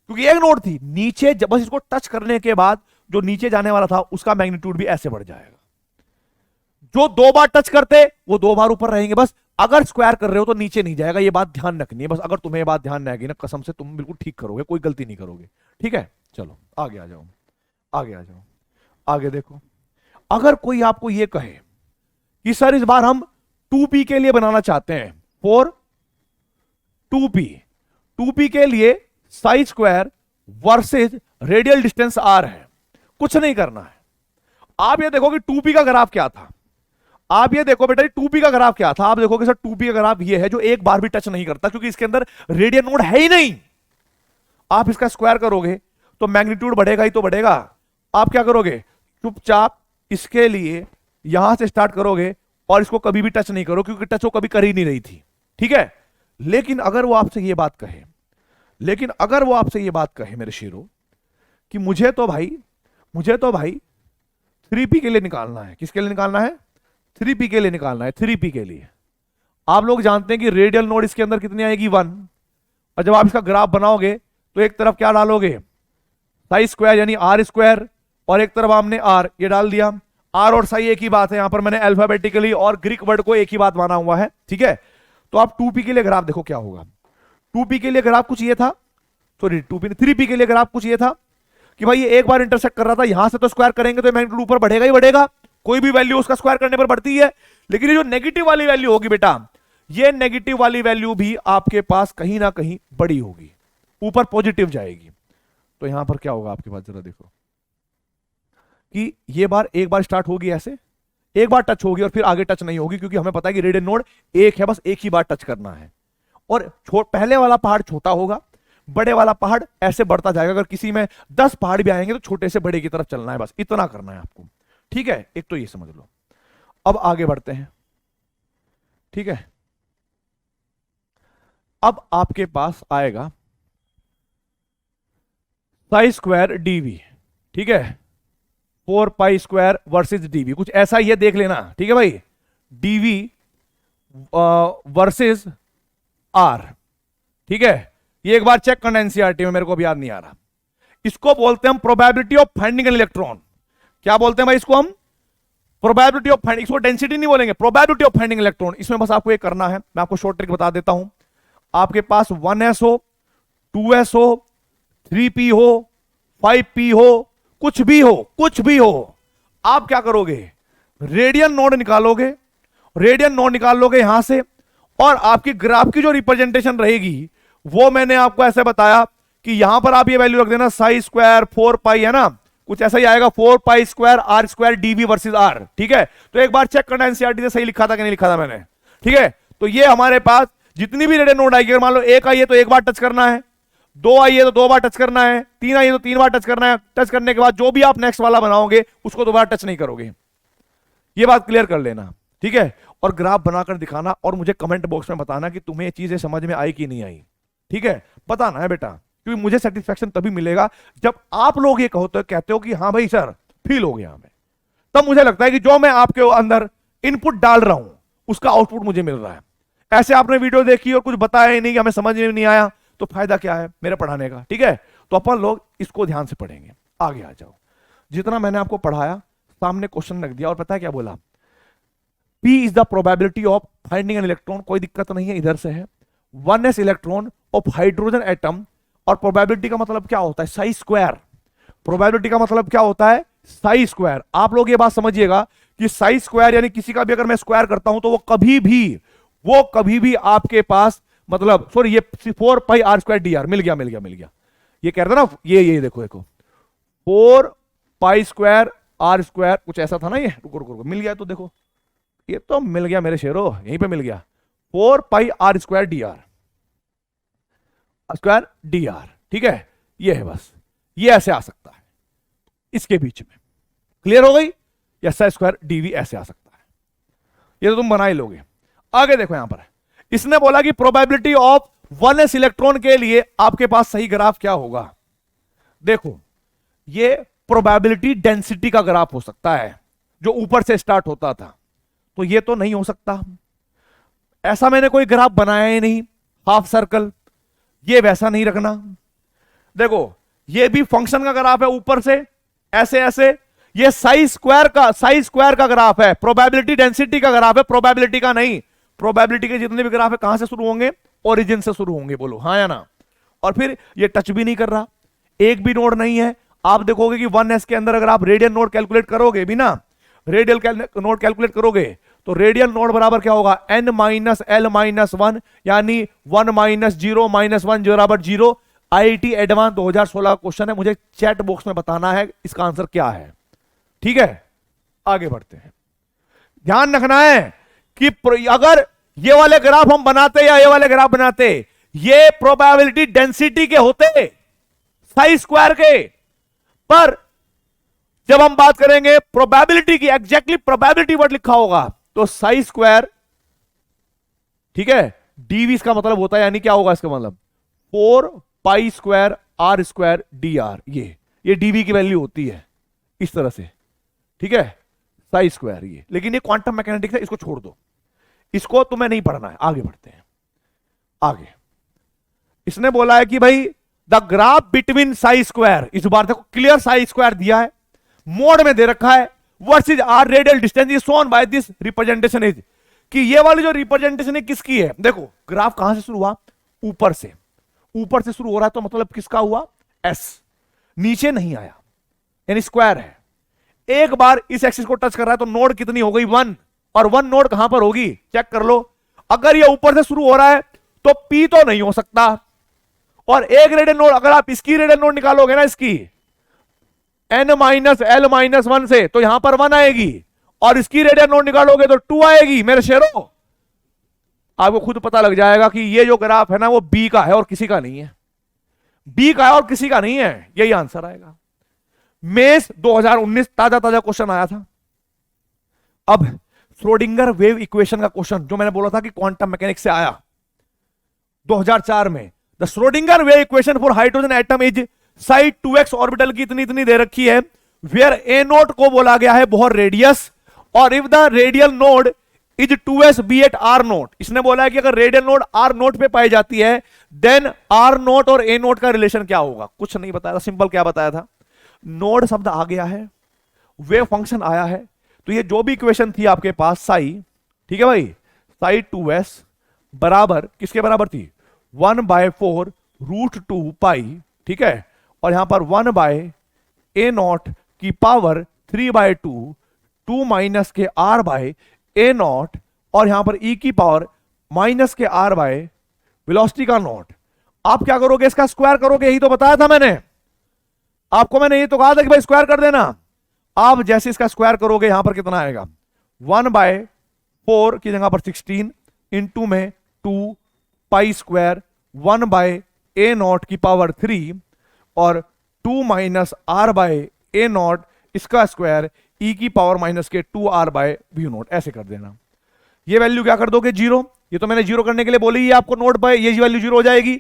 क्योंकि एक नोड थी नीचे, जब बस इसको टच करने के बाद जो नीचे जाने वाला था उसका मैग्नीट्यूड भी ऐसे बढ़ जाएगा। जो 2 बार टच करते वो 2 बार ऊपर रहेंगे, बस अगर स्क्वायर कर रहे हो तो नीचे नहीं जाएगा, ये बात ध्यान रखनी है। बस अगर तुम्हें ये बात ध्यान रहेगी ना, कसम से तुम बिल्कुल ठीक करोगे, कोई गलती नहीं करोगे, ठीक है। चलो आगे आ जाओ, आगे देखो। अगर कोई आपको ये कहे कि सर इस बार हम 2p के लिए बनाना चाहते हैं, फॉर 2p के लिए Sai square versus radial distance r है, कुछ नहीं करना है। आप ये देखो कि 2p का ग्राफ क्या था, आप ये देखो बेटा 2p का ग्राफ क्या था, आप देखोगे सर 2p का ग्राफ ये है जो एक बार भी टच नहीं करता, क्योंकि इसके अंदर रेडियन नोड है ही नहीं। आप इसका स्क्वायर करोगे तो मैग्नीट्यूड बढ़ेगा ही तो बढ़ेगा। आप क्या करोगे, चुपचाप इसके लिए यहां से स्टार्ट करोगे और इसको कभी भी टच नहीं करो, क्योंकि टच वो कभी कर ही नहीं रही थी, ठीक है। लेकिन अगर वो आपसे ये बात कहे मेरे शेरों कि मुझे तो भाई 3p के लिए निकालना है, किसके लिए निकालना है, 3p के लिए निकालना है। 3p के लिए आप लोग जानते हैं कि रेडियल नोड इसके अंदर कितनी आएगी, 1, और जब आप इसका ग्राफ बनाओगे तो एक तरफ क्या डालोगे, साई स्क्वायर यानी r स्क्वायर, और एक तरफ हमने r ये डाल दिया। r और साई एक ही बात है, यहां पर मैंने अल्फाबेटिकली और ग्रीक वर्ड को एक ही बात माना हुआ है, ठीक है। तो आप 2p के लिए ग्राफ देखो क्या होगा। 2p के लिए ग्राफ कुछ ये था, सॉरी 3p के लिए ग्राफ कुछ ये था कि भाई ये एक बार इंटरसेक्ट कर रहा था, यहां से तो स्क्वायर करेंगे तो मैग्नीट्यूड ऊपर बढ़ेगा ही बढ़ेगा, कोई भी वैल्यू उसका स्क्वायर करने पर बढ़ती है। लेकिन ये जो नेगेटिव वाली वैल्यू होगी बेटा, ये नेगेटिव वाली वैल्यू भी आपके पास कहीं ना कहीं बड़ी होगी, ऊपर पॉजिटिव जाएगी। तो यहां पर क्या होगा आपके पास, जरा देखो कि ये बार एक बार स्टार्ट होगी ऐसे, एक बार टच होगी और फिर आगे टच नहीं होगी, क्योंकि हमें पता है कि रेडियन नोड एक है, बस एक ही बार टच करना है। और पहले वाला पहाड़ छोटा होगा, बड़े वाला पहाड़ ऐसे बढ़ता जाएगा। अगर किसी में 10 पहाड़ भी आएंगे तो छोटे से बड़े की तरफ चलना है, बस इतना करना है आपको, ठीक है। एक तो ये समझ लो। अब आगे बढ़ते हैं, ठीक है। अब आपके पास आएगा साई स्क्वायर डीवी, ठीक है, 4 पाई स्क्वायर वर्सेस डीवी, कुछ ऐसा ये देख लेना, ठीक है भाई। डीवी वर्सेस आर, ठीक है। ये एक बार चेक करना एनसीईआरटी में, मेरे को भी याद नहीं आ रहा। इसको बोलते हैं हम probability of finding an electron. क्या बोलते हैं भाई इसको हम, प्रोबेबिलिटी ऑफ फाइंडिंग, इसको डेंसिटी नहीं बोलेंगे, प्रोबेबिलिटी ऑफ फाइंडिंग इलेक्ट्रॉन। इसमें बस आपको ये करना है, मैं आपको शॉर्ट ट्रिक बता देता हूं। आपके पास 1s हो, 2s हो, 3p हो, 5p हो, कुछ भी हो, आप क्या करोगे, रेडियन नोड निकाल लोगे यहां से, और आपकी ग्राफ की जो रिप्रेजेंटेशन रहेगी वो मैंने आपको ऐसे बताया कि यहां पर आप ये वैल्यू रख देना साई स्क्वायर 4 पाई, है ना, कुछ ऐसा ही आएगा 4 pi square r square d v versus r. ठीक है, तो एक बार चेक करना एनसीईआरटी से सही लिखा था कि नहीं लिखा था मैंने। ठीक है, तो ये हमारे पास जितनी भी रेडियल नोड आएगी, अगर मान लो एक आई है तो एक बार टच करना है, दो आई है तो दो बार टच करना है, तीन आई है तो तीन बार टच करना है। टच करने के बाद जो भी आप नेक्स्ट वाला बनाओगे उसको दोबारा टच नहीं करोगे। ये बात क्लियर कर लेना। ठीक है, और ग्राफ बनाकर दिखाना और मुझे कमेंट बॉक्स में बताना कि तुम्हें ये चीजें समझ में आई कि नहीं आई। ठीक है, बताना है बेटा, क्योंकि मुझे सेटिस्फेक्शन तभी मिलेगा जब आप लोग ये कहो तो कहते हो कि हाँ भाई सर फील हो गया हमें, तब मुझे लगता है कि जो मैं आपके अंदर इनपुट डाल रहा हूं उसका आउटपुट मुझे मिल रहा है। ऐसे आपने वीडियो देखी और कुछ बताया ही नहीं कि हमें समझ में नहीं आया, तो फायदा क्या है मेरे पढ़ाने का। ठीक है, तो अपन लोग इसको ध्यान से पढ़ेंगे। आगे आ जाओ, जितना मैंने आपको पढ़ाया सामने क्वेश्चन रख दिया और पता है क्या बोला, P is the probability of finding an electron, कोई दिक्कत नहीं है, इधर से है 1s electron of hydrogen atom. और प्रोबेबिलिटी का मतलब क्या होता है, साई स्क्वायर। प्रोबेबिलिटी का मतलब क्या होता है, साई स्क्वायर। आप लोग ये बात समझिएगा कि साई स्क्वायर यानी किसी का भी अगर मैं स्क्वायर करता हूं तो वो कभी भी आपके पास मतलब सॉरी ये 4 pi r square d are मिल गया। ये कह रहे थे ना, ये देखो 4 पाई स्क्वायर आर स्क्वायर कुछ ऐसा था ना, ये रुको मिल गया। तो देखो ये तो मिल गया मेरे शेरों, यहीं पे मिल गया 4 pi r square d r square d r. ठीक है, ये है बस, ये ऐसे आ सकता है इसके बीच में। क्लियर हो गई, एस स्क्वायर डीवी ऐसे आ सकता है, ये तो तुम बना ही लोगे। आगे देखो यहां पर इसने बोला कि प्रोबेबिलिटी ऑफ 1s इलेक्ट्रॉन के लिए आपके पास सही ग्राफ क्या होगा। देखो ये प्रोबेबिलिटी डेंसिटी का ग्राफ हो सकता है जो ऊपर से स्टार्ट होता था, तो ये तो नहीं हो सकता। ऐसा मैंने कोई ग्राफ बनाया ही नहीं, हाफ सर्कल, ये वैसा नहीं रखना। देखो ये भी फंक्शन का ग्राफ है, ऊपर से ऐसे ऐसे, ये साई स्क्वायर का ग्राफ है, प्रोबेबिलिटी डेंसिटी का ग्राफ है, प्रोबेबिलिटी का नहीं। प्रोबेबिलिटी के जितने भी ग्राफ है कहां से शुरू होंगे, ओरिजिन से शुरू होंगे, बोलो हाँ या ना। और फिर ये टच भी नहीं कर रहा, एक भी नोड नहीं है। आप देखोगे कि 1s के अंदर अगर आप रेडियल नोड कैलकुलेट करोगे भी ना, रेडियल नोड कैलकुलेट करोगे तो रेडियल नोड बराबर क्या होगा, n माइनस एल माइनस 1, यानी 1 माइनस 0 माइनस 1 बराबर 0। आईआईटी एडवांस 2016 का क्वेश्चन है, मुझे चैट बॉक्स में बताना है इसका आंसर क्या है। ठीक है, आगे बढ़ते हैं। ध्यान रखना है कि अगर ये वाले ग्राफ हम बनाते या ये वाले ग्राफ बनाते, ये प्रोबेबिलिटी डेंसिटी के होते, साई स्क्वायर के। पर जब हम बात करेंगे प्रोबेबिलिटी की, एग्जैक्टली प्रोबेबिलिटी वर्ड लिखा होगा तो साई स्क्वायर, ठीक है, डीवी इसका मतलब होता है, यानी क्या होगा इसका मतलब 4 pi square r square d r. ये डीवी की वैल्यू होती है इस तरह से। ठीक है, साई स्क्वायर ये, लेकिन ये क्वांटम मैकेनिक्स है, इसको छोड़ दो, इसको तुम्हें नहीं पढ़ना है। आगे बढ़ते हैं। आगे इसने बोला है कि भाई the graph between Sai square, इस बार देखो क्लियर साई स्क्वायर दिया है, मोड में दे रखा है, versus r radial distance is shown by this representation is, कि ये वाली जो रिप्रेजेंटेशन है किसकी है। देखो ग्राफ कहां से शुरू हुआ, ऊपर से शुरू हो रहा है, तो मतलब किसका हुआ, एस, नीचे नहीं आया, यानी स्क्वायर है। एक बार इस एक्सिस को टच कर रहा है तो नोड कितनी हो गई, 1, और 1 नोड कहां पर होगी, चेक कर लो। अगर ये ऊपर से शुरू हो रहा है तो पी तो नहीं हो सकता, और एक रेडियल नोड, अगर आप इसकी रेडियल नोड निकालोगे ना, इसकी n माइनस एल माइनस 1 से, तो यहां पर 1 आएगी, और इसकी रेडियल नोड निकालोगे तो 2 आएगी। मेरे शेरों आपको खुद पता लग जाएगा कि ये जो ग्राफ है ना वो बी का है और किसी का नहीं है, बी का है और किसी का नहीं है, यही आंसर आएगा। मेष 2019 ताजा क्वेश्चन आया था। अब श्रोडिंगर वेव इक्वेशन का क्वेश्चन जो मैंने बोला था कि क्वांटम मैकेनिक्स से आया 2004 में, the Schrodinger wave equation for hydrogen atom is side 2x orbital की इतनी दे रखी है, वेयर ए नोट को बोला गया है बहुत रेडियस, और if the radial node is 2s be at r naught, इसने बोला है कि अगर रेडियल नोड आर नोट पे पाई जाती है देन आर नोट और ए नोट का रिलेशन क्या होगा। कुछ नहीं बताया था, सिंपल क्या बताया था, नोड शब्द आ गया है, वेव फंक्शन आया है, तो ये जो भी इक्वेशन थी आपके पास साई, ठीक है भाई, साई 2s बराबर किसके बराबर थी, 1/4 √2 पाई, ठीक है, और यहां पर 1/a0 की पावर 3/2, 2 माइनस के r/a0, और यहां पर e की पावर माइनस के r बाय वेलोसिटी का नॉट। आप क्या करोगे, इसका स्क्वायर करोगे, यही तो बताया था मैंने आपको, मैंने ये तो कहा था कि भाई स्क्वायर कर देना। आप जैसे इसका स्क्वायर करोगे यहां पर कितना आएगा, 1/4 की जगह पर 16 इंटू में 2 पाई स्क्वायर 1/a0 की पावर 3 और 2 minus r by a naught इसका स्क्वायर ई की पावर माइनस के 2r बाय व्यू नोट, ऐसे कर देना। ये वैल्यू क्या कर दोगे, 0। ये तो मैंने जीरो करने के लिए बोली है आपको नोट बाय, ये वैल्यू 0 हो जाएगी।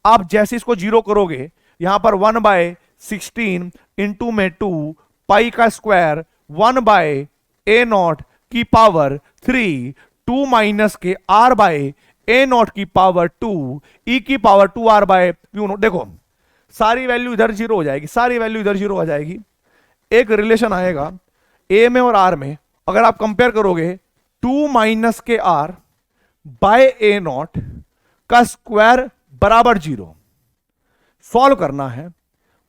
आप जैसे इसको 0 करोगे यहां पर 1/16 इंटू में 2 पाई का स्क्वायर 1/a0 की पावर 3 2 माइनस के r बाय a0 की पावर 2 e की पावर 2r बाय व्यू नोट। देखो सारी वैल्यू इधर 0 हो जाएगी, सारी वैल्यू इधर 0 हो जाएगी। एक रिलेशन आएगा a में और r में, अगर आप कंपेयर करोगे 2 माइनस के r बाय a0 का स्क्वायर बराबर 0। सॉल्व करना है,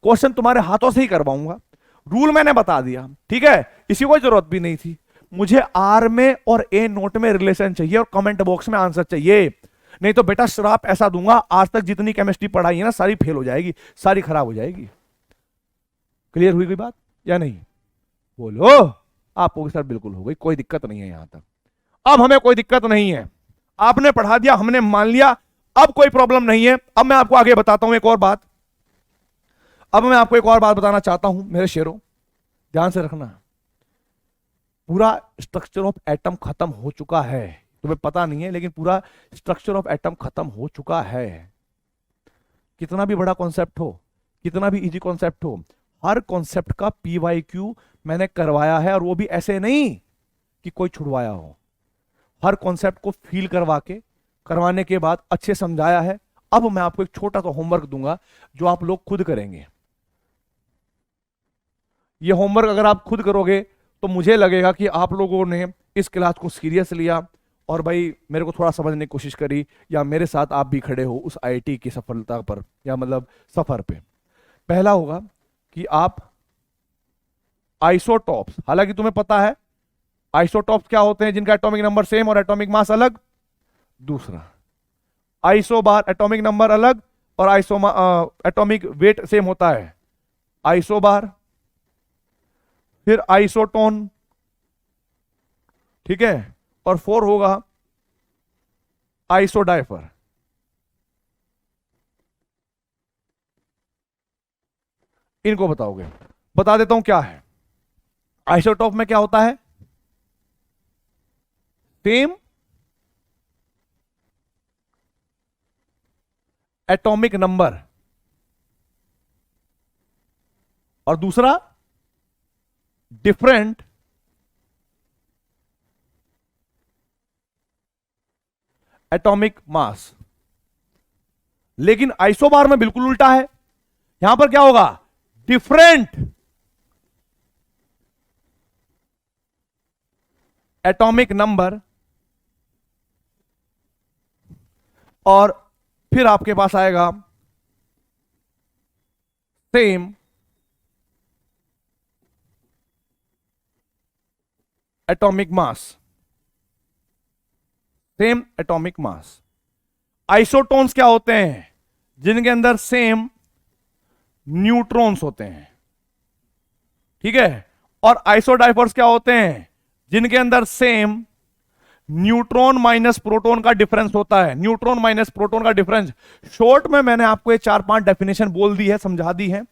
क्वेश्चन तुम्हारे हाथों से ही करवाऊंगा, रूल मैंने बता दिया, ठीक है, इसी को जरूरत भी नहीं थी। मुझे आर में और ए नोट में रिलेशन चाहिए और कमेंट बॉक्स में आंसर चाहिए, नहीं तो बेटा श्राप ऐसा दूंगा, आज तक जितनी केमिस्ट्री पढ़ाई है ना सारी फेल हो जाएगी, सारी खराब हो जाएगी। क्लियर हुई कोई बात या नहीं, बोलो। आपको सर बिल्कुल हो गई, कोई दिक्कत नहीं है यहां तक। अब हमें कोई दिक्कत नहीं है, आपने पढ़ा दिया, हमने मान लिया, अब कोई प्रॉब्लम नहीं है। अब मैं आपको आगे बताता हूं एक और बात, अब मैं आपको एक और बात बताना चाहता हूं मेरे शेरों, ध्यान से रखना। पूरा स्ट्रक्चर ऑफ एटम खत्म हो चुका है, तुम्हें पता नहीं है लेकिन पूरा स्ट्रक्चर ऑफ एटम खत्म हो चुका है। कितना भी बड़ा कॉन्सेप्ट हो, कितना भी इजी कॉन्सेप्ट हो, हर कॉन्सेप्ट का PYQ मैंने करवाया है, और वो भी ऐसे नहीं कि कोई छुड़वाया हो। हर कॉन्सेप्ट को फील करवाने के बाद अच्छे समझाया है। अब मैं आपको एक छोटा सा होमवर्क दूंगा जो आप लोग खुद करेंगे। ये होमवर्क अगर आप खुद करोगे तो मुझे लगेगा कि आप लोगों ने इस क्लास को सीरियस लिया और भाई मेरे को थोड़ा समझने की कोशिश करी, या मेरे साथ आप भी खड़े हो उस IIT की सफलता पर, या मतलब सफर पे। पहला होगा कि आप आइसोटॉप्स, हालांकि तुम्हें पता है आइसोटॉप्स क्या होते हैं, जिनका एटॉमिक नंबर सेम और एटॉमिक मास अलग। दूसरा आइसोबार, एटॉमिक नंबर अलग और एटॉमिक वेट सेम होता है, आइसोबार। फिर आइसोटोन, ठीक है, और 4 होगा आइसोडाइफर। इनको बताओगे, बता देता हूं क्या है। आइसोटॉप में क्या होता है, सेम एटॉमिक नंबर, और दूसरा डिफरेंट एटॉमिक मास। लेकिन आइसोबार में बिल्कुल उल्टा है, यहां पर क्या होगा, डिफरेंट एटॉमिक नंबर, और फिर आपके पास आएगा same atomic mass, same atomic mass. Isotones क्या होते हैं, जिनके अंदर सेम न्यूट्रॉन्स होते हैं, ठीक है। और आइसोडाइफर्स क्या होते हैं, जिनके अंदर सेम न्यूट्रॉन माइनस प्रोटॉन का डिफरेंस होता है, न्यूट्रॉन माइनस प्रोटॉन का डिफरेंस। शॉर्ट में मैंने आपको ये 4-5 डेफिनेशन बोल दी है, समझा दी है।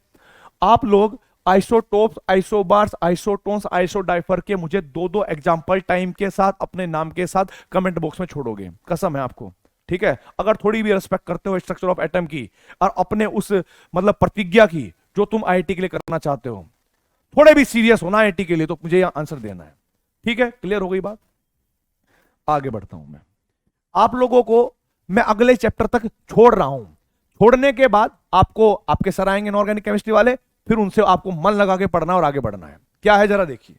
आप लोग आइसोटोप्स, आइसोबार्स, आइसोटोन्स, आइसोडाइफर के मुझे 2-2 एग्जांपल टाइम के साथ अपने नाम के साथ कमेंट बॉक्स में छोड़ोगे, कसम है आपको, ठीक है। अगर थोड़ी भी रिस्पेक्ट करते हो स्ट्रक्चर ऑफ एटम की और अपने उस मतलब प्रतिज्ञा की जो तुम IIT के लिए करना चाहते हो, थोड़े भी सीरियस होना IIT के लिए, तो मुझे यह आंसर देना है, ठीक है। क्लियर हो गई बात, आगे बढ़ता हूं मैं। आप लोगों को मैं अगले चैप्टर तक छोड़ रहा हूं, छोड़ने के बाद आपको आपके सर आएंगे इनऑर्गेनिक केमिस्ट्री वाले, फिर उनसे आपको मन लगा के पढ़ना और आगे बढ़ना है। क्या है जरा देखिए,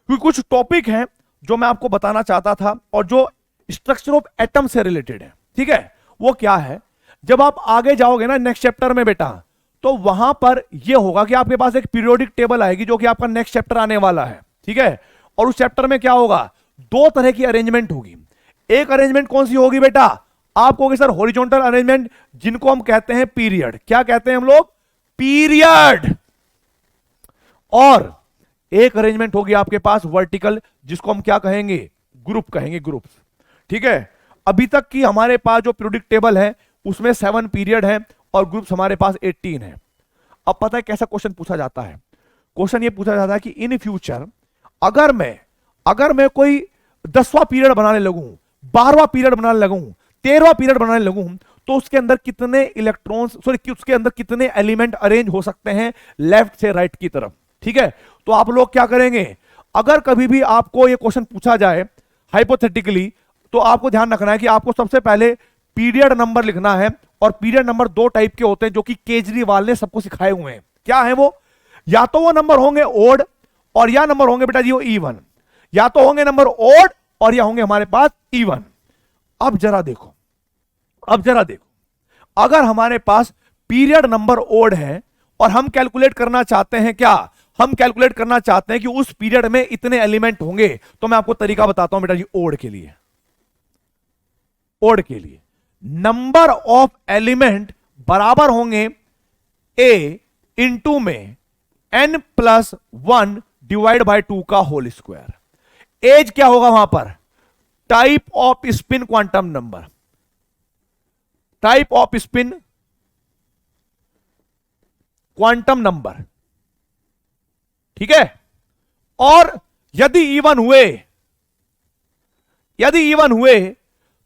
क्योंकि कुछ टॉपिक हैं जो मैं आपको बताना चाहता था और जो स्ट्रक्चर ऑफ एटम से रिलेटेड है, ठीक है। वो क्या है, जब आप आगे जाओगे ना नेक्स्ट चैप्टर में बेटा, तो वहां पर यह होगा कि आपके पास एक पीरियोडिक टेबल आएगी जो कि आपका नेक्स्ट चैप्टर आने वाला है, ठीक है। और उस चैप्टर में क्या होगा, 2 तरह की अरेंजमेंट होगी। एक अरेंजमेंट कौन सी होगी बेटा, आप कहोगे सर हॉरिजॉन्टल अरेंजमेंट, जिनको हम कहते हैं पीरियड, क्या कहते हैं हम लोग? पीरियड। और एक अरेंजमेंट होगी आपके पास वर्टिकल, जिसको हम क्या कहेंगे? ग्रुप कहेंगे, ग्रुप्स। ठीक है, अभी तक की हमारे पास जो पीरियोडिक टेबल है उसमें 7 पीरियड है और ग्रुप्स हमारे पास 18 है। अब पता है कैसा क्वेश्चन पूछा जाता है? क्वेश्चन ये पूछा जाता है कि इन फ्यूचर अगर मैं कोई 10वां पीरियड बनाने लगूं, 12वां पीरियड बनाने लगूं, 13वां पीरियड बनाने लगूं, तो उसके अंदर कितने इलेक्ट्रॉन्स, सॉरी उसके अंदर कितने एलिमेंट अरेंज हो सकते हैं लेफ्ट से राइट की तरफ। ठीक है, तो आप लोग क्या करेंगे, अगर कभी भी आपको ये क्वेश्चन पूछा जाए हाइपोथेटिकली, तो आपको ध्यान रखना है कि आपको सबसे पहले पीरियड नंबर लिखना है। और पीरियड नंबर 2 टाइप के होते हैं जो कि केजरीवाल ने सबको सिखाए हुए हैं। क्या है वो? या तो वो नंबर होंगे ओड, और या नंबर होंगे बेटा जी वो इवन, या तो होंगे नंबर ओड और या होंगे हमारे पास इवन। अब जरा देखो, अगर हमारे पास पीरियड नंबर ओड है और हम कैलकुलेट करना चाहते हैं, क्या हम कैलकुलेट करना चाहते हैं कि उस पीरियड में इतने एलिमेंट होंगे, तो मैं आपको तरीका बताता हूं बेटा जी। ओड के लिए नंबर ऑफ एलिमेंट बराबर होंगे ए इंटू में n+1 डिवाइड बाय 2 का होल स्क्वायर। एज क्या होगा वहां पर? Type of spin quantum number, type of spin quantum number. ठीक है, और यदि इवन हुए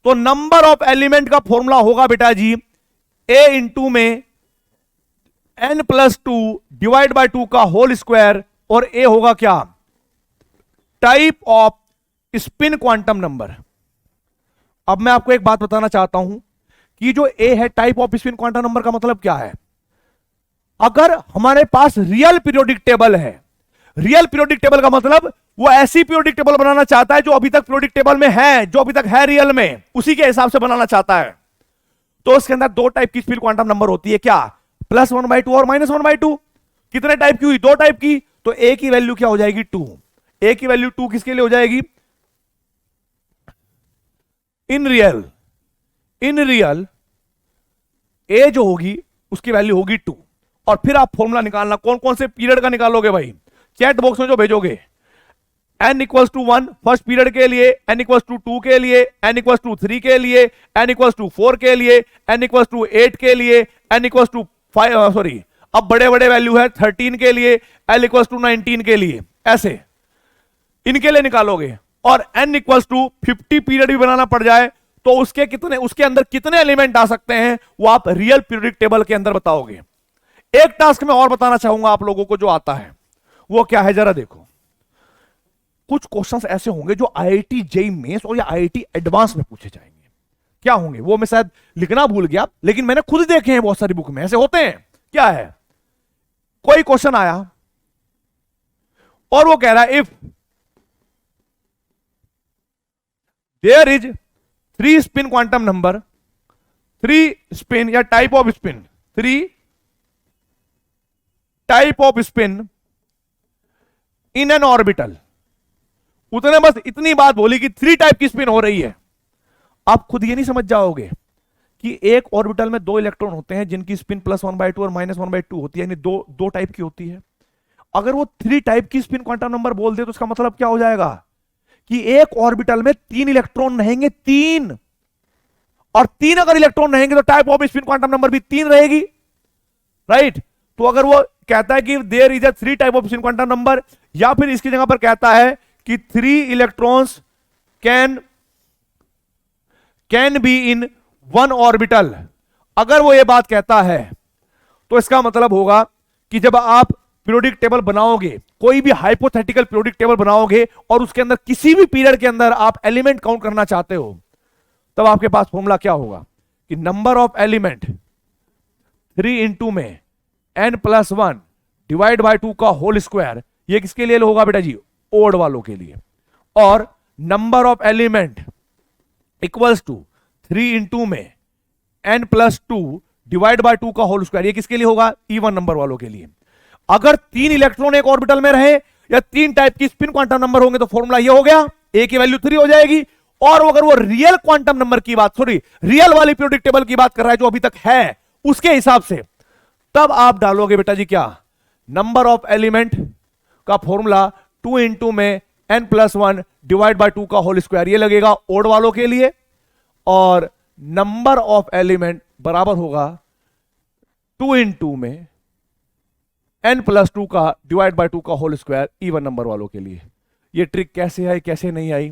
तो नंबर ऑफ एलिमेंट का फॉर्मूला होगा बेटा जी ए इंटू में n+2 डिवाइड बाय 2 का होल स्क्वायर, और ए होगा क्या? Type of spin quantum number. अब मैं आपको एक बात बताना चाहता हूं कि जो ए है type of spin quantum number का मतलब क्या है? अगर हमारे पास रियल पीरियोडिक टेबल है, रियल पीरियोडिक टेबल का मतलब वो ऐसी पीरियोडिक टेबल बनाना चाहता है जो अभी तक पीरियोडिक टेबल में है, जो अभी तक है रियल में, उसी के हिसाब से बनाना चाहता है। तो उसके अंदर 2 टाइप की स्पिन क्वांटम नंबर होती है। क्या? +1/2 और -1/2। कितने टाइप की हुई? 2 टाइप की। तो ए की वैल्यू क्या हो जाएगी? 2। ए की वैल्यू 2 किसके लिए हो जाएगी? इन रियल ए जो होगी उसकी वैल्यू होगी 2। और फिर आप फॉर्मूला निकालना, कौन कौन से पीरियड का निकालोगे भाई, चैट बॉक्स में जो भेजोगे। n=1 फर्स्ट पीरियड के लिए, n=2 के लिए, n=3 के लिए, n=4 के लिए, n=8 के लिए, n=5 सॉरी अब बड़े बड़े वैल्यू है 13 के लिए, l=19 के लिए, ऐसे इनके लिए निकालोगे। और n=50 पीरियड भी बनाना पड़ जाए तो उसके अंदर कितने एलिमेंट आ सकते हैं वो आप रियल पीरियडिक टेबल के अंदर बताओगे। एक टास्क में और बताना चाहूंगा आप लोगों को जो आता है, वो क्या है जरा देखो। कुछ क्वेश्चंस ऐसे होंगे जो आईआईटी जेईई मेंस और या आईआईटी एडवांस में पूछे जाएंगे। क्या होंगे वो मैं शायद लिखना भूल गया, लेकिन मैंने खुद देखे हैं बहुत सारी बुक में ऐसे होते हैं। क्या है? कोई क्वेश्चन आया और वो कह रहा है if there is 3 spin quantum number, 3 spin या type of spin, 3 type of spin in an orbital. उतने बस इतनी बात बोली कि 3 टाइप की स्पिन हो रही है। आप खुद ये नहीं समझ जाओगे कि एक ऑर्बिटल में 2 इलेक्ट्रॉन होते हैं जिनकी स्पिन +1/2 और -1/2 होती है, यानी दो टाइप की होती है। अगर वो 3 टाइप की स्पिन क्वांटम नंबर बोल दे तो उसका मतलब क्या हो जाएगा कि एक ऑर्बिटल में 3 इलेक्ट्रॉन रहेंगे, 3, और 3 अगर इलेक्ट्रॉन रहेंगे तो type of spin quantum number भी 3 रहेगी, राइट। तो अगर वो कहता है कि there is a 3 type of spin quantum number, या फिर इसकी जगह पर कहता है कि 3 electrons can be in 1 orbital, अगर वो ये बात कहता है तो इसका मतलब होगा कि जब आप पीरियोडिक टेबल बनाओगे, कोई भी हाइपोथेटिकल पीरियोडिक टेबल बनाओगे और उसके अंदर किसी भी पीरियड के अंदर आप एलिमेंट काउंट करना चाहते हो, तब आपके पास फॉर्मूला क्या होगा कि नंबर ऑफ एलिमेंट 3 इंटू में n+1 डिवाइड बाय 2 का होल स्क्वायर। ये किसके लिए होगा बेटा जी? ओड वालों के लिए। और number of element equals to 3 into में n+2 डिवाइड बाय 2 का होल स्क्वायर। ये किसके लिए होगा? इवन नंबर वालों के लिए। अगर 3 इलेक्ट्रॉन एक ऑर्बिटल में रहे या 3 टाइप की स्पिन क्वांटम नंबर होंगे तो फॉर्मूला ये हो गया, ए की वैल्यू 3 हो जाएगी और अगर वो रियल क्वांटम नंबर की बात, सॉरी रियल वाली पीरियोडिक टेबल की बात कर रहा है जो अभी तक है उसके हिसाब से, तब आप डालोगे बेटा जी क्या, नंबर ऑफ एलिमेंट का फॉर्मूला 2 इंटू में n+1 डिवाइड बाय 2 का होल स्क्वायर, ये लगेगा ओड वालों के लिए, और नंबर ऑफ एलिमेंट बराबर होगा 2 इंटू में n+2 का डिवाइड बाय 2 का होल स्क्वायर इवन नंबर वालों के लिए। ये ट्रिक कैसे आई कैसे नहीं आई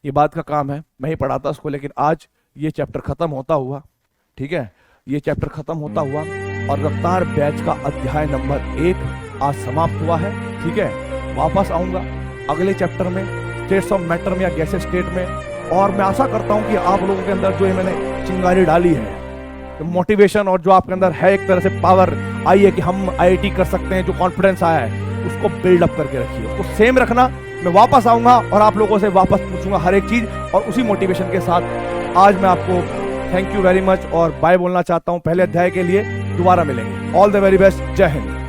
ये बात का काम है, मैं ही पढ़ाता उसको, लेकिन आज ये चैप्टर खत्म होता हुआ, ठीक है, ये चैप्टर खत्म होता हुआ और रफ्तार बैच का अध्याय नंबर 1 आज समाप्त हुआ है। ठीक है, वापस आऊंगा अगले चैप्टर में स्टेट्स ऑफ मैटर में या गैसेस स्टेट में, और मैं आशा करता हूं कि आप लोगों के अंदर जो ये मैंने चिंगारी डाली है, तो मोटिवेशन और जो आपके अंदर है एक तरह से पावर आई है कि हम आईआईटी कर सकते हैं, जो कॉन्फिडेंस आया है उसको बिल्डअप करके रखिए, उसको सेम रखना। मैं वापस आऊंगा और आप लोगों से वापस पूछूंगा हर एक चीज, और उसी मोटिवेशन के साथ आज मैं आपको थैंक यू वेरी मच और बाय बोलना चाहता हूं। पहले अध्याय के लिए दोबारा मिलेंगे। ऑल द वेरी बेस्ट, जय हिंद।